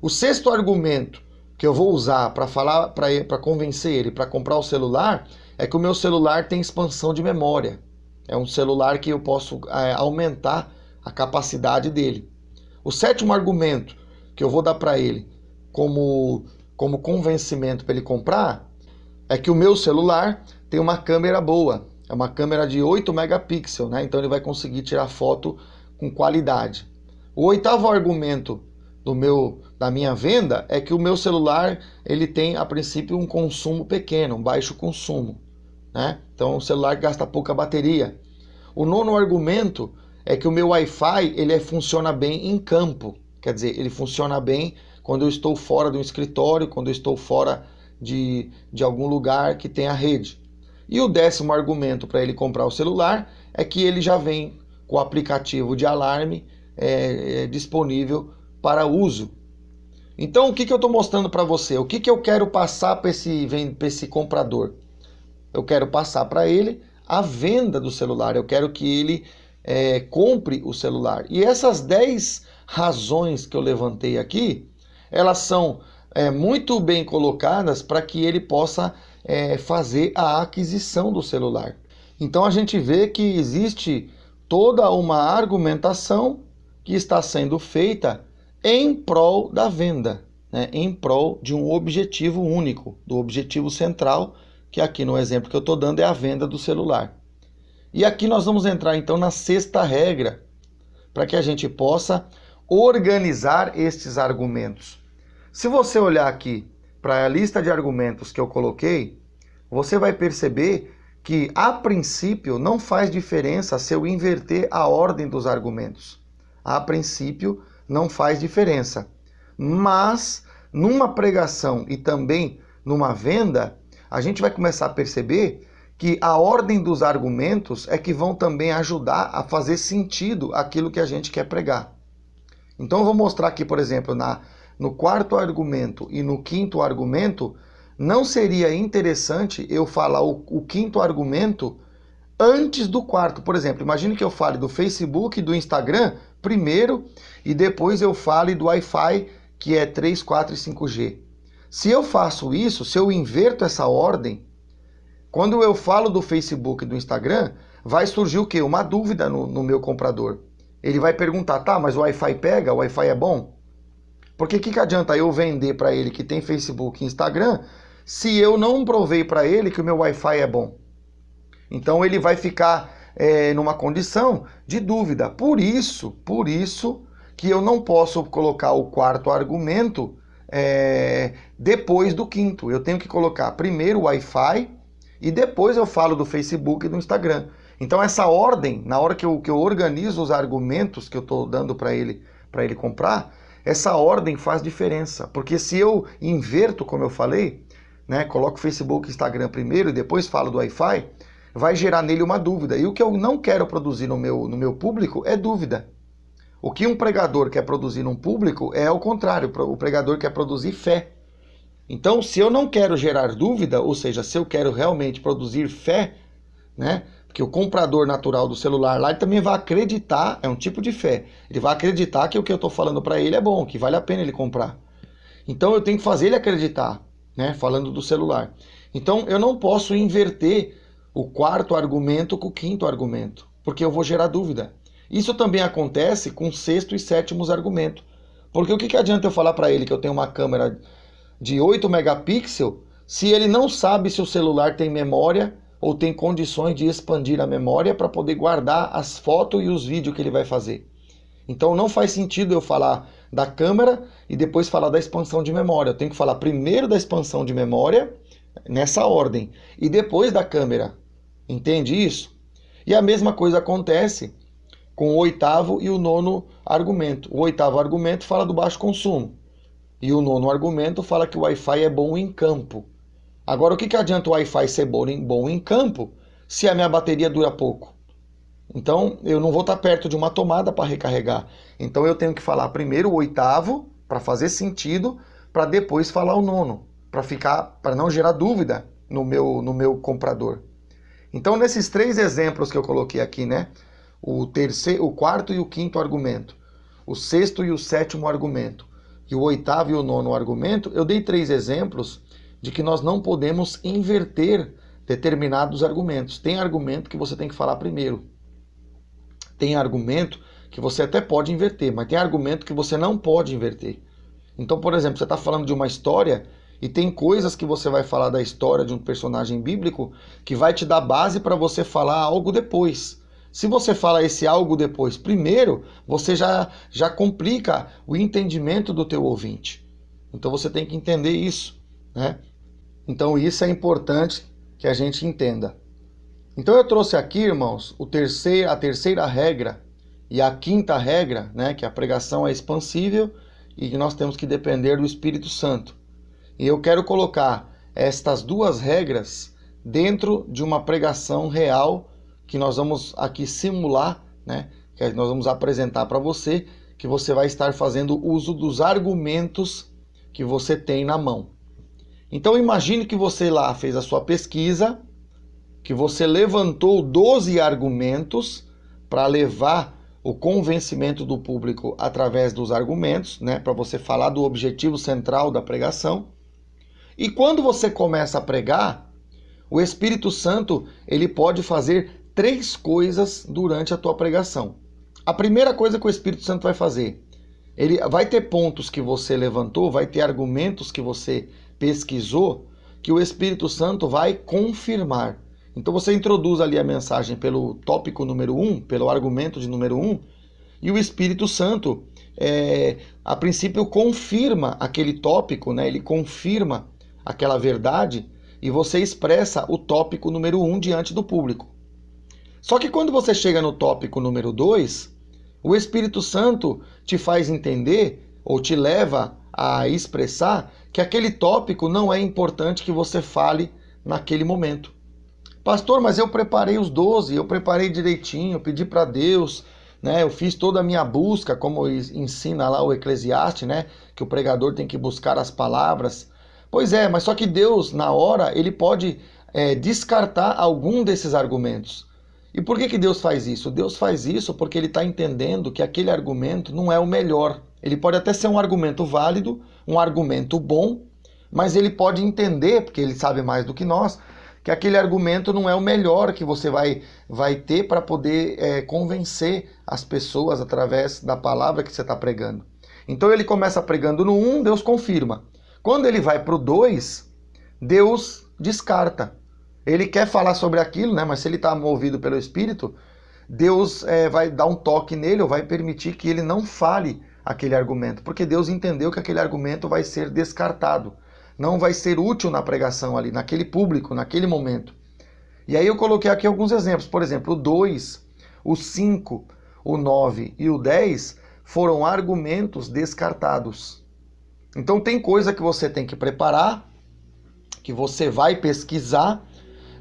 O sexto argumento que eu vou usar para falar para convencer ele para comprar o celular é que o meu celular tem expansão de memória. É um celular que eu posso aumentar a capacidade dele. O sétimo argumento que eu vou dar para ele como convencimento para ele comprar é que o meu celular tem uma câmera boa. É uma câmera de 8 megapixels, né? Então ele vai conseguir tirar foto com qualidade. O oitavo argumento da minha venda é que o meu celular ele tem a princípio um consumo pequeno, um baixo consumo, né? Então o celular gasta pouca bateria. O nono argumento é que o meu Wi-Fi ele funciona bem em campo, quer dizer, ele funciona bem quando eu estou fora do escritório, quando eu estou fora de algum lugar que tenha rede. E o décimo argumento para ele comprar o celular é que ele já vem com o aplicativo de alarme disponível para uso. Então, o que eu estou mostrando para você? O que eu quero passar para esse comprador? Eu quero passar para ele a venda do celular. Eu quero que ele compre o celular. E essas 10 razões que eu levantei aqui, elas são muito bem colocadas para que ele possa fazer a aquisição do celular. Então, a gente vê que existe toda uma argumentação que está sendo feita em prol da venda, né? Em prol de um objetivo único, do objetivo central, que aqui no exemplo que eu estou dando é a venda do celular. E aqui nós vamos entrar então na sexta regra, para que a gente possa organizar estes argumentos. Se você olhar aqui para a lista de argumentos que eu coloquei, você vai perceber que, a princípio, não faz diferença se eu inverter a ordem dos argumentos. A princípio, não faz diferença. Mas, numa pregação e também numa venda, a gente vai começar a perceber que a ordem dos argumentos é que vão também ajudar a fazer sentido aquilo que a gente quer pregar. Então, eu vou mostrar aqui, por exemplo, no quarto argumento e no quinto argumento, não seria interessante eu falar o quinto argumento antes do quarto. Por exemplo, imagine que eu fale do Facebook e do Instagram primeiro e depois eu fale do Wi-Fi, que é 3, 4 e 5G. Se eu faço isso, se eu inverto essa ordem, quando eu falo do Facebook e do Instagram, vai surgir o quê? Uma dúvida no meu comprador. Ele vai perguntar, tá, mas o Wi-Fi pega? O Wi-Fi é bom? Porque o que adianta eu vender para ele que tem Facebook e Instagram se eu não provei para ele que o meu Wi-Fi é bom? Então ele vai ficar numa condição de dúvida. Por isso que eu não posso colocar o quarto argumento depois do quinto. Eu tenho que colocar primeiro o Wi-Fi e depois eu falo do Facebook e do Instagram. Então essa ordem, na hora que eu organizo os argumentos que eu estou dando para ele comprar, essa ordem faz diferença. Porque se eu inverto, como eu falei, né, coloco o Facebook e Instagram primeiro e depois falo do Wi-Fi, vai gerar nele uma dúvida. E o que eu não quero produzir no meu público é dúvida. O que um pregador quer produzir num público é o contrário. O pregador quer produzir fé. Então, se eu não quero gerar dúvida, ou seja, se eu quero realmente produzir fé, né? Porque o comprador natural do celular lá, ele também vai acreditar, é um tipo de fé. Ele vai acreditar que o que eu estou falando para ele é bom, que vale a pena ele comprar. Então, eu tenho que fazer ele acreditar, né? Falando do celular. Então, eu não posso inverter o quarto argumento com o quinto argumento, porque eu vou gerar dúvida. Isso também acontece com o sexto e sétimo argumento. Porque o que adianta eu falar para ele que eu tenho uma câmera de 8 megapixels se ele não sabe se o celular tem memória ou tem condições de expandir a memória para poder guardar as fotos e os vídeos que ele vai fazer? Então não faz sentido eu falar da câmera e depois falar da expansão de memória. Eu tenho que falar primeiro da expansão de memória, nessa ordem, e depois da câmera. Entende isso? E a mesma coisa acontece com o oitavo e o nono argumento. O oitavo argumento fala do baixo consumo. E o nono argumento fala que o Wi-Fi é bom em campo. Agora, o que adianta o Wi-Fi ser bom em campo se a minha bateria dura pouco? Então, eu não vou estar perto de uma tomada para recarregar. Então, eu tenho que falar primeiro o oitavo, para fazer sentido, para depois falar o nono, para não gerar dúvida no meu comprador. Então, nesses 3 exemplos que eu coloquei aqui, né? O quarto e o quinto argumento, o sexto e o sétimo argumento, e o oitavo e o nono argumento, eu dei 3 exemplos de que nós não podemos inverter determinados argumentos. Tem argumento que você tem que falar primeiro. Tem argumento que você até pode inverter, mas tem argumento que você não pode inverter. Então, por exemplo, você está falando de uma história e tem coisas que você vai falar da história de um personagem bíblico que vai te dar base para você falar algo depois. Se você fala esse algo depois primeiro, você já complica o entendimento do teu ouvinte. Então você tem que entender isso, né? Então isso é importante que a gente entenda. Então eu trouxe aqui, irmãos, a terceira regra e a quinta regra, né, que a pregação é expansível e que nós temos que depender do Espírito Santo. E eu quero colocar estas 2 regras dentro de uma pregação real que nós vamos aqui simular, né, que nós vamos apresentar para você, que você vai estar fazendo uso dos argumentos que você tem na mão. Então imagine que você lá fez a sua pesquisa, que você levantou 12 argumentos para levar o convencimento do público através dos argumentos, né, para você falar do objetivo central da pregação. E quando você começa a pregar, o Espírito Santo, ele pode fazer 3 coisas durante a tua pregação. A primeira coisa que o Espírito Santo vai fazer, ele vai ter pontos que você levantou, vai ter argumentos que você pesquisou, que o Espírito Santo vai confirmar. Então você introduz ali a mensagem pelo tópico número 1, pelo argumento de número 1, e o Espírito Santo, a princípio, confirma aquele tópico, né? Ele confirma aquela verdade, e você expressa o tópico número 1 diante do público. Só que quando você chega no tópico número 2, o Espírito Santo te faz entender, ou te leva a expressar, que aquele tópico não é importante que você fale naquele momento. Pastor, mas eu preparei os 12, eu preparei direitinho, eu pedi para Deus, né? Eu fiz toda a minha busca, como ensina lá o Eclesiastes, né? Que o pregador tem que buscar as palavras. Pois é, mas só que Deus, na hora, ele pode descartar algum desses argumentos. E por que Deus faz isso? Deus faz isso porque ele está entendendo que aquele argumento não é o melhor. Ele pode até ser um argumento válido, um argumento bom, mas ele pode entender, porque ele sabe mais do que nós, que aquele argumento não é o melhor que você vai ter para poder convencer as pessoas através da palavra que você está pregando. Então ele começa pregando no 1, Deus confirma. Quando ele vai para o 2, Deus descarta. Ele quer falar sobre aquilo, né? Mas se ele está movido pelo Espírito, Deus vai dar um toque nele ou vai permitir que ele não fale aquele argumento, porque Deus entendeu que aquele argumento vai ser descartado. Não vai ser útil na pregação ali, naquele público, naquele momento. E aí eu coloquei aqui alguns exemplos. Por exemplo, o 2, o 5, o 9 e o 10 foram argumentos descartados. Então tem coisa que você tem que preparar, que você vai pesquisar,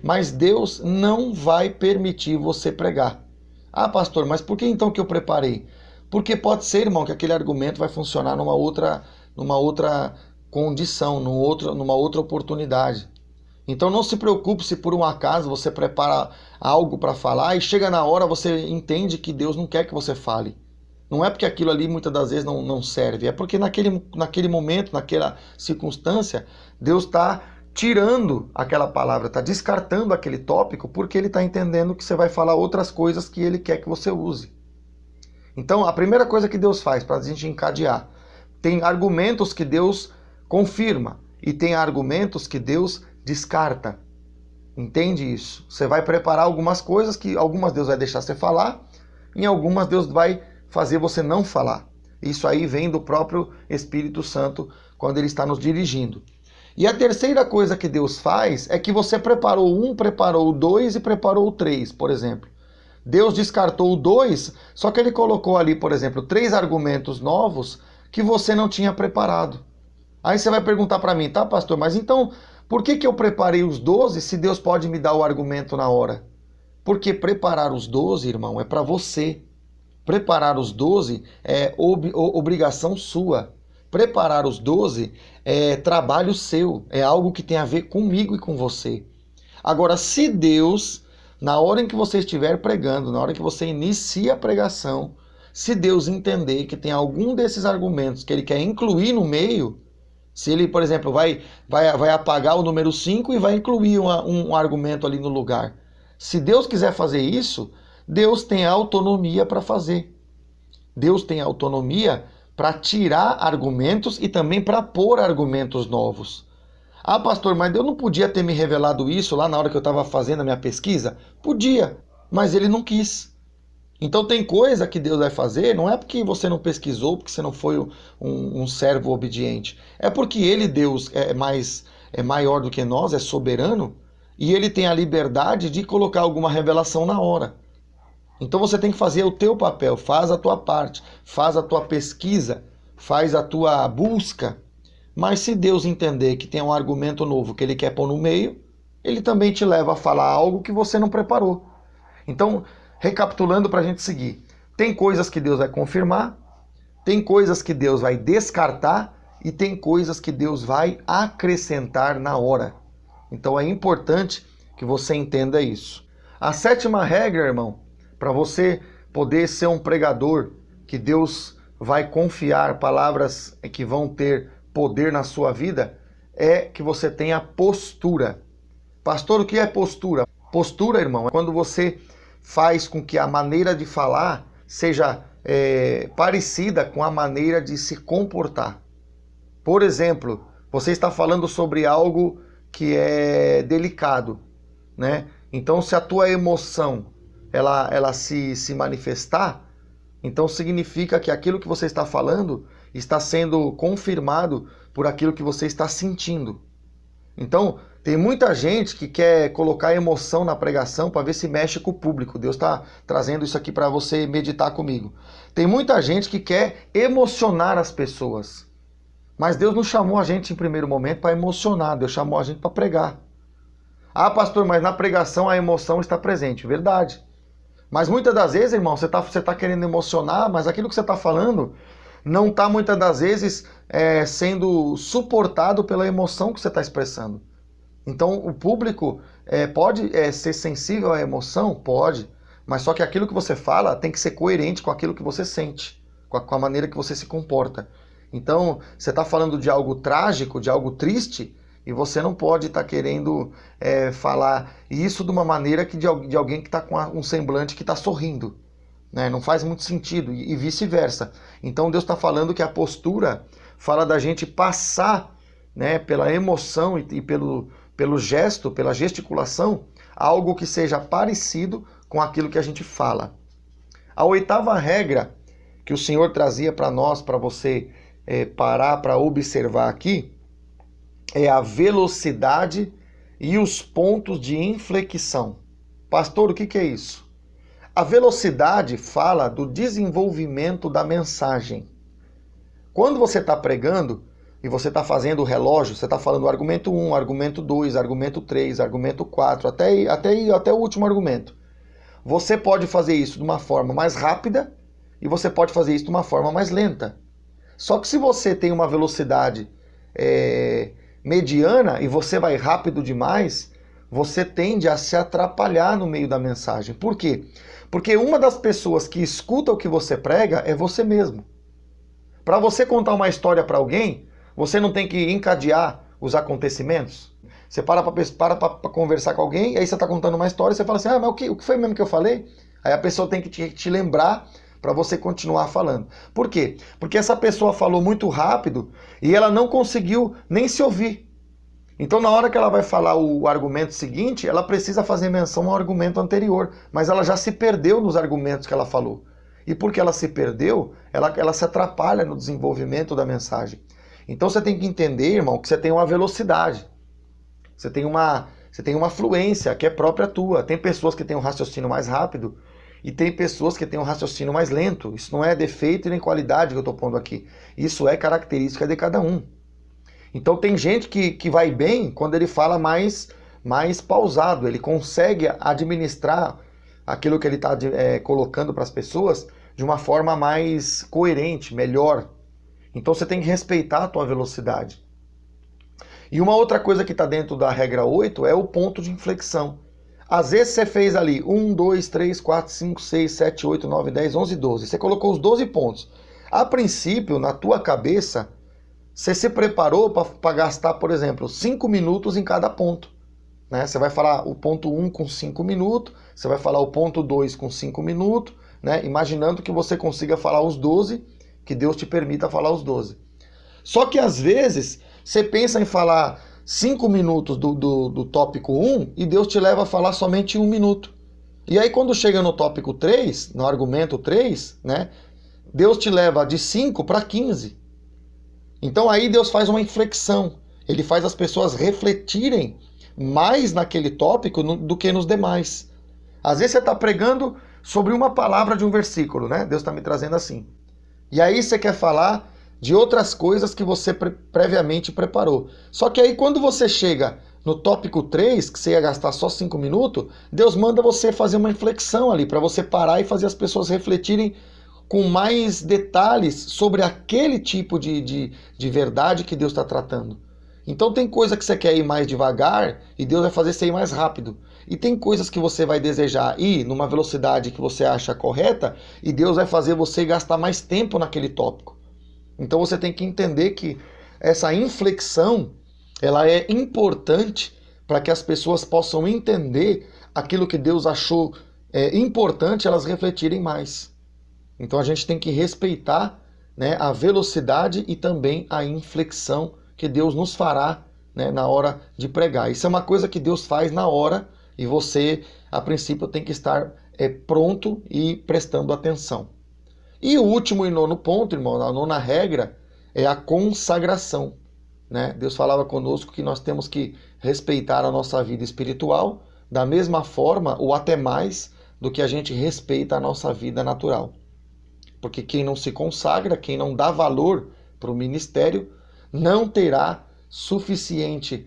mas Deus não vai permitir você pregar. Ah, pastor, mas por que então que eu preparei? Porque pode ser, irmão, que aquele argumento vai funcionar numa outra condição, numa outra oportunidade. Então não se preocupe se por um acaso você prepara algo para falar e chega na hora você entende que Deus não quer que você fale. Não é porque aquilo ali muitas das vezes não serve, é porque naquele momento, naquela circunstância, Deus está tirando aquela palavra, está descartando aquele tópico porque ele está entendendo que você vai falar outras coisas que ele quer que você use. Então a primeira coisa que Deus faz para a gente encadear, tem argumentos que Deus confirma e tem argumentos que Deus descarta. Entende isso? Você vai preparar algumas coisas que algumas Deus vai deixar você falar, em algumas Deus vai fazer você não falar. Isso aí vem do próprio Espírito Santo quando ele está nos dirigindo. E a terceira coisa que Deus faz é que você preparou 1, preparou o 2 e preparou o 3, por exemplo. Deus descartou o 2, só que ele colocou ali, por exemplo, 3 argumentos novos que você não tinha preparado. Aí você vai perguntar para mim, tá, pastor, mas então por que eu preparei os 12 se Deus pode me dar o argumento na hora? Porque preparar os 12, irmão, é para você. Preparar os 12 é obrigação sua. Preparar os 12 é trabalho seu, é algo que tem a ver comigo e com você. Agora, se Deus, na hora em que você estiver pregando, na hora que você inicia a pregação, se Deus entender que tem algum desses argumentos que ele quer incluir no meio, se ele, por exemplo, vai apagar o número 5 e vai incluir um argumento ali no lugar. Se Deus quiser fazer isso, Deus tem autonomia para fazer. Deus tem autonomia para tirar argumentos e também para pôr argumentos novos. Ah, pastor, mas Deus não podia ter me revelado isso lá na hora que eu estava fazendo a minha pesquisa? Podia, mas ele não quis. Então tem coisa que Deus vai fazer, não é porque você não pesquisou, porque você não foi um servo obediente. É porque ele, Deus, é maior do que nós, é soberano, e ele tem a liberdade de colocar alguma revelação na hora. Então você tem que fazer o teu papel, faz a tua parte, faz a tua pesquisa, faz a tua busca. Mas se Deus entender que tem um argumento novo que ele quer pôr no meio, ele também te leva a falar algo que você não preparou. Então, recapitulando para a gente seguir, tem coisas que Deus vai confirmar, tem coisas que Deus vai descartar e tem coisas que Deus vai acrescentar na hora. Então é importante que você entenda isso. A 7ª regra, irmão, para você poder ser um pregador, que Deus vai confiar palavras que vão ter poder na sua vida, é que você tenha postura. Pastor, o que é postura? Postura, irmão, é quando você faz com que a maneira de falar seja parecida com a maneira de se comportar. Por exemplo, você está falando sobre algo que é delicado, né? Então, se a tua emoção ela se manifestar, então significa que aquilo que você está falando está sendo confirmado por aquilo que você está sentindo. Então, tem muita gente que quer colocar emoção na pregação para ver se mexe com o público. Deus está trazendo isso aqui para você meditar comigo. Tem muita gente que quer emocionar as pessoas. Mas Deus não chamou a gente em primeiro momento para emocionar, Deus chamou a gente para pregar. Ah, pastor, mas na pregação a emoção está presente. Verdade. Mas muitas das vezes, irmão, você tá querendo emocionar, mas aquilo que você está falando não está muitas das vezes sendo suportado pela emoção que você está expressando. Então o público pode ser sensível à emoção? Pode. Mas só que aquilo que você fala tem que ser coerente com aquilo que você sente, com a maneira que você se comporta. Então, você está falando de algo trágico, de algo triste, e você não pode estar querendo falar isso de uma maneira que de alguém que está com um semblante que está sorrindo. Né? Não faz muito sentido, e vice-versa. Então Deus está falando que a postura fala da gente passar, né, pela emoção e pelo gesto, pela gesticulação, algo que seja parecido com aquilo que a gente fala. A 8ª regra que o Senhor trazia para nós, para você parar para observar aqui, é a velocidade e os pontos de inflexão. Pastor, o que é isso? A velocidade fala do desenvolvimento da mensagem. Quando você está pregando e você está fazendo o relógio, você está falando o argumento 1, argumento 2, argumento 3, argumento 4, até o último argumento. Você pode fazer isso de uma forma mais rápida e você pode fazer isso de uma forma mais lenta. Só que se você tem uma velocidade mediana e você vai rápido demais, você tende a se atrapalhar no meio da mensagem. Por quê? Porque uma das pessoas que escuta o que você prega é você mesmo. Para você contar uma história para alguém, você não tem que encadear os acontecimentos? Você para conversar com alguém, e aí você está contando uma história e você fala assim, mas o que foi mesmo que eu falei? Aí a pessoa tem que te lembrar para você continuar falando. Por quê? Porque essa pessoa falou muito rápido e ela não conseguiu nem se ouvir. Então, na hora que ela vai falar o argumento seguinte, ela precisa fazer menção ao argumento anterior, mas ela já se perdeu nos argumentos que ela falou. E porque ela se perdeu, ela se atrapalha no desenvolvimento da mensagem. Então, você tem que entender, irmão, que você tem uma velocidade. Você tem uma fluência que é própria tua. Tem pessoas que têm um raciocínio mais rápido E tem pessoas que têm um raciocínio mais lento. Isso não é defeito e nem qualidade que eu estou pondo aqui. Isso é característica de cada um. Então tem gente que vai bem quando ele fala mais pausado. Ele consegue administrar aquilo que ele está colocando para as pessoas de uma forma mais coerente, melhor. Então você tem que respeitar a tua velocidade. E uma outra coisa que está dentro da regra 8 é o ponto de inflexão. Às vezes você fez ali 1, 2, 3, 4, 5, 6, 7, 8, 9, 10, 11, 12. Você colocou os 12 pontos. A princípio, na tua cabeça, você se preparou para gastar, por exemplo, 5 minutos em cada ponto. Né? Você vai falar o ponto 1 com 5 minutos, você vai falar o ponto 2 com 5 minutos, né? Imaginando que você consiga falar os 12, que Deus te permita falar os 12. Só que às vezes você pensa em falar 5 minutos do tópico 1 e Deus te leva a falar somente 1 minuto. E aí quando chega no tópico 3, no argumento 3, né, Deus te leva de 5 para 15. Então aí Deus faz uma inflexão. Ele faz as pessoas refletirem mais naquele tópico do que nos demais. Às vezes você está pregando sobre uma palavra de um versículo, né? Deus está me trazendo assim. E aí você quer falar de outras coisas que você previamente preparou. Só que aí quando você chega no tópico 3, que você ia gastar só 5 minutos, Deus manda você fazer uma inflexão ali, para você parar e fazer as pessoas refletirem com mais detalhes sobre aquele tipo de verdade que Deus está tratando. Então tem coisa que você quer ir mais devagar e Deus vai fazer você ir mais rápido. E tem coisas que você vai desejar ir numa velocidade que você acha correta e Deus vai fazer você gastar mais tempo naquele tópico. Então você tem que entender que essa inflexão, ela é importante para que as pessoas possam entender aquilo que Deus achou importante elas refletirem mais. Então a gente tem que respeitar, né, a velocidade e também a inflexão que Deus nos fará, né, na hora de pregar. Isso é uma coisa que Deus faz na hora e você, a princípio, tem que estar pronto e prestando atenção. E o último e nono ponto, irmão, a nona regra, é a consagração. Né? Deus falava conosco que nós temos que respeitar a nossa vida espiritual da mesma forma ou até mais do que a gente respeita a nossa vida natural. Porque quem não se consagra, quem não dá valor para o ministério, não terá suficiente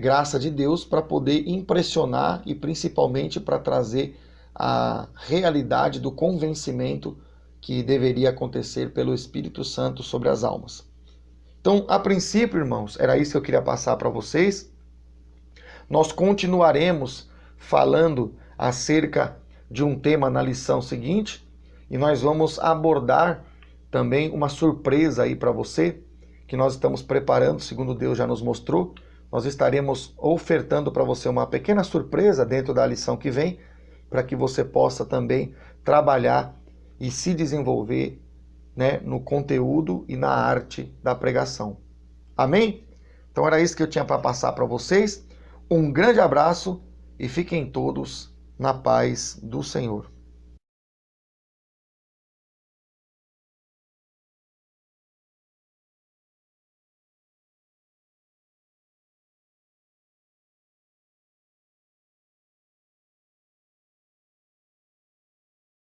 graça de Deus para poder impressionar e principalmente para trazer a realidade do convencimento que deveria acontecer pelo Espírito Santo sobre as almas. Então, a princípio, irmãos, era isso que eu queria passar para vocês. Nós continuaremos falando acerca de um tema na lição seguinte e nós vamos abordar também uma surpresa aí para você, que nós estamos preparando, segundo Deus já nos mostrou. Nós estaremos ofertando para você uma pequena surpresa dentro da lição que vem, para que você possa também trabalhar e se desenvolver, né, no conteúdo e na arte da pregação. Amém? Então era isso que eu tinha para passar para vocês. Um grande abraço e fiquem todos na paz do Senhor.